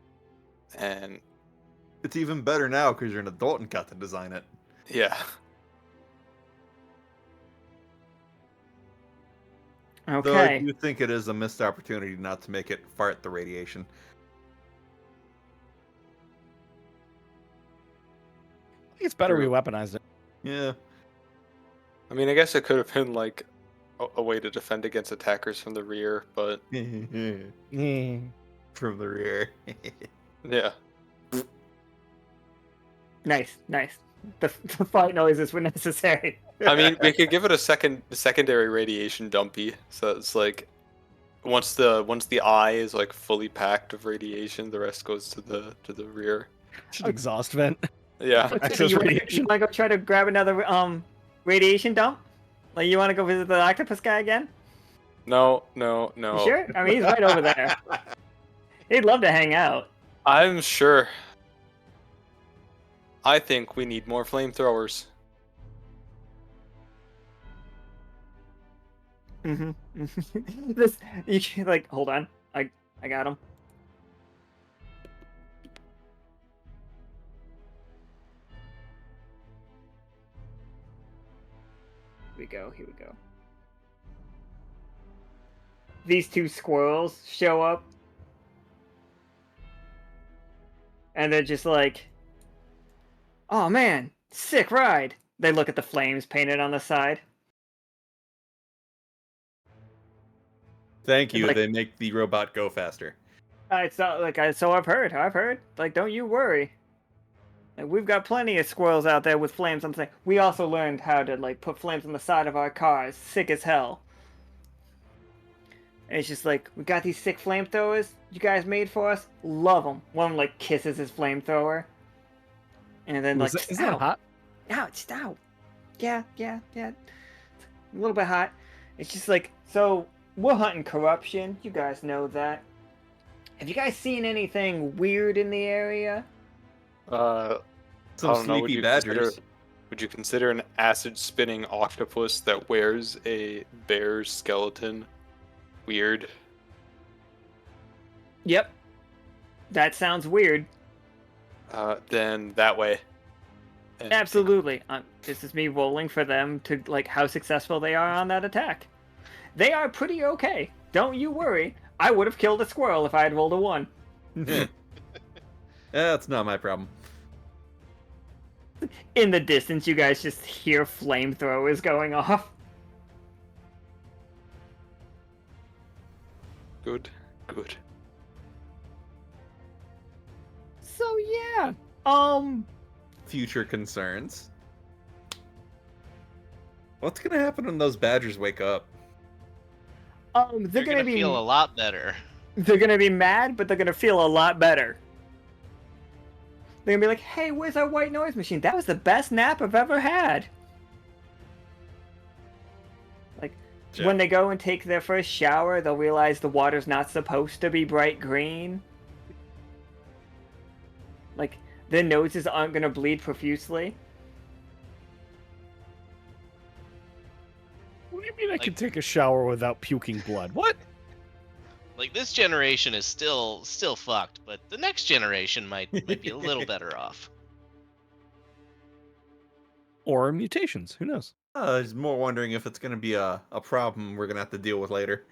And It's even better now because you're an adult and got to design it. yeah. Though I Okay. do think it is a missed opportunity not to make it fart the radiation. I think it's better we True. weaponized it. Yeah. I mean, I guess it could have been like a way to defend against attackers from the rear, but From the rear. yeah. Nice. The fight noises were necessary. I mean, we could give it a secondary radiation dumpy, so it's like once the eye is like fully packed of radiation, the rest goes to the rear. It's an exhaust vent. Yeah. Access you radiation. want to go try to grab another radiation dump? Like you want to go visit the octopus guy again? No. You sure? I mean, he's right over there. He'd love to hang out. I'm sure. I think we need more flamethrowers. This you can, like hold on. I got him. Here we go. These two squirrels show up. And they're just like, oh man, sick ride. They look at the flames painted on the side. Thank you. Like- They make the robot go faster. It's not like so I've heard. Like, don't you worry. Like, we've got plenty of squirrels out there with flames on the thing. We also learned how to like put flames on the side of our cars. Sick as hell. And it's just like, we got these sick flamethrowers you guys made for us. Love them. One like kisses his flamethrower. And then like, Is that hot? Ouch, ow. Yeah. A little bit hot. It's just like, so we're hunting corruption. You guys know that. Have you guys seen anything weird in the area? Some I don't know, sleepy badgers. would you consider an acid spinning octopus that wears a bear's skeleton weird? Yep. That sounds weird. Then that way. And Absolutely. This is me rolling for them to like how successful they are on that attack. They are pretty okay. Don't you worry. I would have killed a squirrel if I had rolled a 1. That's not my problem. In the distance, you guys just hear flamethrowers going off. Good. So yeah. Future concerns. What's gonna happen when those badgers wake up? They're They're gonna be feel a lot better. they're gonna be mad, but they're gonna feel a lot better. They're gonna be like, hey, where's our white noise machine? That was the best nap I've ever had. Like, Yeah. when they go and take their first shower, they'll realize the water's not supposed to be bright green. Like, their noses aren't gonna bleed profusely. What do you mean I can take a shower without puking blood? What? Like this generation is still fucked, but the next generation might be a little better off. Or mutations? Who knows? I was more wondering if it's gonna be a problem we're gonna have to deal with later.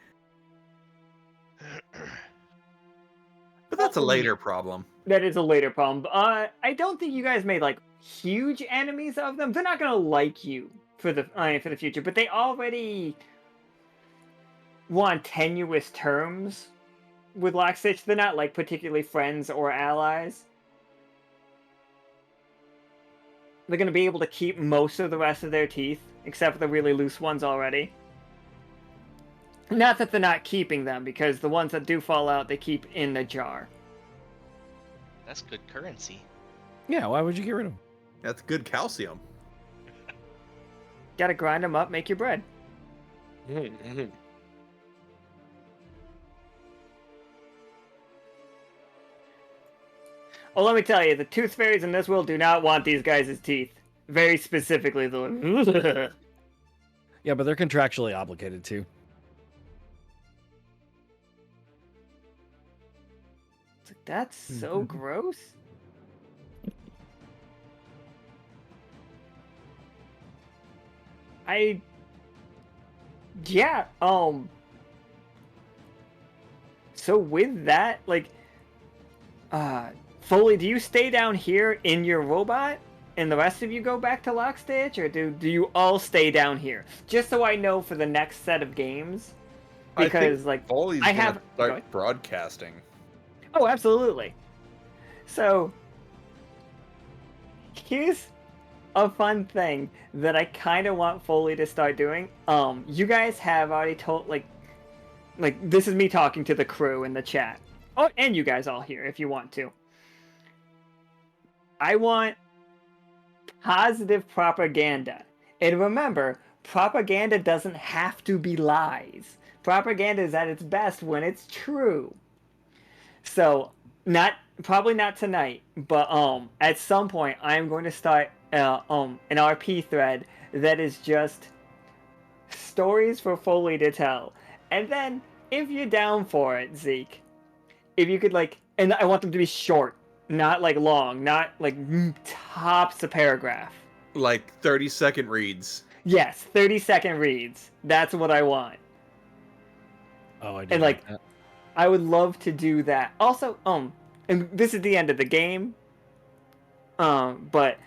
But that's a later problem. That is a later problem. I don't think you guys made like huge enemies of them. They're not gonna like you for the future, but they already were on tenuous terms with Lockstitch. They're not like particularly friends or allies. They're gonna be able to keep most of the rest of their teeth, except for the really loose ones already. Not that they're not keeping them, because the ones that do fall out, they keep in the jar. That's good currency. Yeah, why would you get rid of them? That's good calcium. Gotta grind them up, make your bread. Oh, let me tell you, the tooth fairies in this world do not want these guys' teeth. Very specifically, the. Yeah, but they're contractually obligated to. That's so gross. Yeah, so with that, like, Foley, do you stay down here in your robot, and the rest of you go back to Lockstitch, or do you all stay down here? Just so I know for the next set of games, because like Foley's I gonna have start broadcasting. Oh, absolutely. So here's a fun thing that I kind of want Foley to start doing. You guys have already told like this is me talking to the crew in the chat. Oh, and you guys all here if you want to. I want positive propaganda. And remember, propaganda doesn't have to be lies. Propaganda is at its best when it's true. So, probably not tonight, but at some point I'm going to start an RP thread that is just stories for Foley to tell. And then if you're down for it, Zeke, if you could and I want them to be short, not like long, not like tops a paragraph. Like 30-second reads. Yes, 30-second reads. That's what I want. Oh, I do. And like that. I would love to do that. Also, and this is the end of the game. But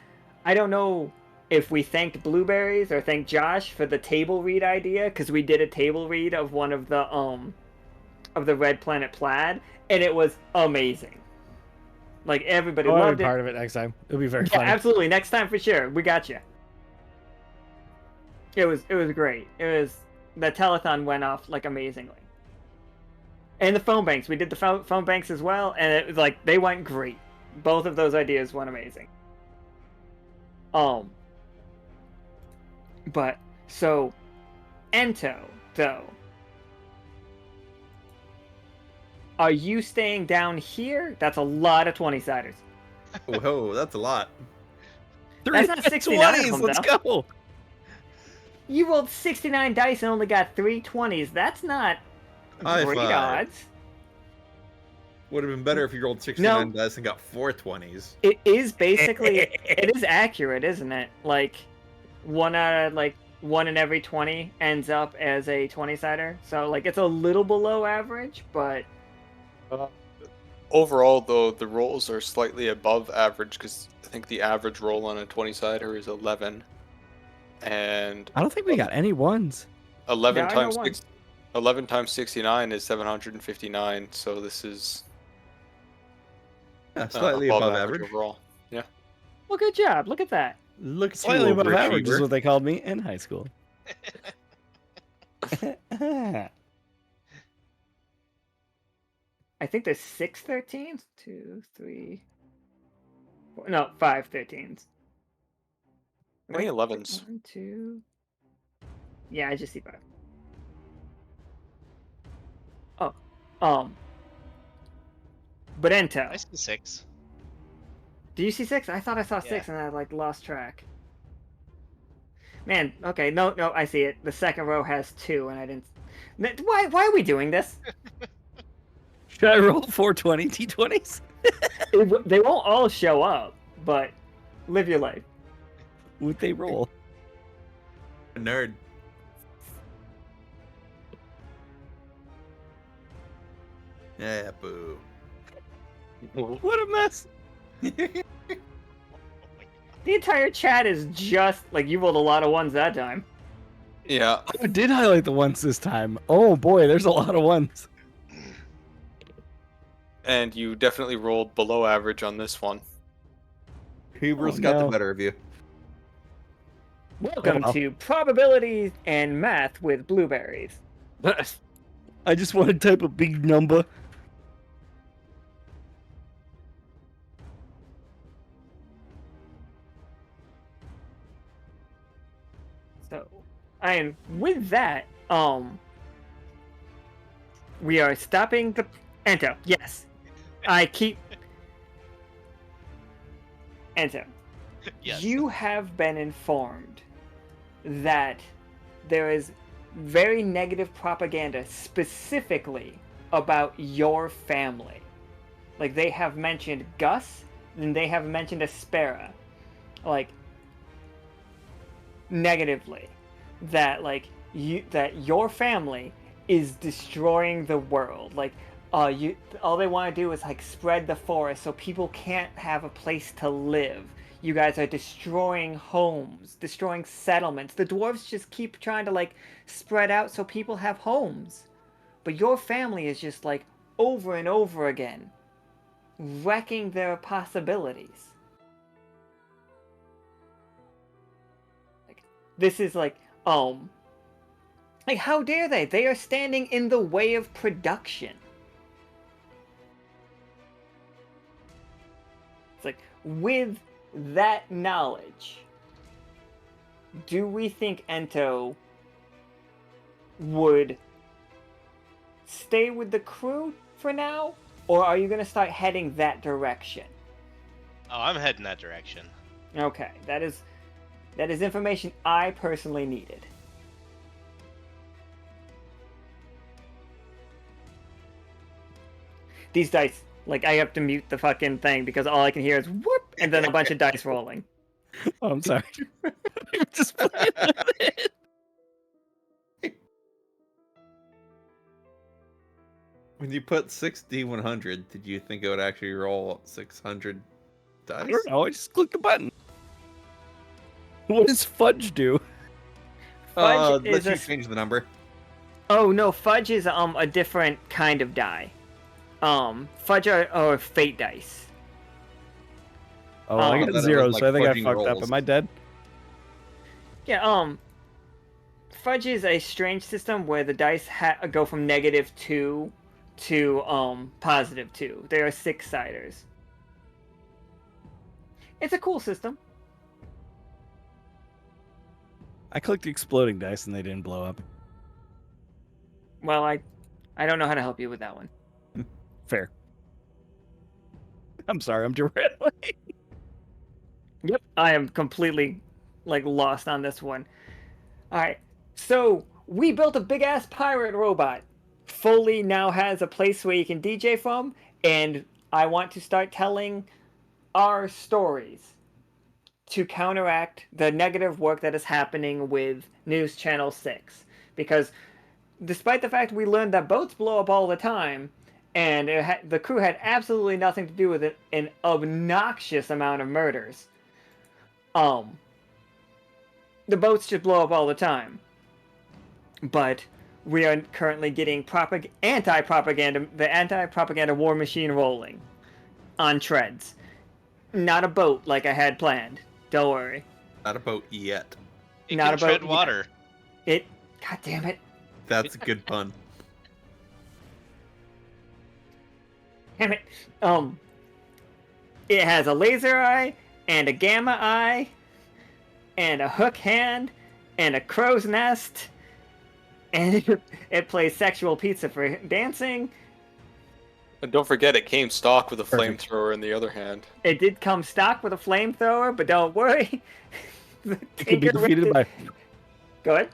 I don't know if we thanked Blueberries or thanked Josh for the table read idea, because we did a table read of one of the Red Planet Plaid, and it was amazing. Like everybody I'll loved be it. part of it next time. It'll be very Yeah, funny. absolutely. Next time for sure. We got you. It was great. The telethon went off like amazingly. And the phone banks. We did the phone banks as well, and it was like they went great. Both of those ideas went amazing. But so Ento, though. Are you staying down here? That's a lot of 20-siders. Whoa, that's a lot. That's not 69 of them, Let's though. go. You rolled 69 dice and only got 3 20s. That's not High great five. odds. Would have been better if you rolled 69 dice and got 4 20s. It is basically it is accurate, isn't it? Like one in every 20 ends up as a 20-sider. So like it's a little below average, but Overall, though, the rolls are slightly above average because I think the average roll on a 20-sider is 11. And I don't think we got any ones. 11 There are no times ones. 11 times 69 is 759. So this is Yeah, slightly above average. overall. Yeah. well, good job. Look at that. Look at Slightly you, above average is overachiever. what they called me in high school. I think there's 6 13s. 2, 3, 4, no, 5 13s. How many 11s? 1, 2. Yeah, I just see 5. Oh, but Ento. I see 6. Do you see 6? I thought I saw 6 and I lost track. Man, okay, no, I see it. The second row has 2 and I didn't. Why are we doing this? Should I roll 420 d20s? They won't all show up, but live your life. Would they roll? Nerd. Yeah, boo. What a mess. The entire chat is just like you rolled a lot of ones that time. Yeah. I did highlight the ones this time. Oh boy, there's a lot of ones. And you definitely rolled below average on this one. Hebrews Oh, got no. the better of you. Welcome well. to Probabilities and Math with Blueberries. I just want to type a big number. So, and with that, we are stopping the Ento. Yes, I keep. Ento, Yes. you have been informed that there is very negative propaganda specifically about your family. Like, they have mentioned Gus, and they have mentioned Aspera, like, negatively. That, like, that your family is destroying the world. Like, all they want to do is, like, spread the forest so people can't have a place to live. You guys are destroying homes, destroying settlements. The dwarves just keep trying to, like, spread out so people have homes. But your family is just, like, over and over again, wrecking their possibilities. Like, this is like, how dare they? They are standing in the way of production. It's like, with that knowledge, do we think Ento would stay with the crew for now? Or are you going to start heading that direction? Oh, I'm heading that direction. Okay, that is information I personally needed. These dice, like, I have to mute the fucking thing because all I can hear is whoop, and then a bunch of dice rolling. Oh, I'm sorry. I'm just playing with it. When you put 6D100, did you think it would actually roll 600 dice? I don't know. I just clicked the button. What does fudge do? Fudge Let is you change the number. Oh no, fudge is a different kind of die. Fudge are fate dice. Oh, I that got it was zeros, like so I think I fudging fucked up. rolls. Am I dead? Yeah, fudge is a strange system where the dice go from -2 to +2. They are 6-siders. It's a cool system. I clicked exploding dice and they didn't blow up. Well, I don't know how to help you with that one. Fair. I'm sorry, I'm derailing. Yep, I am completely, like, lost on this one. Alright, so we built a big-ass pirate robot. Foley now has a place where you can DJ from, and I want to start telling our stories to counteract the negative work that is happening with News Channel 6. Because despite the fact we learned that boats blow up all the time, and the crew had absolutely nothing to do with it, an obnoxious amount of murders, the boats just blow up all the time. But we are currently getting the anti-propaganda war machine rolling on treads. Not a boat like I had planned. Don't worry. Not a boat yet. It Not can a boat tread yet. water. God damn it. That's a good pun. Damn it. It has a laser eye, and a gamma eye, and a hook hand, and a crow's nest, and it plays sexual pizza for dancing. And don't forget, it came stock with a Perfect. flamethrower in the other hand. It did come stock with a flamethrower, but don't worry. It can be defeated by. Go ahead.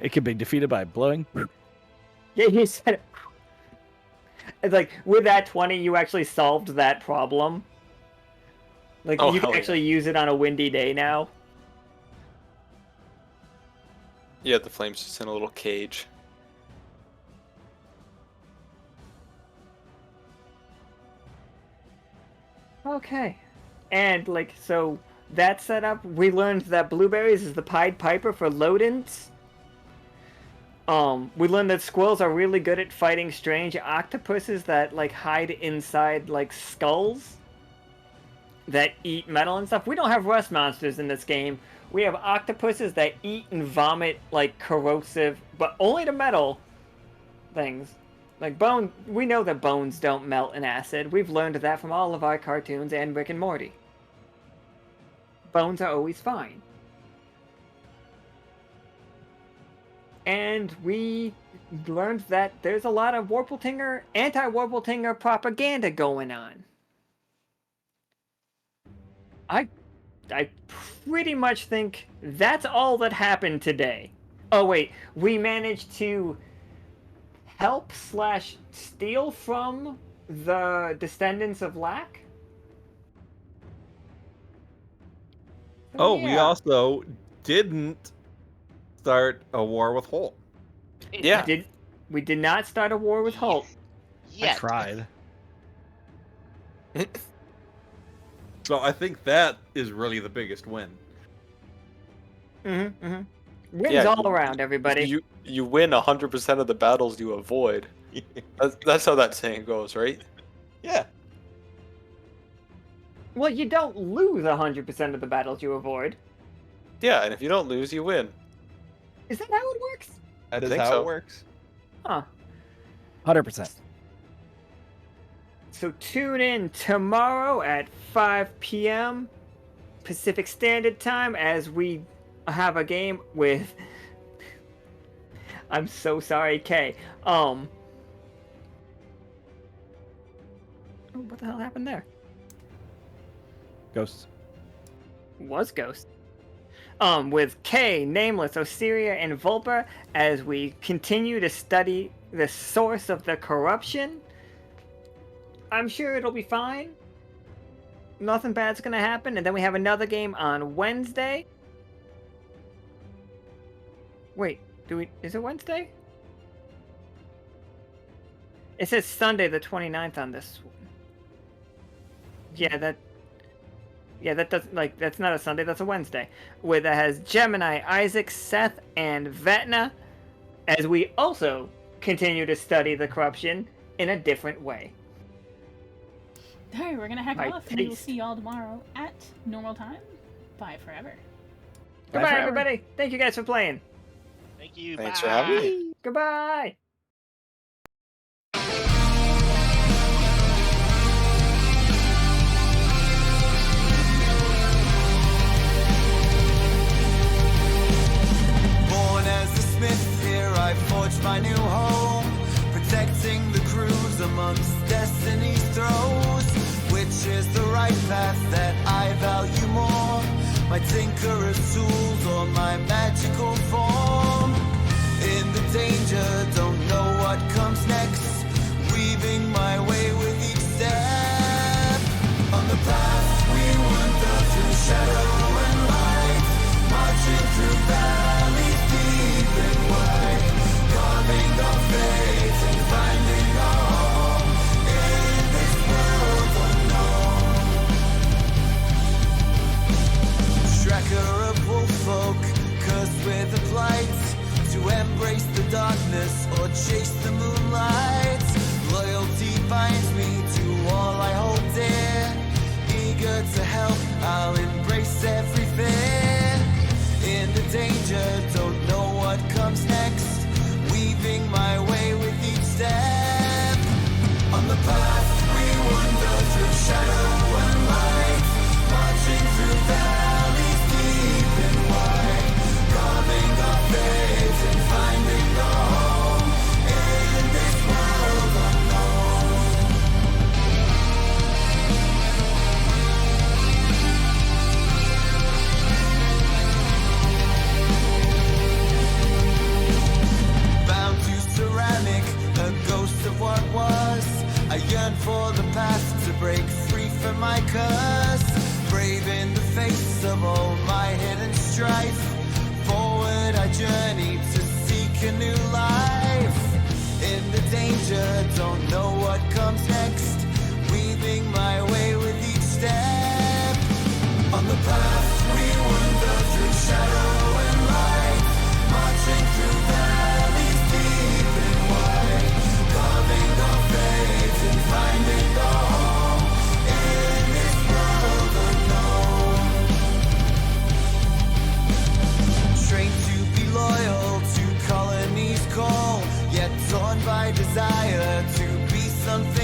It can be defeated by blowing. Yeah, you said it. It's like, with that 20, you actually solved that problem. Like, Oh, you can hell yeah. actually use it on a windy day now. Yeah, the flame's just in a little cage. Okay. And, like, so that setup, we learned that Blueberries is the Pied Piper for Lodins. We learned that squirrels are really good at fighting strange octopuses that, like, hide inside, like, skulls that eat metal and stuff. We don't have rust monsters in this game. We have octopuses that eat and vomit, like, corrosive, but only to metal things. Like, bone, we know that bones don't melt in acid. We've learned that from all of our cartoons and Rick and Morty. Bones are always fine. And we learned that there's a lot of anti-Warpletinger propaganda going on. I pretty much think that's all that happened today. Oh wait, we managed to help/steal from the descendants of Lack. So, Oh, we yeah. also didn't start a war with Holt. Yeah. We did not start a war with Holt. Yeah. I tried. So I think that is really the biggest win. Wins Yeah, all around, everybody. You win 100% of the battles you avoid. That's how that saying goes, right? Yeah. Well, you don't lose 100% of the battles you avoid. Yeah, and if you don't lose, you win. Is that how it works? That is think how so. it works. Huh. 100%. So tune in tomorrow at 5 p.m. Pacific Standard Time as we have a game with... I'm so sorry, Kay. Oh, what the hell happened there? Ghosts. Was Ghost. With Kay, Nameless, Osiria, and Vulper as we continue to study the source of the corruption. I'm sure it'll be fine. Nothing bad's gonna happen, and then we have another game on Wednesday. Wait, is it Wednesday? It says Sunday the 29th on this one. Yeah, that doesn't, like, that's not a Sunday, that's a Wednesday. Where that has Gemini, Isaac, Seth, and Vetna, as we also continue to study the corruption in a different way. Alright, we're gonna hack My off, and we will taste. see y'all tomorrow at normal time. Bye forever. Goodbye, forever. everybody. Thank you guys for playing. Thank you. Thanks bye. for having me. Goodbye. Born as a smith, here I forged my new home, protecting the crews amongst destiny's throes. Which is the right path that I value more? My tinkerer's tools or my magical form? In the danger, don't know what comes next, weaving my way with each step. On the path we wander through shadow and light, marching through valleys deep and wide, carving our fate and finding our home in this world unknown. Tracker of wolffolk, cursed with a plight, to embrace the darkness or chase the moonlight. Loyalty binds me to all I hold dear, eager to help, I'll embrace every fear. In the danger, don't know what comes next, weaving my way with each step. On the path we wander through shadow and light, marching through valleys deep and wide, carving our fate and finding our home in this world unknown. Bound to ceramic, a ghost of what was. I yearn for the path to break free from my curse. Brave in the face of all my hidden strife. Forward I journey to seek a new life. In the danger, don't know what comes next, weaving my way with each step. On the path we wander through shadow and light, marching through valleys deep and wide, carving our fate and finding our home in this world unknown. Trained to be loyal to colonies call, yet torn by desire to be something